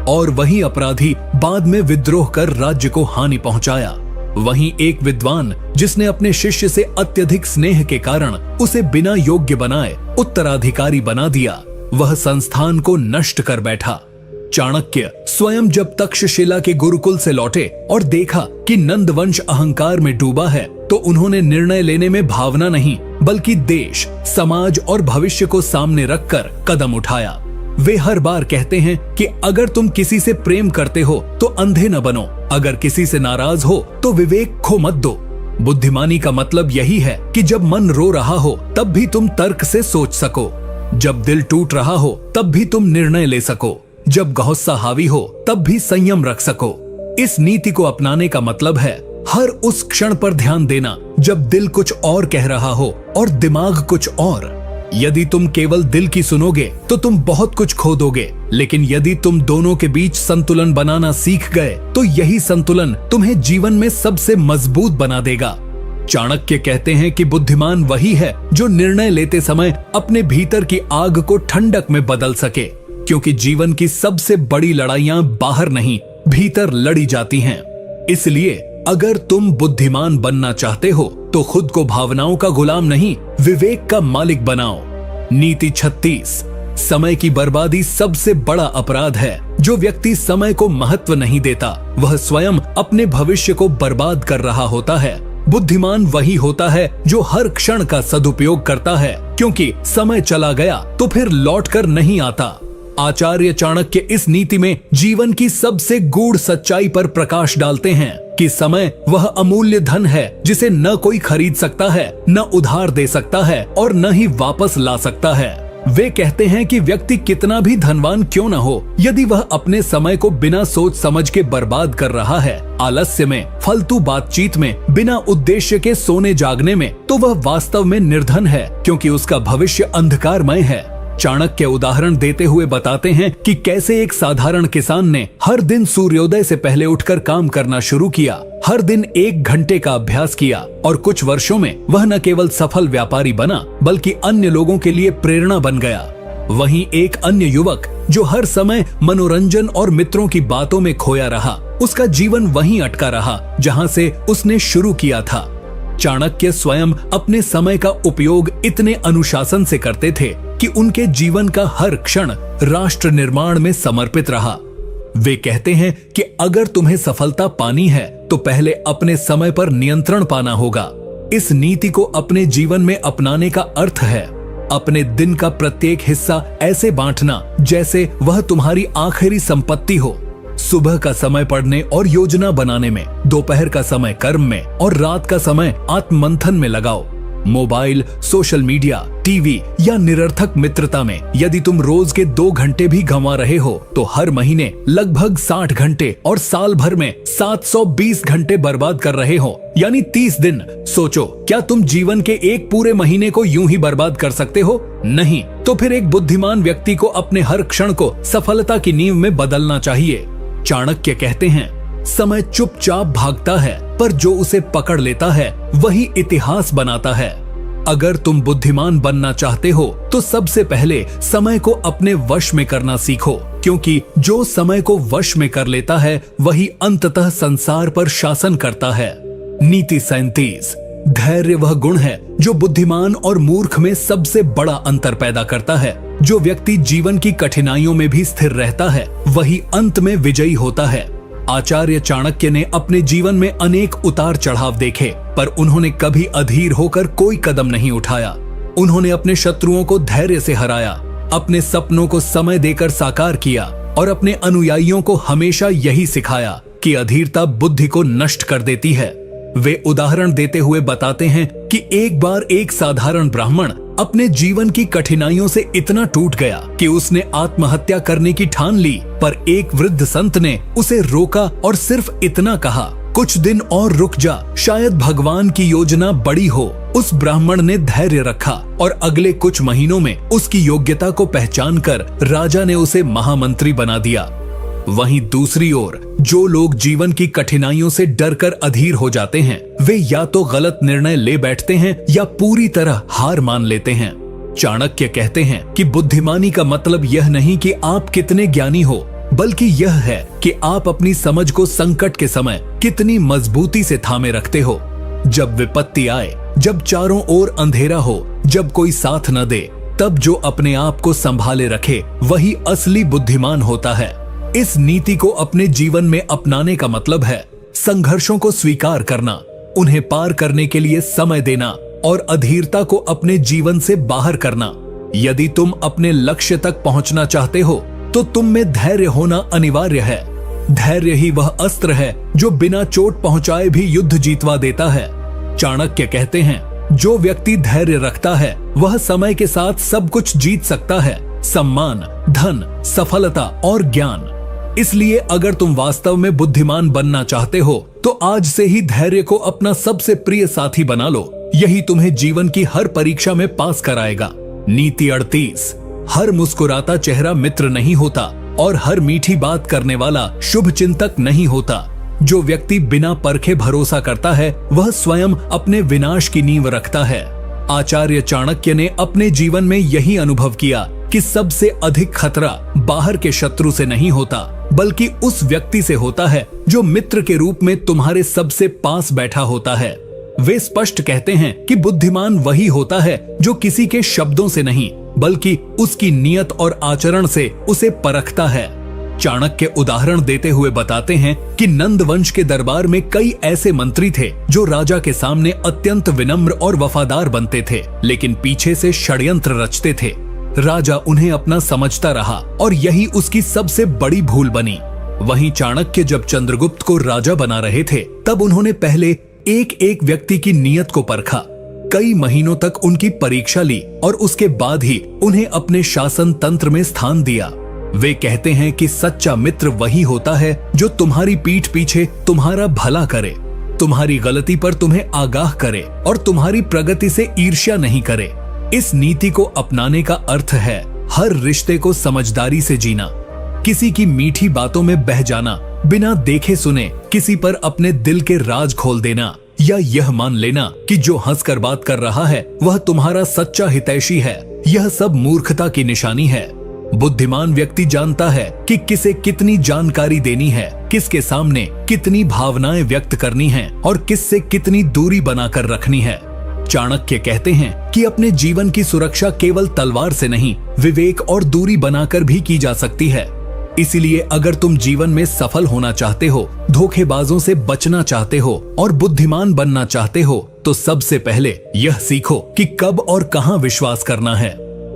और वही अपराधी बाद में विद्रोह कर राज्य को हानि पहुंचाया। वहीं एक विद्वान जिसने अपने शिष्य से अत्यधिक स्नेह के कारण उसे बिना योग्य बनाए उत्तराधिकारी बना दिया, वह संस्थान को नष्ट कर बैठा। चाणक्य स्वयं जब तक्षशिला के गुरुकुल से लौटे और देखा कि नंदवंश अहंकार में डूबा है, तो उन्होंने निर्णय लेने में भावना नहीं बल्कि देश, समाज और भविष्य को सामने रखकर कदम उठाया। वे हर बार कहते हैं कि अगर तुम किसी से प्रेम करते हो तो अंधे न बनो, अगर किसी से नाराज हो तो विवेक खो मत दो। बुद्धिमानी का मतलब यही है कि जब मन रो रहा हो तब भी तुम तर्क से सोच सको, जब दिल टूट रहा हो तब भी तुम निर्णय ले सको, जब गुस्सा हावी हो तब भी संयम रख सको। इस नीति को अपनाने का मतलब है हर उस क्षण पर ध्यान देना जब दिल कुछ और कह रहा हो और दिमाग कुछ और। यदि तुम केवल दिल की सुनोगे तो तुम बहुत कुछ खो दोगे, लेकिन यदि तुम दोनों के बीच संतुलन बनाना सीख गए तो यही संतुलन तुम्हें जीवन में सबसे मजबूत बना देगा। चाणक्य कहते हैं कि बुद्धिमान वही है जो निर्णय लेते समय अपने भीतर की आग को ठंडक में बदल सके, क्योंकि जीवन की सबसे बड़ी लड़ाइयां बाहर नहीं भीतर लड़ी जाती हैं। इसलिए अगर तुम बुद्धिमान बनना चाहते हो तो खुद को भावनाओं का गुलाम नहीं, विवेक का मालिक बनाओ। नीति 36। समय की बर्बादी सबसे बड़ा अपराध है। जो व्यक्ति समय को महत्व नहीं देता वह स्वयं अपने भविष्य को बर्बाद कर रहा होता है। बुद्धिमान वही होता है जो हर क्षण का सदुपयोग करता है, क्योंकि समय चला गया तो फिर लौट कर नहीं आता। आचार्य चाणक्य इस नीति में जीवन की सबसे गूढ़ सच्चाई पर प्रकाश डालते हैं कि समय वह अमूल्य धन है जिसे न कोई खरीद सकता है, न उधार दे सकता है और न ही वापस ला सकता है। वे कहते हैं कि व्यक्ति कितना भी धनवान क्यों न हो, यदि वह अपने समय को बिना सोच समझ के बर्बाद कर रहा है, आलस्य में, फालतू बातचीत में, बिना उद्देश्य के सोने जागने में, तो वह वास्तव में निर्धन है, क्योंकि उसका भविष्य अंधकारमय है। चाणक्य उदाहरण देते हुए बताते हैं कि कैसे एक साधारण किसान ने हर दिन सूर्योदय से पहले उठकर काम करना शुरू किया, हर दिन 1 घंटे का अभ्यास किया और कुछ वर्षों में वह न केवल सफल व्यापारी बना बल्कि अन्य लोगों के लिए प्रेरणा बन गया। वहीं एक अन्य युवक जो हर समय मनोरंजन और मित्रों की बातों में खोया रहा, उसका जीवन वहीं अटका रहा जहां से उसने शुरू किया था। चाणक्य स्वयं अपने समय का उपयोग इतने अनुशासन से करते थे कि उनके जीवन का हर क्षण राष्ट्र निर्माण में समर्पित रहा। वे कहते हैं कि अगर तुम्हें सफलता पानी है तो पहले अपने समय पर नियंत्रण पाना होगा। इस नीति को अपने जीवन में अपनाने का अर्थ है अपने दिन का प्रत्येक हिस्सा ऐसे बांटना जैसे वह तुम्हारी आखिरी संपत्ति हो। सुबह का समय पढ़ने और योजना बनाने में, दोपहर का समय कर्म में और रात का समय आत्ममंथन में लगाओ। मोबाइल, सोशल मीडिया, टीवी या निरर्थक मित्रता में यदि तुम रोज के 2 घंटे भी गंवा रहे हो तो हर महीने लगभग 60 घंटे और साल भर में 720 घंटे बर्बाद कर रहे हो, यानी 30 दिन। सोचो, क्या तुम जीवन के एक पूरे महीने को यूं ही बर्बाद कर सकते हो? नहीं। तो फिर एक बुद्धिमान व्यक्ति को अपने हर क्षण को सफलता की नींव में बदलना चाहिए। चाणक्य कहते हैं, समय चुपचाप भागता है पर जो उसे पकड़ लेता है वही इतिहास बनाता है। अगर तुम बुद्धिमान बनना चाहते हो तो सबसे पहले समय को अपने वश में करना सीखो, क्योंकि जो समय को वश में कर लेता है वही अंततः संसार पर शासन करता है। नीति 37। धैर्य वह गुण है जो बुद्धिमान और मूर्ख में सबसे बड़ा अंतर पैदा करता है। जो व्यक्ति जीवन की कठिनाइयों में भी स्थिर रहता है वही अंत में विजयी होता है। आचार्य चाणक्य ने अपने जीवन में अनेक उतार चढ़ाव देखे, पर उन्होंने कभी अधीर होकर कोई कदम नहीं उठाया। उन्होंने अपने शत्रुओं को धैर्य से हराया, अपने सपनों को समय देकर साकार किया और अपने अनुयायियों को हमेशा यही सिखाया कि अधीरता बुद्धि को नष्ट कर देती है। वे उदाहरण देते हुए बताते हैं कि एक बार एक साधारण ब्राह्मण अपने जीवन की कठिनाइयों से इतना टूट गया कि उसने आत्महत्या करने की ठान ली, पर एक वृद्ध संत ने उसे रोका और सिर्फ इतना कहा, कुछ दिन और रुक जा, शायद भगवान की योजना बड़ी हो। उस ब्राह्मण ने धैर्य रखा और अगले कुछ महीनों में उसकी योग्यता को पहचान कर राजा ने उसे महामंत्री बना दिया। वहीं दूसरी ओर जो लोग जीवन की कठिनाइयों से डरकर अधीर हो जाते हैं, वे या तो गलत निर्णय ले बैठते हैं या पूरी तरह हार मान लेते हैं। चाणक्य कहते हैं कि बुद्धिमानी का मतलब यह नहीं कि आप कितने ज्ञानी हो, बल्कि यह है कि आप अपनी समझ को संकट के समय कितनी मजबूती से थामे रखते हो। जब विपत्ति आए, जब चारों ओर अंधेरा हो, जब कोई साथ न दे, तब जो अपने आप को संभाले रखे वही असली बुद्धिमान होता है। इस नीति को अपने जीवन में अपनाने का मतलब है संघर्षों को स्वीकार करना, उन्हें पार करने के लिए समय देना और अधीरता को अपने जीवन से बाहर करना। यदि तुम अपने लक्ष्य तक पहुंचना चाहते हो तो तुम में धैर्य होना अनिवार्य है। धैर्य ही वह अस्त्र है जो बिना चोट पहुंचाए भी युद्ध जीतवा देता है। चाणक्य कहते हैं, जो व्यक्ति धैर्य रखता है वह समय के साथ सब कुछ जीत सकता है, सम्मान, धन, सफलता और ज्ञान। इसलिए अगर तुम वास्तव में बुद्धिमान बनना चाहते हो तो आज से ही धैर्य को अपना सबसे प्रिय साथी बना लो। यही तुम्हें जीवन की हर परीक्षा में पास कराएगा। नीति 38। हर मुस्कुराता चेहरा मित्र नहीं होता और हर मीठी बात करने वाला शुभ चिंतक नहीं होता। जो व्यक्ति बिना परखे भरोसा करता है वह स्वयं अपने विनाश की नींव रखता है। आचार्य चाणक्य ने अपने जीवन में यही अनुभव किया कि सबसे अधिक खतरा बाहर के शत्रु से नहीं होता बल्कि उस व्यक्ति से होता है जो मित्र के रूप में तुम्हारे सबसे पास बैठा होता है। वे स्पष्ट कहते हैं कि बुद्धिमान वही होता है जो किसी के शब्दों से नहीं बल्कि उसकी नियत और आचरण से उसे परखता है। चाणक्य उदाहरण देते हुए बताते हैं कि नंद वंश के दरबार में कई ऐसे मंत्री थे जो राजा के सामने अत्यंत विनम्र और वफादार बनते थे, लेकिन पीछे से षड्यंत्र रचते थे। राजा उन्हें अपना समझता रहा और यही उसकी सबसे बड़ी भूल बनी। वहीं चाणक्य जब चंद्रगुप्त को राजा बना रहे थे तब उन्होंने पहले एक एक व्यक्ति की नियत को परखा, कई महीनों तक उनकी परीक्षा ली और उसके बाद ही उन्हें अपने शासन तंत्र में स्थान दिया। वे कहते हैं कि सच्चा मित्र वही होता है जो तुम्हारी पीठ पीछे तुम्हारा भला करे, तुम्हारी गलती पर तुम्हें आगाह करे और तुम्हारी प्रगति से ईर्ष्या नहीं करे। इस नीति को अपनाने का अर्थ है हर रिश्ते को समझदारी से जीना, किसी की मीठी बातों में बह जाना, बिना देखे सुने किसी पर अपने दिल के राज खोल देना या यह मान लेना कि जो हंसकर बात कर रहा है वह तुम्हारा सच्चा हितैषी है, यह सब मूर्खता की निशानी है। बुद्धिमान व्यक्ति जानता है कि किसे कितनी जानकारी देनी है, किसके सामने कितनी भावनाएं व्यक्त करनी है और किससे कितनी दूरी बनाकर रखनी है। चाणक्य कहते हैं कि अपने जीवन की सुरक्षा केवल तलवार से नहीं, विवेक और दूरी बनाकर भी की जा सकती है। इसीलिए अगर तुम जीवन में सफल होना चाहते हो, धोखेबाजों से बचना चाहते हो और बुद्धिमान बनना चाहते हो तो सबसे पहले यह सीखो कि कब और कहां विश्वास करना है।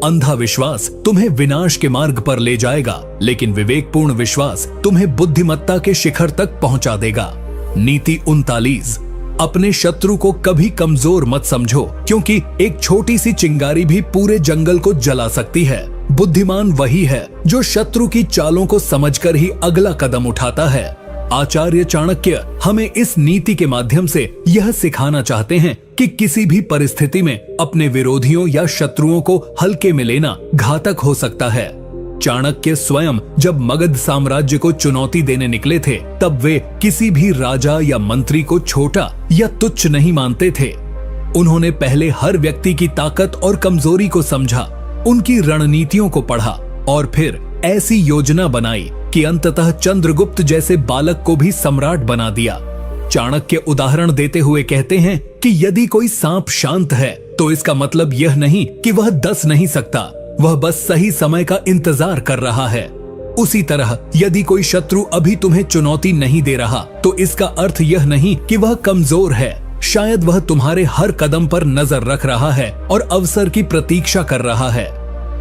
अंधा विश्वास तुम्हें विनाश के मार्ग पर ले जाएगा, लेकिन विवेकपूर्ण विश्वास तुम्हें बुद्धिमत्ता के शिखर तक पहुंचा देगा। नीति 39। अपने शत्रु को कभी कमजोर मत समझो, क्योंकि एक छोटी सी चिंगारी भी पूरे जंगल को जला सकती है। बुद्धिमान वही है जो शत्रु की चालों को समझकर ही अगला कदम उठाता है। आचार्य चाणक्य हमें इस नीति के माध्यम से यह सिखाना चाहते हैं कि किसी भी परिस्थिति में अपने विरोधियों या शत्रुओं को हल्के में लेना घातक हो सकता है। चाणक्य स्वयं जब मगध साम्राज्य को चुनौती देने निकले थे तब वे किसी भी राजा या मंत्री को छोटा या तुच्छ नहीं मानते थे। उन्होंने पहले हर व्यक्ति की ताकत और कमजोरी को समझा, उनकी रणनीतियों को पढ़ा और फिर ऐसी योजना बनाई कि अंततः चंद्रगुप्त जैसे बालक को भी सम्राट बना दिया। चाणक्य उदाहरण देते हुए कहते हैं कि यदि कोई सांप शांत है तो इसका मतलब यह नहीं कि वह डस नहीं सकता, वह बस सही समय का इंतजार कर रहा है। उसी तरह यदि कोई शत्रु अभी तुम्हें चुनौती नहीं दे रहा तो इसका अर्थ यह नहीं कि वह कमजोर है, शायद वह तुम्हारे हर कदम पर नजर रख रहा है और अवसर की प्रतीक्षा कर रहा है।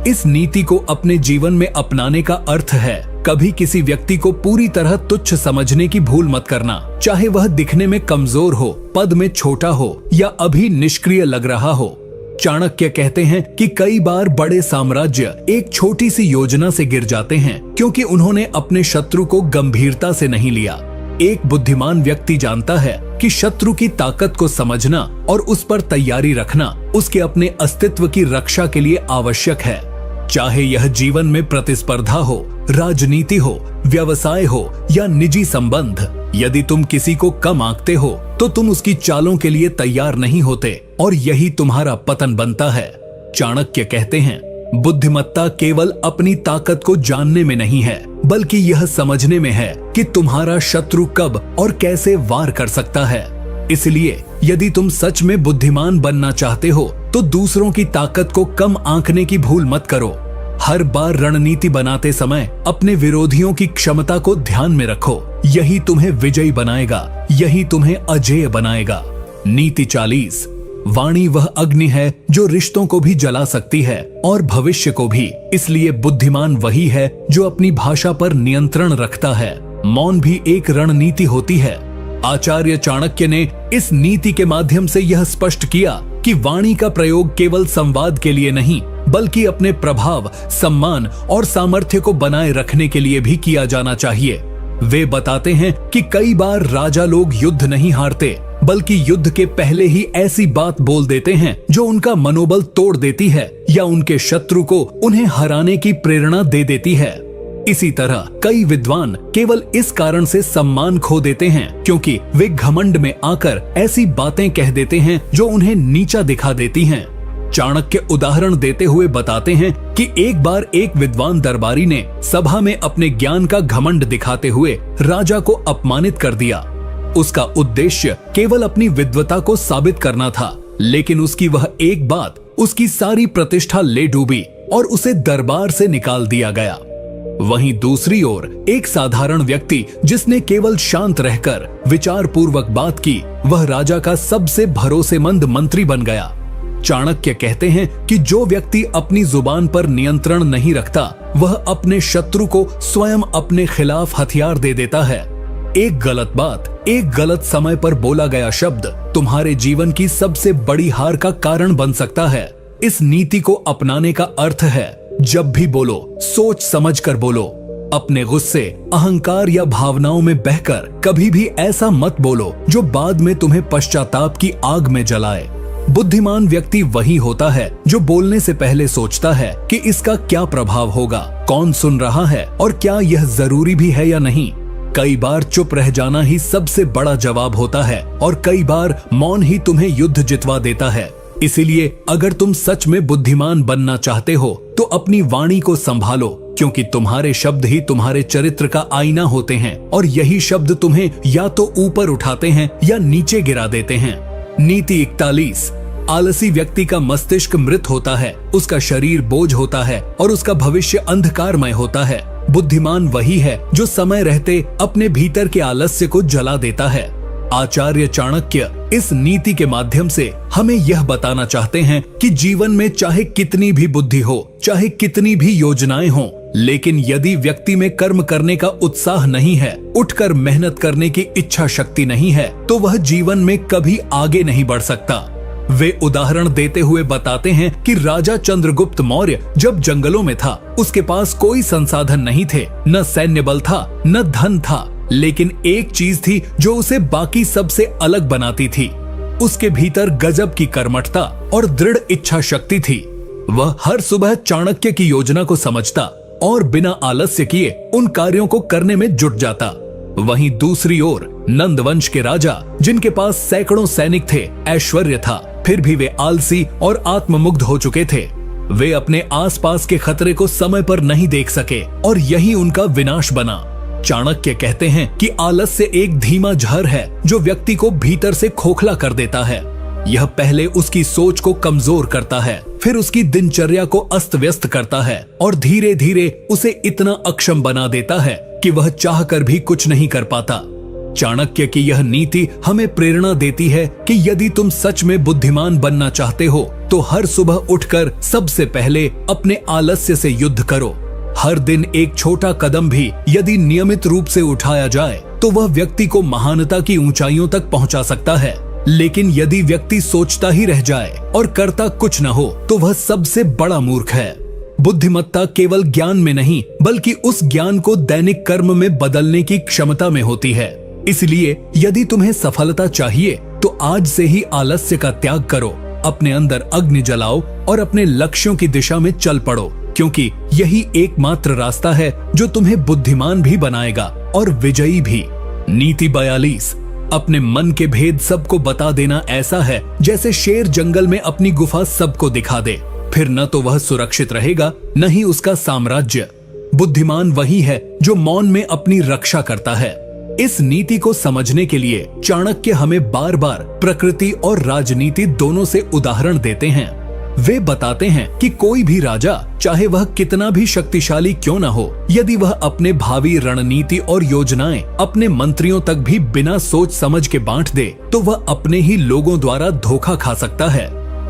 इस नीति को अपने जीवन में अपनाने का अर्थ है कभी किसी व्यक्ति को पूरी तरह तुच्छ समझने की भूल मत करना, चाहे वह दिखने में कमजोर हो, पद में छोटा हो या अभी निष्क्रिय लग रहा हो। चाणक्य कहते हैं कि कई बार बड़े साम्राज्य एक छोटी सी योजना से गिर जाते हैं क्योंकि उन्होंने अपने शत्रु को गंभीरता से नहीं लिया। एक बुद्धिमान व्यक्ति जानता है कि शत्रु की ताकत को समझना और उस पर तैयारी रखना उसके अपने अस्तित्व की रक्षा के लिए आवश्यक है। चाहे यह जीवन में प्रतिस्पर्धा हो, राजनीति हो, व्यवसाय हो या निजी संबंध, यदि तुम किसी को कम आंकते हो तो तुम उसकी चालों के लिए तैयार नहीं होते और यही तुम्हारा पतन बनता है। चाणक्य कहते हैं, बुद्धिमत्ता केवल अपनी ताकत को जानने में नहीं है बल्कि यह समझने में है कि तुम्हारा शत्रु कब और कैसे वार कर सकता है। इसलिए यदि तुम सच में बुद्धिमान बनना चाहते हो तो दूसरों की ताकत को कम आंकने की भूल मत करो। हर बार रणनीति बनाते समय अपने विरोधियों की क्षमता को ध्यान में रखो। यही तुम्हें विजयी बनाएगा, यही तुम्हें अजेय बनाएगा। नीति 40। वाणी वह अग्नि है जो रिश्तों को भी जला सकती है और भविष्य को भी। इसलिए बुद्धिमान वही है जो अपनी भाषा पर नियंत्रण रखता है। मौन भी एक रणनीति होती है। आचार्य चाणक्य ने इस नीति के माध्यम से यह स्पष्ट किया कि वाणी का प्रयोग केवल संवाद के लिए नहीं, बल्कि अपने प्रभाव, सम्मान और सामर्थ्य को बनाए रखने के लिए भी किया जाना चाहिए। वे बताते हैं कि कई बार राजा लोग युद्ध नहीं हारते, बल्कि युद्ध के पहले ही ऐसी बात बोल देते हैं जो उनका मनोबल तोड़ देती है या उनके शत्रु को उन्हें हराने की प्रेरणा दे देती है। इसी तरह कई विद्वान केवल इस कारण से सम्मान खो देते हैं क्योंकि वे घमंड में आकर ऐसी बातें कह देते हैं जो उन्हें नीचा दिखा देती हैं। चाणक्य उदाहरण देते हुए बताते हैं कि एक बार एक विद्वान दरबारी ने सभा में अपने ज्ञान का घमंड दिखाते हुए राजा को अपमानित कर दिया। उसका उद्देश्य केवल अपनी विद्वता को साबित करना था, लेकिन उसकी वह एक बात उसकी सारी प्रतिष्ठा ले डूबी और उसे दरबार से निकाल दिया गया। वहीं दूसरी ओर एक साधारण व्यक्ति जिसने केवल शांत रहकर विचार पूर्वक बात की, वह राजा का सबसे भरोसेमंद मंत्री बन गया। चाणक्य कहते हैं कि जो व्यक्ति अपनी जुबान पर नियंत्रण नहीं रखता, वह अपने शत्रु को स्वयं अपने खिलाफ हथियार दे देता है। एक गलत बात, एक गलत समय पर बोला गया शब्द तुम्हारे जीवन की सबसे बड़ी हार का कारण बन सकता है। इस नीति को अपनाने का अर्थ है, जब भी बोलो सोच समझ कर बोलो। अपने गुस्से, अहंकार या भावनाओं में बहकर कभी भी ऐसा मत बोलो जो बाद में तुम्हें पश्चाताप की आग में जलाए। बुद्धिमान व्यक्ति वही होता है जो बोलने से पहले सोचता है कि इसका क्या प्रभाव होगा, कौन सुन रहा है और क्या यह जरूरी भी है या नहीं। कई बार चुप रह जाना ही सबसे बड़ा जवाब होता है और कई बार मौन ही तुम्हें युद्ध जितवा देता है। इसीलिए अगर तुम सच में बुद्धिमान बनना चाहते हो तो अपनी वाणी को संभालो, क्योंकि तुम्हारे शब्द ही तुम्हारे चरित्र का आईना होते हैं और यही शब्द तुम्हें या तो ऊपर उठाते हैं या नीचे गिरा देते हैं। नीति 41। आलसी व्यक्ति का मस्तिष्क मृत होता है, उसका शरीर बोझ होता है और उसका भविष्य अंधकारमय होता है। बुद्धिमान वही है जो समय रहते अपने भीतर के आलस्य को जला देता है। आचार्य चाणक्य इस नीति के माध्यम से हमें यह बताना चाहते हैं कि जीवन में चाहे कितनी भी बुद्धि हो, चाहे कितनी भी योजनाएं हों, लेकिन यदि व्यक्ति में कर्म करने का उत्साह नहीं है, उठकर मेहनत करने की इच्छा शक्ति नहीं है, तो वह जीवन में कभी आगे नहीं बढ़ सकता। वे उदाहरण देते हुए बताते हैं कि राजा चंद्रगुप्त मौर्य जब जंगलों में था, उसके पास कोई संसाधन नहीं थे, न सैन्य बल था, न धन था, लेकिन एक चीज थी जो उसे बाकी सबसे अलग बनाती थी। उसके भीतर गजब की कर्मठता और दृढ़ इच्छा शक्ति थी। वह हर सुबह चाणक्य की योजना को समझता और बिना आलस्य किए उन कार्यों को करने में जुट जाता। वहीं दूसरी ओर नंद वंश के राजा, जिनके पास सैकड़ों सैनिक थे, ऐश्वर्य था, फिर भी वे आलसी और आत्ममुग्ध हो चुके थे। वे अपने आसपास के खतरे को समय पर नहीं देख सके और यही उनका विनाश बना। चाणक्य कहते हैं कि आलस्य एक धीमा जहर है जो व्यक्ति को भीतर से खोखला कर देता है। यह पहले उसकी सोच को कमजोर करता है, फिर उसकी दिनचर्या को अस्त व्यस्त करता है और धीरे धीरे उसे इतना अक्षम बना देता है कि वह चाहकर भी कुछ नहीं कर पाता। चाणक्य की यह नीति हमें प्रेरणा देती है कि यदि तुम सच में बुद्धिमान बनना चाहते हो तो हर सुबह उठकर सबसे पहले अपने आलस्य से युद्ध करो। हर दिन एक छोटा कदम भी यदि नियमित रूप से उठाया जाए तो वह व्यक्ति को महानता की ऊंचाइयों तक पहुंचा सकता है। लेकिन यदि व्यक्ति सोचता ही रह जाए और करता कुछ न हो तो वह सबसे बड़ा मूर्ख है। बुद्धिमत्ता केवल ज्ञान में नहीं, बल्कि उस ज्ञान को दैनिक कर्म में बदलने की क्षमता में होती है। इसलिए यदि तुम्हें सफलता चाहिए तो आज से ही आलस्य का त्याग करो, अपने अंदर अग्नि जलाओ और अपने लक्ष्यों की दिशा में चल पड़ो, क्योंकि यही एकमात्र रास्ता है जो तुम्हें बुद्धिमान भी बनाएगा और विजयी भी। नीति 42। अपने मन के भेद सबको बता देना ऐसा है जैसे शेर जंगल में अपनी गुफा सबको दिखा दे, फिर न तो वह सुरक्षित रहेगा न ही उसका साम्राज्य। बुद्धिमान वही है जो मौन में अपनी रक्षा करता है। इस नीति को समझने के लिए चाणक्य हमें बार बार प्रकृति और राजनीति दोनों से उदाहरण देते हैं। वे बताते हैं कि कोई भी राजा, चाहे वह कितना भी शक्तिशाली क्यों न हो, यदि वह अपने भावी रणनीति और योजनाएं अपने मंत्रियों तक भी बिना सोच समझ के बांट दे, तो वह अपने ही लोगों द्वारा धोखा खा सकता है।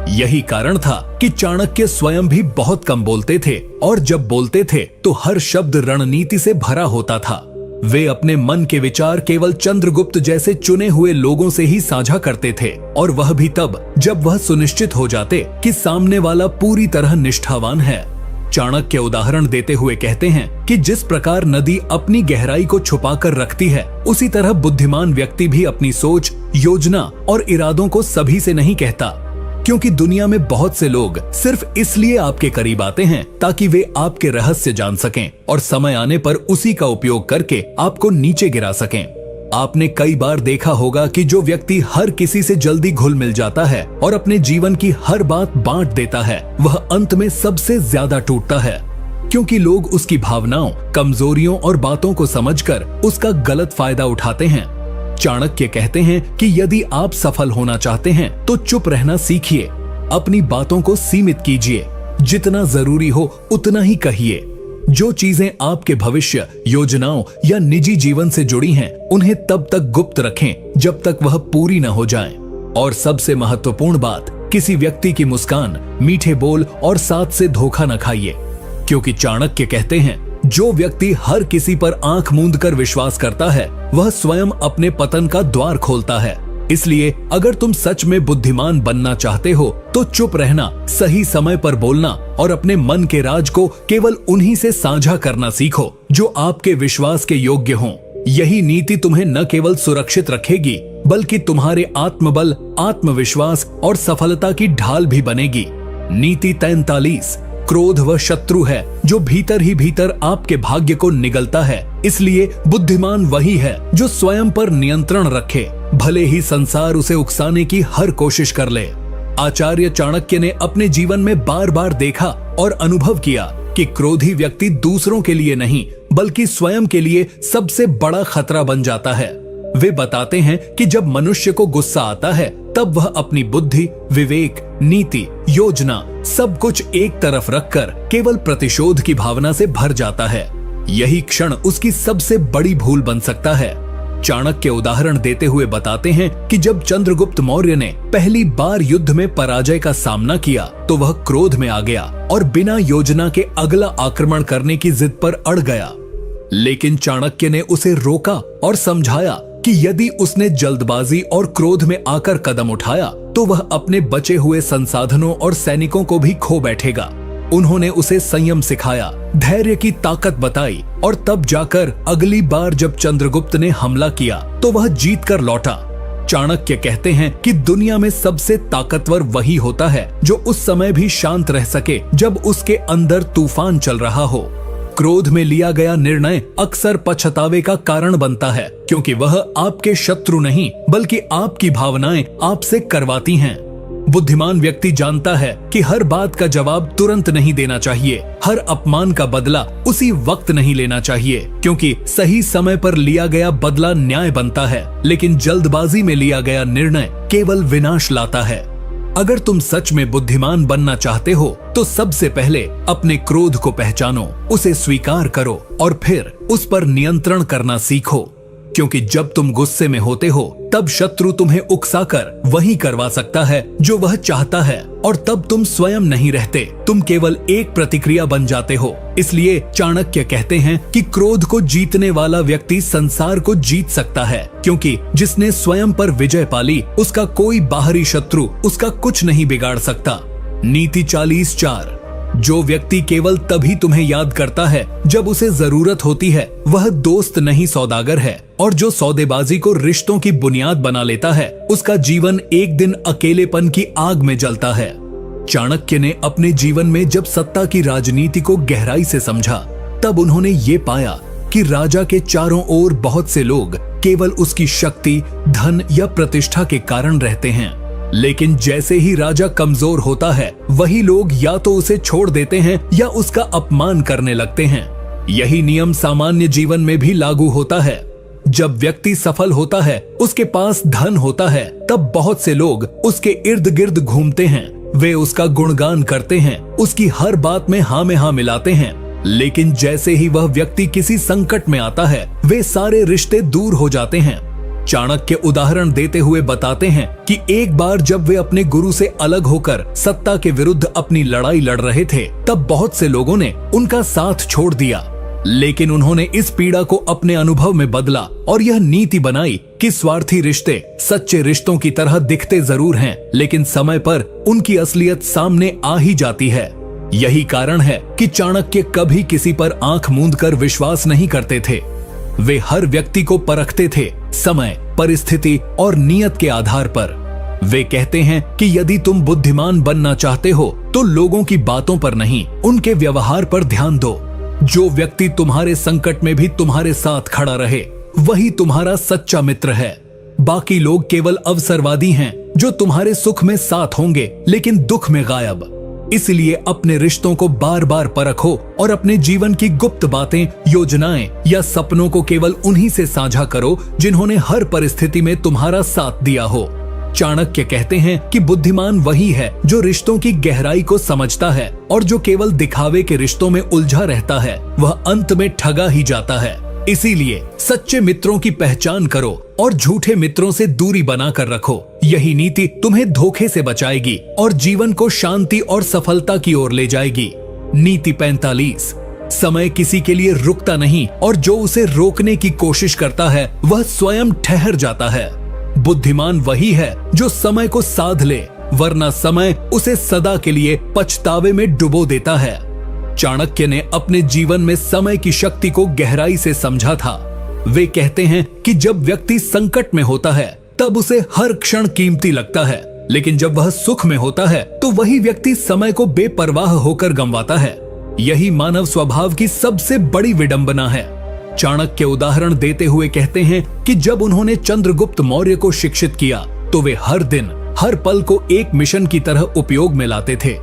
यही कारण था कि चाणक्य स्वयं भी बहुत कम बोलते थे, और जब बोलते थे तो हर शब्द रणनीति से भरा होता था। वे अपने मन के विचार केवल चंद्रगुप्त जैसे चुने हुए लोगों से ही साझा करते थे, और वह भी तब जब वह सुनिश्चित हो जाते कि सामने वाला पूरी तरह निष्ठावान है। चाणक्य उदाहरण देते हुए कहते हैं कि जिस प्रकार नदी अपनी गहराई को छुपाकर रखती है, उसी तरह बुद्धिमान व्यक्ति भी अपनी सोच, योजना और इरादों को सभी से नहीं कहता, क्योंकि दुनिया में बहुत से लोग सिर्फ इसलिए आपके करीब आते हैं ताकि वे आपके रहस्य जान सकें और समय आने पर उसी का उपयोग करके आपको नीचे गिरा सकें। आपने कई बार देखा होगा कि जो व्यक्ति हर किसी से जल्दी घुल मिल जाता है और अपने जीवन की हर बात बांट देता है, वह अंत में सबसे ज्यादा टूटता है, क्योंकि लोग उसकी भावनाओं, कमजोरियों और बातों को समझकर उसका गलत फायदा उठाते हैं। चाणक्य कहते हैं कि यदि आप सफल होना चाहते हैं तो चुप रहना सीखिए, अपनी बातों को सीमित कीजिए, जितना जरूरी हो उतना ही कहिए। जो चीजें आपके भविष्य, योजनाओं या निजी जीवन से जुड़ी हैं, उन्हें तब तक गुप्त रखें जब तक वह पूरी न हो जाएं। और सबसे महत्वपूर्ण बात, किसी व्यक्ति की मुस्कान, मीठे बोल और साथ से धोखा न खाइए, क्योंकि चाणक्य कहते हैं जो व्यक्ति हर किसी पर आंख मूंद कर विश्वास करता है, वह स्वयं अपने पतन का द्वार खोलता है। इसलिए अगर तुम सच में बुद्धिमान बनना चाहते हो तो चुप रहना, सही समय पर बोलना और अपने मन के राज को केवल उन्हीं से साझा करना सीखो जो आपके विश्वास के योग्य हों। यही नीति तुम्हें न केवल सुरक्षित रखेगी, बल्कि तुम्हारे आत्मबल, आत्मविश्वास और सफलता की ढाल भी बनेगी। नीति 43, क्रोध वह शत्रु है जो भीतर ही भीतर आपके भाग्य को निगलता है। इसलिए बुद्धिमान वही है जो स्वयं पर नियंत्रण रखे, भले ही संसार उसे उकसाने की हर कोशिश कर ले। आचार्य चाणक्य ने अपने जीवन में बार बार देखा और अनुभव किया कि क्रोधी व्यक्ति दूसरों के लिए नहीं बल्कि स्वयं के लिए सबसे बड़ा खतरा बन जाता है। वे बताते हैं कि जब मनुष्य को गुस्सा आता है तब वह अपनी बुद्धि, विवेक, नीति, योजना सब कुछ एक तरफ रखकर केवल प्रतिशोध की भावना से भर जाता है। यही क्षण उसकी सबसे बड़ी भूल बन सकता है। चाणक्य उदाहरण देते हुए बताते हैं कि जब चंद्रगुप्त मौर्य ने पहली बार युद्ध में पराजय का सामना किया तो वह क्रोध में आ गया और बिना योजना के अगला आक्रमण करने की जिद पर अड़ गया। लेकिन चाणक्य ने उसे रोका और समझाया कि यदि उसने जल्दबाजी और क्रोध में आकर कदम उठाया तो वह अपने बचे हुए संसाधनों और सैनिकों को भी खो बैठेगा। उन्होंने उसे संयम सिखाया, धैर्य की ताकत बताई और तब जाकर अगली बार जब चंद्रगुप्त ने हमला किया तो वह जीत कर लौटा। चाणक्य कहते हैं कि दुनिया में सबसे ताकतवर वही होता है जो उस समय भी शांत रह सके जब उसके अंदर तूफान चल रहा हो। क्रोध में लिया गया निर्णय अक्सर पछतावे का कारण बनता है, क्योंकि वह आपके शत्रु नहीं बल्कि आपकी भावनाएं आपसे करवाती हैं। बुद्धिमान व्यक्ति जानता है कि हर बात का जवाब तुरंत नहीं देना चाहिए, हर अपमान का बदला उसी वक्त नहीं लेना चाहिए, क्योंकि सही समय पर लिया गया बदला न्याय बनता है, लेकिन जल्दबाजी में लिया गया निर्णय केवल विनाश लाता है। अगर तुम सच में बुद्धिमान बनना चाहते हो तो सबसे पहले अपने क्रोध को पहचानो, उसे स्वीकार करो और फिर उस पर नियंत्रण करना सीखो, क्योंकि जब तुम गुस्से में होते हो तब शत्रु तुम्हें उकसाकर वही करवा सकता है जो वह चाहता है, और तब तुम स्वयं नहीं रहते, तुम केवल एक प्रतिक्रिया बन जाते हो। इसलिए चाणक्य कहते हैं कि क्रोध को जीतने वाला व्यक्ति संसार को जीत सकता है, क्योंकि जिसने स्वयं पर विजय पाली उसका कोई बाहरी शत्रु उसका कुछ नहीं बिगाड़ सकता। नीति 40-4, जो व्यक्ति केवल तभी तुम्हें याद करता है जब उसे जरूरत होती है, वह दोस्त नहीं सौदागर है, और जो सौदेबाजी को रिश्तों की बुनियाद बना लेता है उसका जीवन एक दिन अकेलेपन की आग में जलता है। चाणक्य ने अपने जीवन में जब सत्ता की राजनीति को गहराई से समझा तब उन्होंने ये पाया कि राजा के चारों ओर बहुत से लोग केवल उसकी शक्ति, धन या प्रतिष्ठा के कारण रहते हैं, लेकिन जैसे ही राजा कमजोर होता है वही लोग या तो उसे छोड़ देते हैं या उसका अपमान करने लगते हैं। यही नियम सामान्य जीवन में भी लागू होता है। जब व्यक्ति सफल होता है, उसके पास धन होता है, तब बहुत से लोग उसके इर्द गिर्द घूमते हैं। वे उसका गुणगान करते हैं, उसकी हर बात में हाँ में हाँ मिलाते हैं। लेकिन जैसे ही वह व्यक्ति किसी संकट में आता है, वे सारे रिश्ते दूर हो जाते हैं। चाणक्य उदाहरण देते हुए बताते हैं कि एक बार जब वे अपने गुरु से अलग होकर सत्ता के विरुद्ध अपनी लड़ाई लड़ रहे थे, तब बहुत से लोगों ने उनका साथ छोड़ दिया। लेकिन उन्होंने इस पीड़ा को अपने अनुभव में बदला और यह नीति बनाई कि स्वार्थी रिश्ते सच्चे रिश्तों की तरह दिखते जरूर हैं, लेकिन समय पर उनकी असलियत सामने आ ही जाती है। यही कारण है कि चाणक्य कभी किसी पर आंख मूंद कर विश्वास नहीं करते थे। वे हर व्यक्ति को परखते थे, समय, परिस्थिति और नियत के आधार पर। वे कहते हैं कि यदि तुम बुद्धिमान बनना चाहते हो तो लोगों की बातों पर नहीं, उनके व्यवहार पर ध्यान दो। जो व्यक्ति तुम्हारे संकट में भी तुम्हारे साथ खड़ा रहे, वही तुम्हारा सच्चा मित्र है। बाकी लोग केवल अवसरवादी हैं, जो तुम्हारे सुख में साथ होंगे लेकिन दुख में गायब। इसलिए अपने रिश्तों को बार बार परखो और अपने जीवन की गुप्त बातें, योजनाएं या सपनों को केवल उन्हीं से साझा करो जिन्होंने हर परिस्थिति में तुम्हारा साथ दिया हो। चाणक्य कहते हैं कि बुद्धिमान वही है जो रिश्तों की गहराई को समझता है, और जो केवल दिखावे के रिश्तों में उलझा रहता है वह अंत में ठगा ही जाता है। इसीलिए सच्चे मित्रों की पहचान करो और झूठे मित्रों से दूरी बनाकर रखो। यही नीति तुम्हें धोखे से बचाएगी और जीवन को शांति और सफलता की ओर ले जाएगी। नीति 45। समय किसी के लिए रुकता नहीं, और जो उसे रोकने की कोशिश करता है वह स्वयं ठहर जाता है। बुद्धिमान वही है जो समय को साध ले, वरना समय उसे सदा के लिए पछतावे में डुबो देता है। चाणक्य ने अपने जीवन में समय की शक्ति को गहराई से समझा था। वे कहते हैं कि जब व्यक्ति संकट में होता है तब उसे हर क्षण कीमती लगता है, लेकिन जब वह सुख में होता है तो वही व्यक्ति समय को बेपरवाह होकर गंवाता है। यही मानव स्वभाव की सबसे बड़ी विडंबना है। चाणक्य उदाहरण देते हुए कहते हैं कि जब उन्होंने चंद्रगुप्त मौर्य को शिक्षित किया तो वे हर दिन, हर पल को एक मिशन की तरह उपयोग में लाते थे।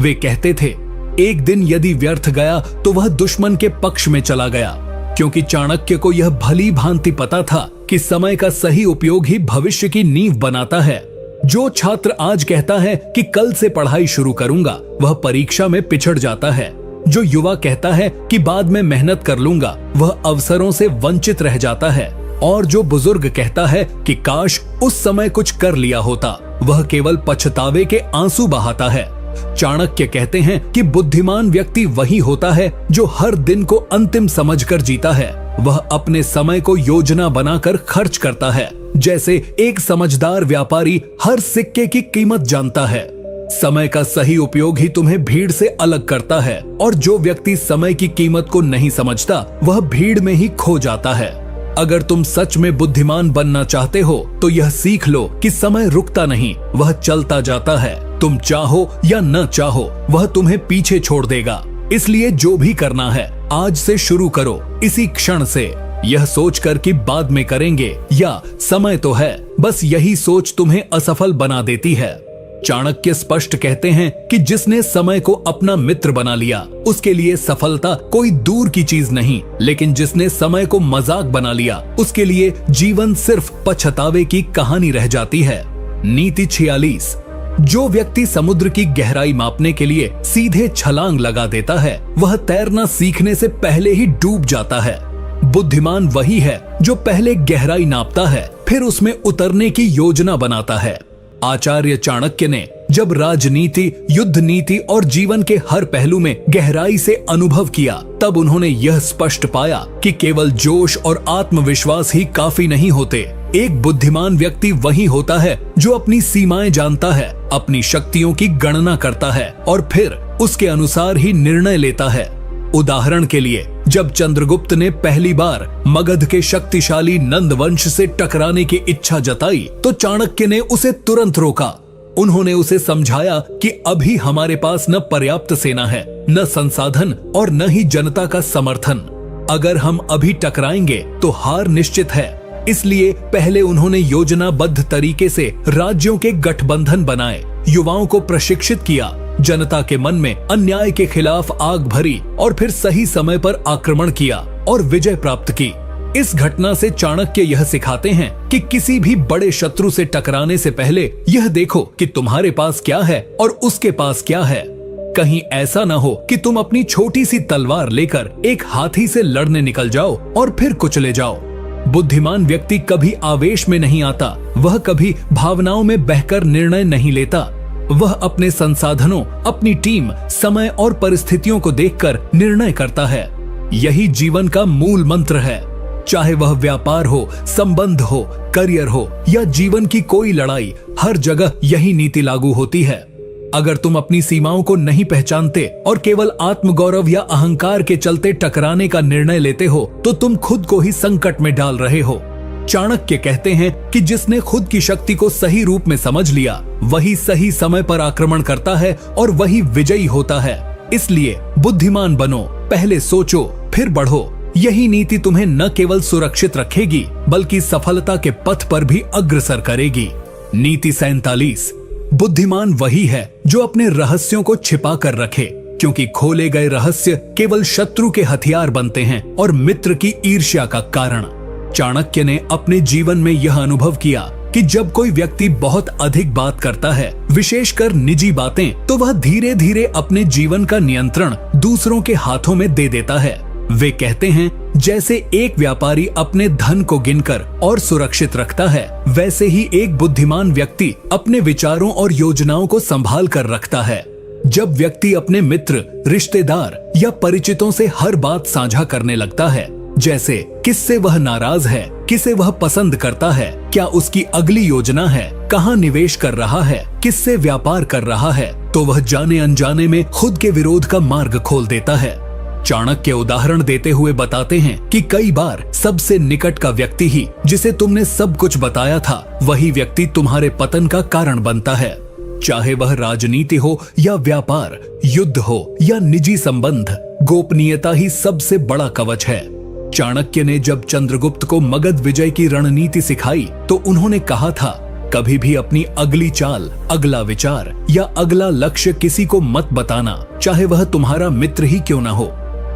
वे कहते थे, एक दिन यदि व्यर्थ गया तो वह दुश्मन के पक्ष में चला गया, क्योंकि चाणक्य को यह भली भांति पता था कि समय का सही उपयोग ही भविष्य की नींव बनाता है। जो छात्र आज कहता है कि कल से पढ़ाई शुरू करूंगा, वह परीक्षा में पिछड़ जाता है। जो युवा कहता है कि बाद में मेहनत कर लूंगा, वह अवसरों से वंचित रह जाता है। और जो बुजुर्ग कहता है कि काश उस समय कुछ कर लिया होता, वह केवल पछतावे के आंसू बहाता है। चाणक्य कहते हैं कि बुद्धिमान व्यक्ति वही होता है जो हर दिन को अंतिम समझकर जीता है। वह अपने समय को योजना बनाकर खर्च करता है, जैसे एक समझदार व्यापारी हर सिक्के की कीमत जानता है। समय का सही उपयोग ही तुम्हें भीड़ से अलग करता है, और जो व्यक्ति समय की कीमत को नहीं समझता वह भीड़ में ही खो जाता है। अगर तुम सच में बुद्धिमान बनना चाहते हो तो यह सीख लो कि समय रुकता नहीं, वह चलता जाता है। तुम चाहो या न चाहो वह तुम्हें पीछे छोड़ देगा। इसलिए जो भी करना है आज से शुरू करो, इसी क्षण से। यह सोचकर कि बाद में करेंगे या समय तो है, बस यही सोच तुम्हें असफल बना देती है। चाणक्य स्पष्ट कहते हैं कि जिसने समय को अपना मित्र बना लिया, उसके लिए सफलता कोई दूर की चीज नहीं, लेकिन जिसने समय को मजाक बना लिया, उसके लिए जीवन सिर्फ पछतावे की कहानी रह जाती है। नीति 46। जो व्यक्ति समुद्र की गहराई मापने के लिए सीधे छलांग लगा देता है, वह तैरना सीखने से पहले ही डूब जाता है। बुद्धिमान वही है जो पहले गहराई नापता है, फिर उसमें उतरने की योजना बनाता है। आचार्य चाणक्य ने जब राजनीति, युद्ध नीति और जीवन के हर पहलू में गहराई से अनुभव किया, तब उन्होंने यह स्पष्ट पाया कि केवल जोश और आत्मविश्वास ही काफी नहीं होते। एक बुद्धिमान व्यक्ति वही होता है जो अपनी सीमाएं जानता है, अपनी शक्तियों की गणना करता है और फिर उसके अनुसार ही निर्णय लेता है। उदाहरण के लिए, जब चंद्रगुप्त ने पहली बार मगध के शक्तिशाली नंद वंश से टकराने की इच्छा जताई, तो चाणक्य ने उसे तुरंत रोका। उन्होंने उसे समझाया कि अभी हमारे पास न पर्याप्त सेना है, न संसाधन और न ही जनता का समर्थन। अगर हम अभी टकराएंगे तो हार निश्चित है। इसलिए पहले उन्होंने योजनाबद्ध तरीके से राज्यों के गठबंधन बनाए, युवाओं को प्रशिक्षित किया जनता के मन में अन्याय के खिलाफ आग भरी और फिर सही समय पर आक्रमण किया और विजय प्राप्त की। इस घटना से चाणक्य यह सिखाते हैं कि किसी भी बड़े शत्रु से टकराने से पहले यह देखो कि तुम्हारे पास क्या है और उसके पास क्या है। कहीं ऐसा ना हो कि तुम अपनी छोटी सी तलवार लेकर एक हाथी से लड़ने निकल जाओ और फिर कुचले जाओ। बुद्धिमान व्यक्ति कभी आवेश में नहीं आता, वह कभी भावनाओं में बहकर निर्णय नहीं लेता। वह अपने संसाधनों, अपनी टीम, समय और परिस्थितियों को देखकर निर्णय करता है। यही जीवन का मूल मंत्र है। चाहे वह व्यापार हो, संबंध हो, करियर हो या जीवन की कोई लड़ाई, हर जगह यही नीति लागू होती है। अगर तुम अपनी सीमाओं को नहीं पहचानते और केवल आत्मगौरव या अहंकार के चलते टकराने का निर्णय लेते हो तो तुम खुद को ही संकट में डाल रहे हो। चाणक्य कहते हैं कि जिसने खुद की शक्ति को सही रूप में समझ लिया वही सही समय पर आक्रमण करता है और वही विजयी होता है। इसलिए बुद्धिमान बनो, पहले सोचो फिर बढ़ो। यही नीति तुम्हें न केवल सुरक्षित रखेगी बल्कि सफलता के पथ पर भी अग्रसर करेगी। नीति 47। बुद्धिमान वही है जो अपने रहस्यों को छिपा कर रखे, क्योंकि खोले गए रहस्य केवल शत्रु के हथियार बनते हैं और मित्र की ईर्ष्या का कारण। चाणक्य ने अपने जीवन में यह अनुभव किया कि जब कोई व्यक्ति बहुत अधिक बात करता है, विशेषकर निजी बातें, तो वह धीरे धीरे अपने जीवन का नियंत्रण दूसरों के हाथों में दे देता है। वे कहते हैं, जैसे एक व्यापारी अपने धन को गिनकर और सुरक्षित रखता है, वैसे ही एक बुद्धिमान व्यक्ति अपने विचारों और योजनाओं को संभाल कर रखता है। जब व्यक्ति अपने मित्र, रिश्तेदार या परिचितों से हर बात साझा करने लगता है, जैसे किससे वह नाराज है, किसे वह पसंद करता है, क्या उसकी अगली योजना है, कहाँ निवेश कर रहा है, किससे व्यापार कर रहा है, तो वह जाने अनजाने में खुद के विरोध का मार्ग खोल देता है। चाणक्य उदाहरण देते हुए बताते हैं कि कई बार सबसे निकट का व्यक्ति ही जिसे तुमने सब कुछ बताया था, वही व्यक्ति तुम्हारे पतन का कारण बनता है। चाहे वह राजनीति हो या व्यापार, युद्ध हो या निजी संबंध, गोपनीयता ही सबसे बड़ा कवच है। चाणक्य ने जब चंद्रगुप्त को मगध विजय की रणनीति सिखाई तो उन्होंने कहा था, कभी भी अपनी अगली चाल, अगला विचार या अगला लक्ष्य किसी को मत बताना, चाहे वह तुम्हारा मित्र ही क्यों ना हो,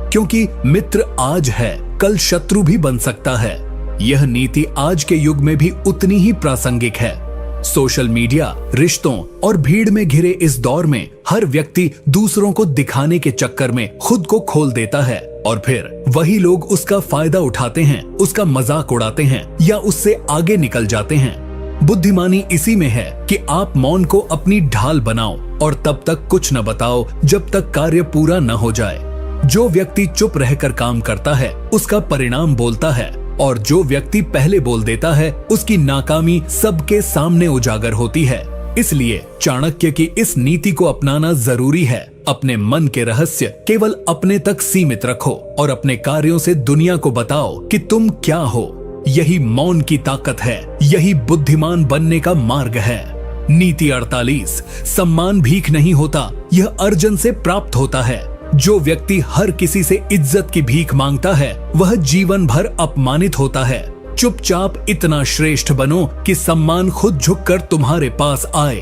क्योंकि मित्र आज है, कल शत्रु भी बन सकता है। यह नीति आज के युग में भी उतनी ही प्रासंगिक है। सोशल मीडिया, रिश्तों और भीड़ में घिरे इस दौर में हर व्यक्ति दूसरों को दिखाने के चक्कर में खुद को खोल देता है और फिर वही लोग उसका फायदा उठाते हैं, उसका मजाक उड़ाते हैं या उससे आगे निकल जाते हैं। बुद्धिमानी इसी में है कि आप मौन को अपनी ढाल बनाओ और तब तक कुछ न बताओ जब तक कार्य पूरा न हो जाए। जो व्यक्ति चुप रहकर काम करता है उसका परिणाम बोलता है, और जो व्यक्ति पहले बोल देता है उसकी नाकामी सबके सामने उजागर होती है। इसलिए चाणक्य की इस नीति को अपनाना जरूरी है। अपने मन के रहस्य केवल अपने तक सीमित रखो और अपने कार्यों से दुनिया को बताओ कि तुम क्या हो। यही मौन की ताकत है, यही बुद्धिमान बनने का मार्ग है। नीति 48। सम्मान भीख नहीं होता, यह अर्जन से प्राप्त होता है। जो व्यक्ति हर किसी से इज्जत की भीख मांगता है वह जीवन भर अपमानित होता है। चुपचाप इतना श्रेष्ठ बनो कि सम्मान खुद झुककर तुम्हारे पास आए।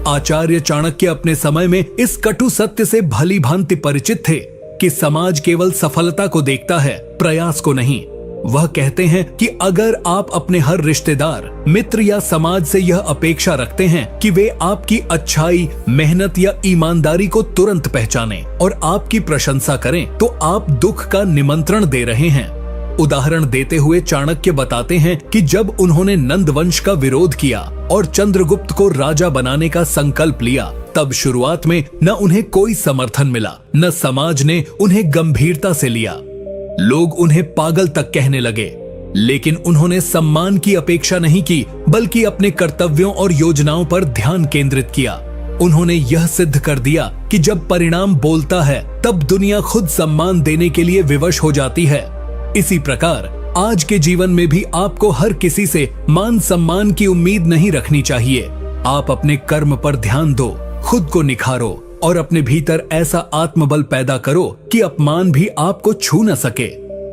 आचार्य चाणक्य अपने समय में इस कटु सत्य से भली भांति परिचित थे कि समाज केवल सफलता को देखता है, प्रयास को नहीं। वह कहते हैं कि अगर आप अपने हर रिश्तेदार, मित्र या समाज से यह अपेक्षा रखते हैं कि वे आपकी अच्छाई, मेहनत या ईमानदारी को तुरंत पहचानें और आपकी प्रशंसा करें, तो आप दुख का निमंत्रण दे रहे हैं। उदाहरण देते हुए चाणक्य बताते हैं कि जब उन्होंने नंद वंश का विरोध किया और चंद्रगुप्त को राजा बनाने का संकल्प लिया, तब शुरुआत में न उन्हें कोई समर्थन मिला, न समाज ने उन्हें गंभीरता से लिया। लोग उन्हें पागल तक कहने लगे, लेकिन उन्होंने सम्मान की अपेक्षा नहीं की, बल्कि अपने कर्तव्यों और योजनाओं पर ध्यान केंद्रित किया। उन्होंने यह सिद्ध कर दिया कि जब परिणाम बोलता है तब दुनिया खुद सम्मान देने के लिए विवश हो जाती है। इसी प्रकार आज के जीवन में भी आपको हर किसी से मान सम्मान की उम्मीद नहीं रखनी चाहिए। आप अपने कर्म पर ध्यान दो, खुद को निखारो और अपने भीतर ऐसा आत्मबल पैदा करो कि अपमान भी आपको छू न सके।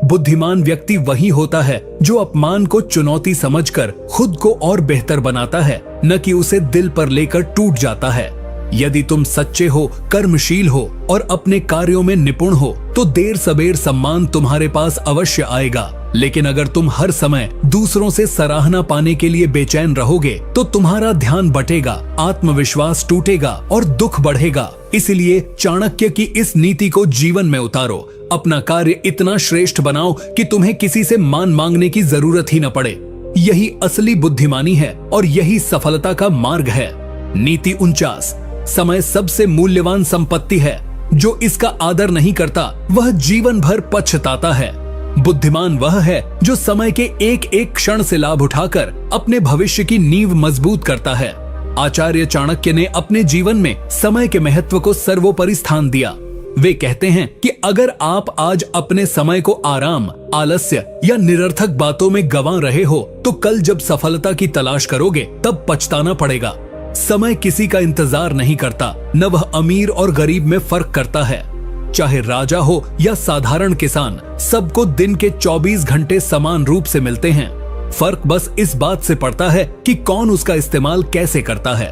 बुद्धिमान व्यक्ति वही होता है जो अपमान को चुनौती समझकर खुद को और बेहतर बनाता है, न कि उसे दिल पर लेकर टूट जाता है। यदि तुम सच्चे हो, कर्मशील हो और अपने कार्यों में निपुण हो तो देर सबेर सम्मान तुम्हारे पास अवश्य आएगा। लेकिन अगर तुम हर समय दूसरों से सराहना पाने के लिए बेचैन रहोगे तो तुम्हारा ध्यान बटेगा, आत्मविश्वास टूटेगा और दुख बढ़ेगा। इसलिए चाणक्य की इस नीति को जीवन में उतारो। अपना कार्य इतना श्रेष्ठ बनाओ कि तुम्हें किसी से मान मांगने की जरूरत ही न पड़े। यही असली बुद्धिमानी है और यही सफलता का मार्ग है। नीति 49। समय सबसे मूल्यवान संपत्ति है। जो इसका आदर नहीं करता वह जीवन भर पछताता है। बुद्धिमान वह है जो समय के एक एक क्षण से लाभ उठाकर अपने भविष्य की नींव मजबूत करता है। आचार्य चाणक्य ने अपने जीवन में समय के महत्व को सर्वोपरि स्थान दिया। वे कहते हैं कि अगर आप आज अपने समय को आराम, आलस्य या निरर्थक बातों में गंवा रहे हो तो कल जब सफलता की तलाश करोगे तब पछताना पड़ेगा। समय किसी का इंतजार नहीं करता, न वह अमीर और गरीब में फर्क करता है। चाहे राजा हो या साधारण किसान, सबको दिन के 24 घंटे समान रूप से मिलते हैं। फर्क बस इस बात से पड़ता है कि कौन उसका इस्तेमाल कैसे करता है।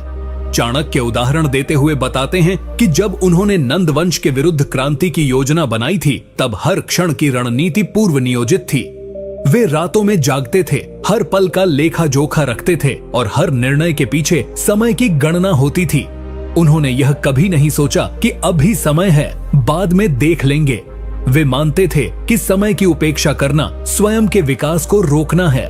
चाणक्य उदाहरण देते हुए बताते हैं कि जब उन्होंने नंद वंश के विरुद्ध क्रांति की योजना बनाई थी तब हर क्षण की रणनीति पूर्व नियोजित थी। वे रातों में जागते थे, हर पल का लेखा जोखा रखते थे और हर निर्णय के पीछे समय की गणना होती थी। उन्होंने यह कभी नहीं सोचा कि अभी समय है, बाद में देख लेंगे। वे मानते थे कि समय की उपेक्षा करना स्वयं के विकास को रोकना है।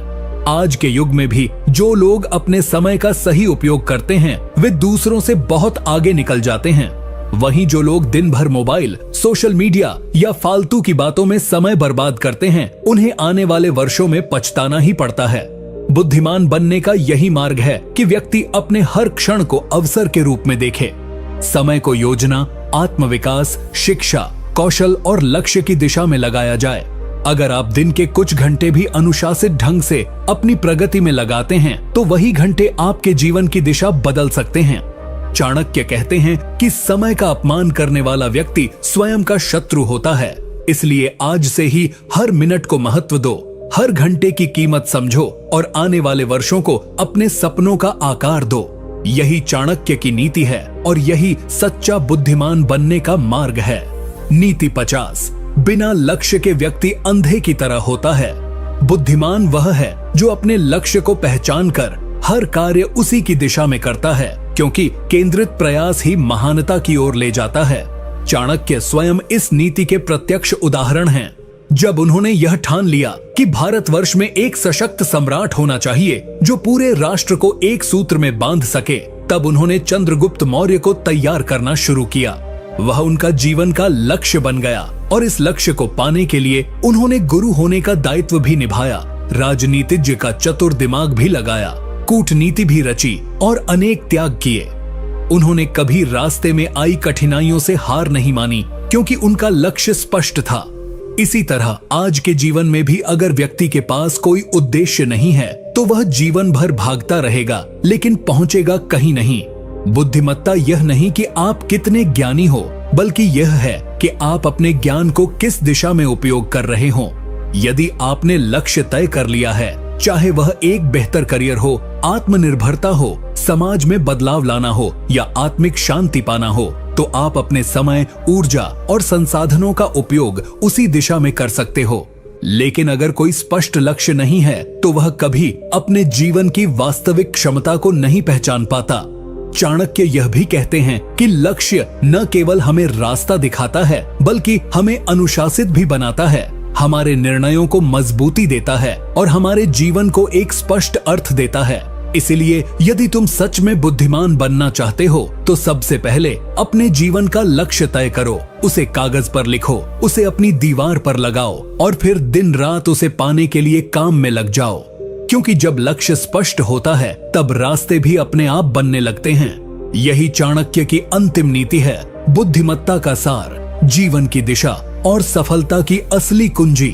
आज के युग में भी जो लोग अपने समय का सही उपयोग करते हैं वे दूसरों से बहुत आगे निकल जाते हैं। वहीं जो लोग दिन भर मोबाइल, सोशल मीडिया या फालतू की बातों में समय बर्बाद करते हैं उन्हें आने वाले वर्षों में पछताना ही पड़ता है। बुद्धिमान बनने का यही मार्ग है कि व्यक्ति अपने हर क्षण को अवसर के रूप में देखे। समय को योजना, आत्मविकास, शिक्षा, कौशल और लक्ष्य की दिशा में लगाया जाए। अगर आप दिन के कुछ घंटे भी अनुशासित ढंग से अपनी प्रगति में लगाते हैं तो वही घंटे आपके जीवन की दिशा बदल सकते हैं। चाणक्य कहते हैं कि समय का अपमान करने वाला व्यक्ति स्वयं का शत्रु होता है। इसलिए आज से ही हर मिनट को महत्व दो, हर घंटे की कीमत समझो और आने वाले वर्षों को अपने सपनों का आकार दो। यही चाणक्य की नीति है और यही सच्चा बुद्धिमान बनने का मार्ग है। नीति 50। बिना लक्ष्य के व्यक्ति अंधे की तरह होता है। बुद्धिमान वह है जो अपने लक्ष्य को पहचान कर हर कार्य उसी की दिशा में करता है, क्योंकि केंद्रित प्रयास ही महानता की ओर ले जाता है। चाणक्य स्वयं इस नीति के प्रत्यक्ष उदाहरण हैं। जब उन्होंने यह ठान लिया कि भारतवर्ष में एक सशक्त सम्राट होना चाहिए जो पूरे राष्ट्र को एक सूत्र में बांध सके, तब उन्होंने चंद्रगुप्त मौर्य को तैयार करना शुरू किया। वह उनका जीवन का लक्ष्य बन गया और इस लक्ष्य को पाने के लिए उन्होंने गुरु होने का दायित्व भी निभाया, राजनीतिज्ञ का चतुर दिमाग भी लगाया, कूटनीति भी रची और अनेक त्याग किए। उन्होंने कभी रास्ते में आई कठिनाइयों से हार नहीं मानी, क्योंकि उनका लक्ष्य स्पष्ट था। इसी तरह आज के जीवन में भी अगर व्यक्ति के पास कोई उद्देश्य नहीं है तो वह जीवन भर भागता रहेगा लेकिन पहुंचेगा कहीं नहीं। बुद्धिमत्ता यह नहीं कि आप कितने ज्ञानी हो, बल्कि यह है कि आप अपने ज्ञान को किस दिशा में उपयोग कर रहे हो। यदि आपने लक्ष्य तय कर लिया है, चाहे वह एक बेहतर करियर हो, आत्मनिर्भरता हो, समाज में बदलाव लाना हो या आत्मिक शांति पाना हो, तो आप अपने समय, ऊर्जा और संसाधनों का उपयोग उसी दिशा में कर सकते हो। लेकिन अगर कोई स्पष्ट लक्ष्य नहीं है तो वह कभी अपने जीवन की वास्तविक क्षमता को नहीं पहचान पाता। चाणक्य यह भी कहते हैं कि लक्ष्य न केवल हमें रास्ता दिखाता है बल्कि हमें अनुशासित भी बनाता है, हमारे निर्णयों को मजबूती देता है और हमारे जीवन को एक स्पष्ट अर्थ देता है। इसलिए यदि तुम सच में बुद्धिमान बनना चाहते हो तो सबसे पहले अपने जीवन का लक्ष्य तय करो, उसे कागज पर लिखो, उसे अपनी दीवार पर लगाओ और फिर दिन रात उसे पाने के लिए काम में लग जाओ। क्योंकि जब लक्ष्य स्पष्ट होता है तब रास्ते भी अपने आप बनने लगते हैं। यही चाणक्य की अंतिम नीति है, बुद्धिमत्ता का सार, जीवन की दिशा और सफलता की असली कुंजी।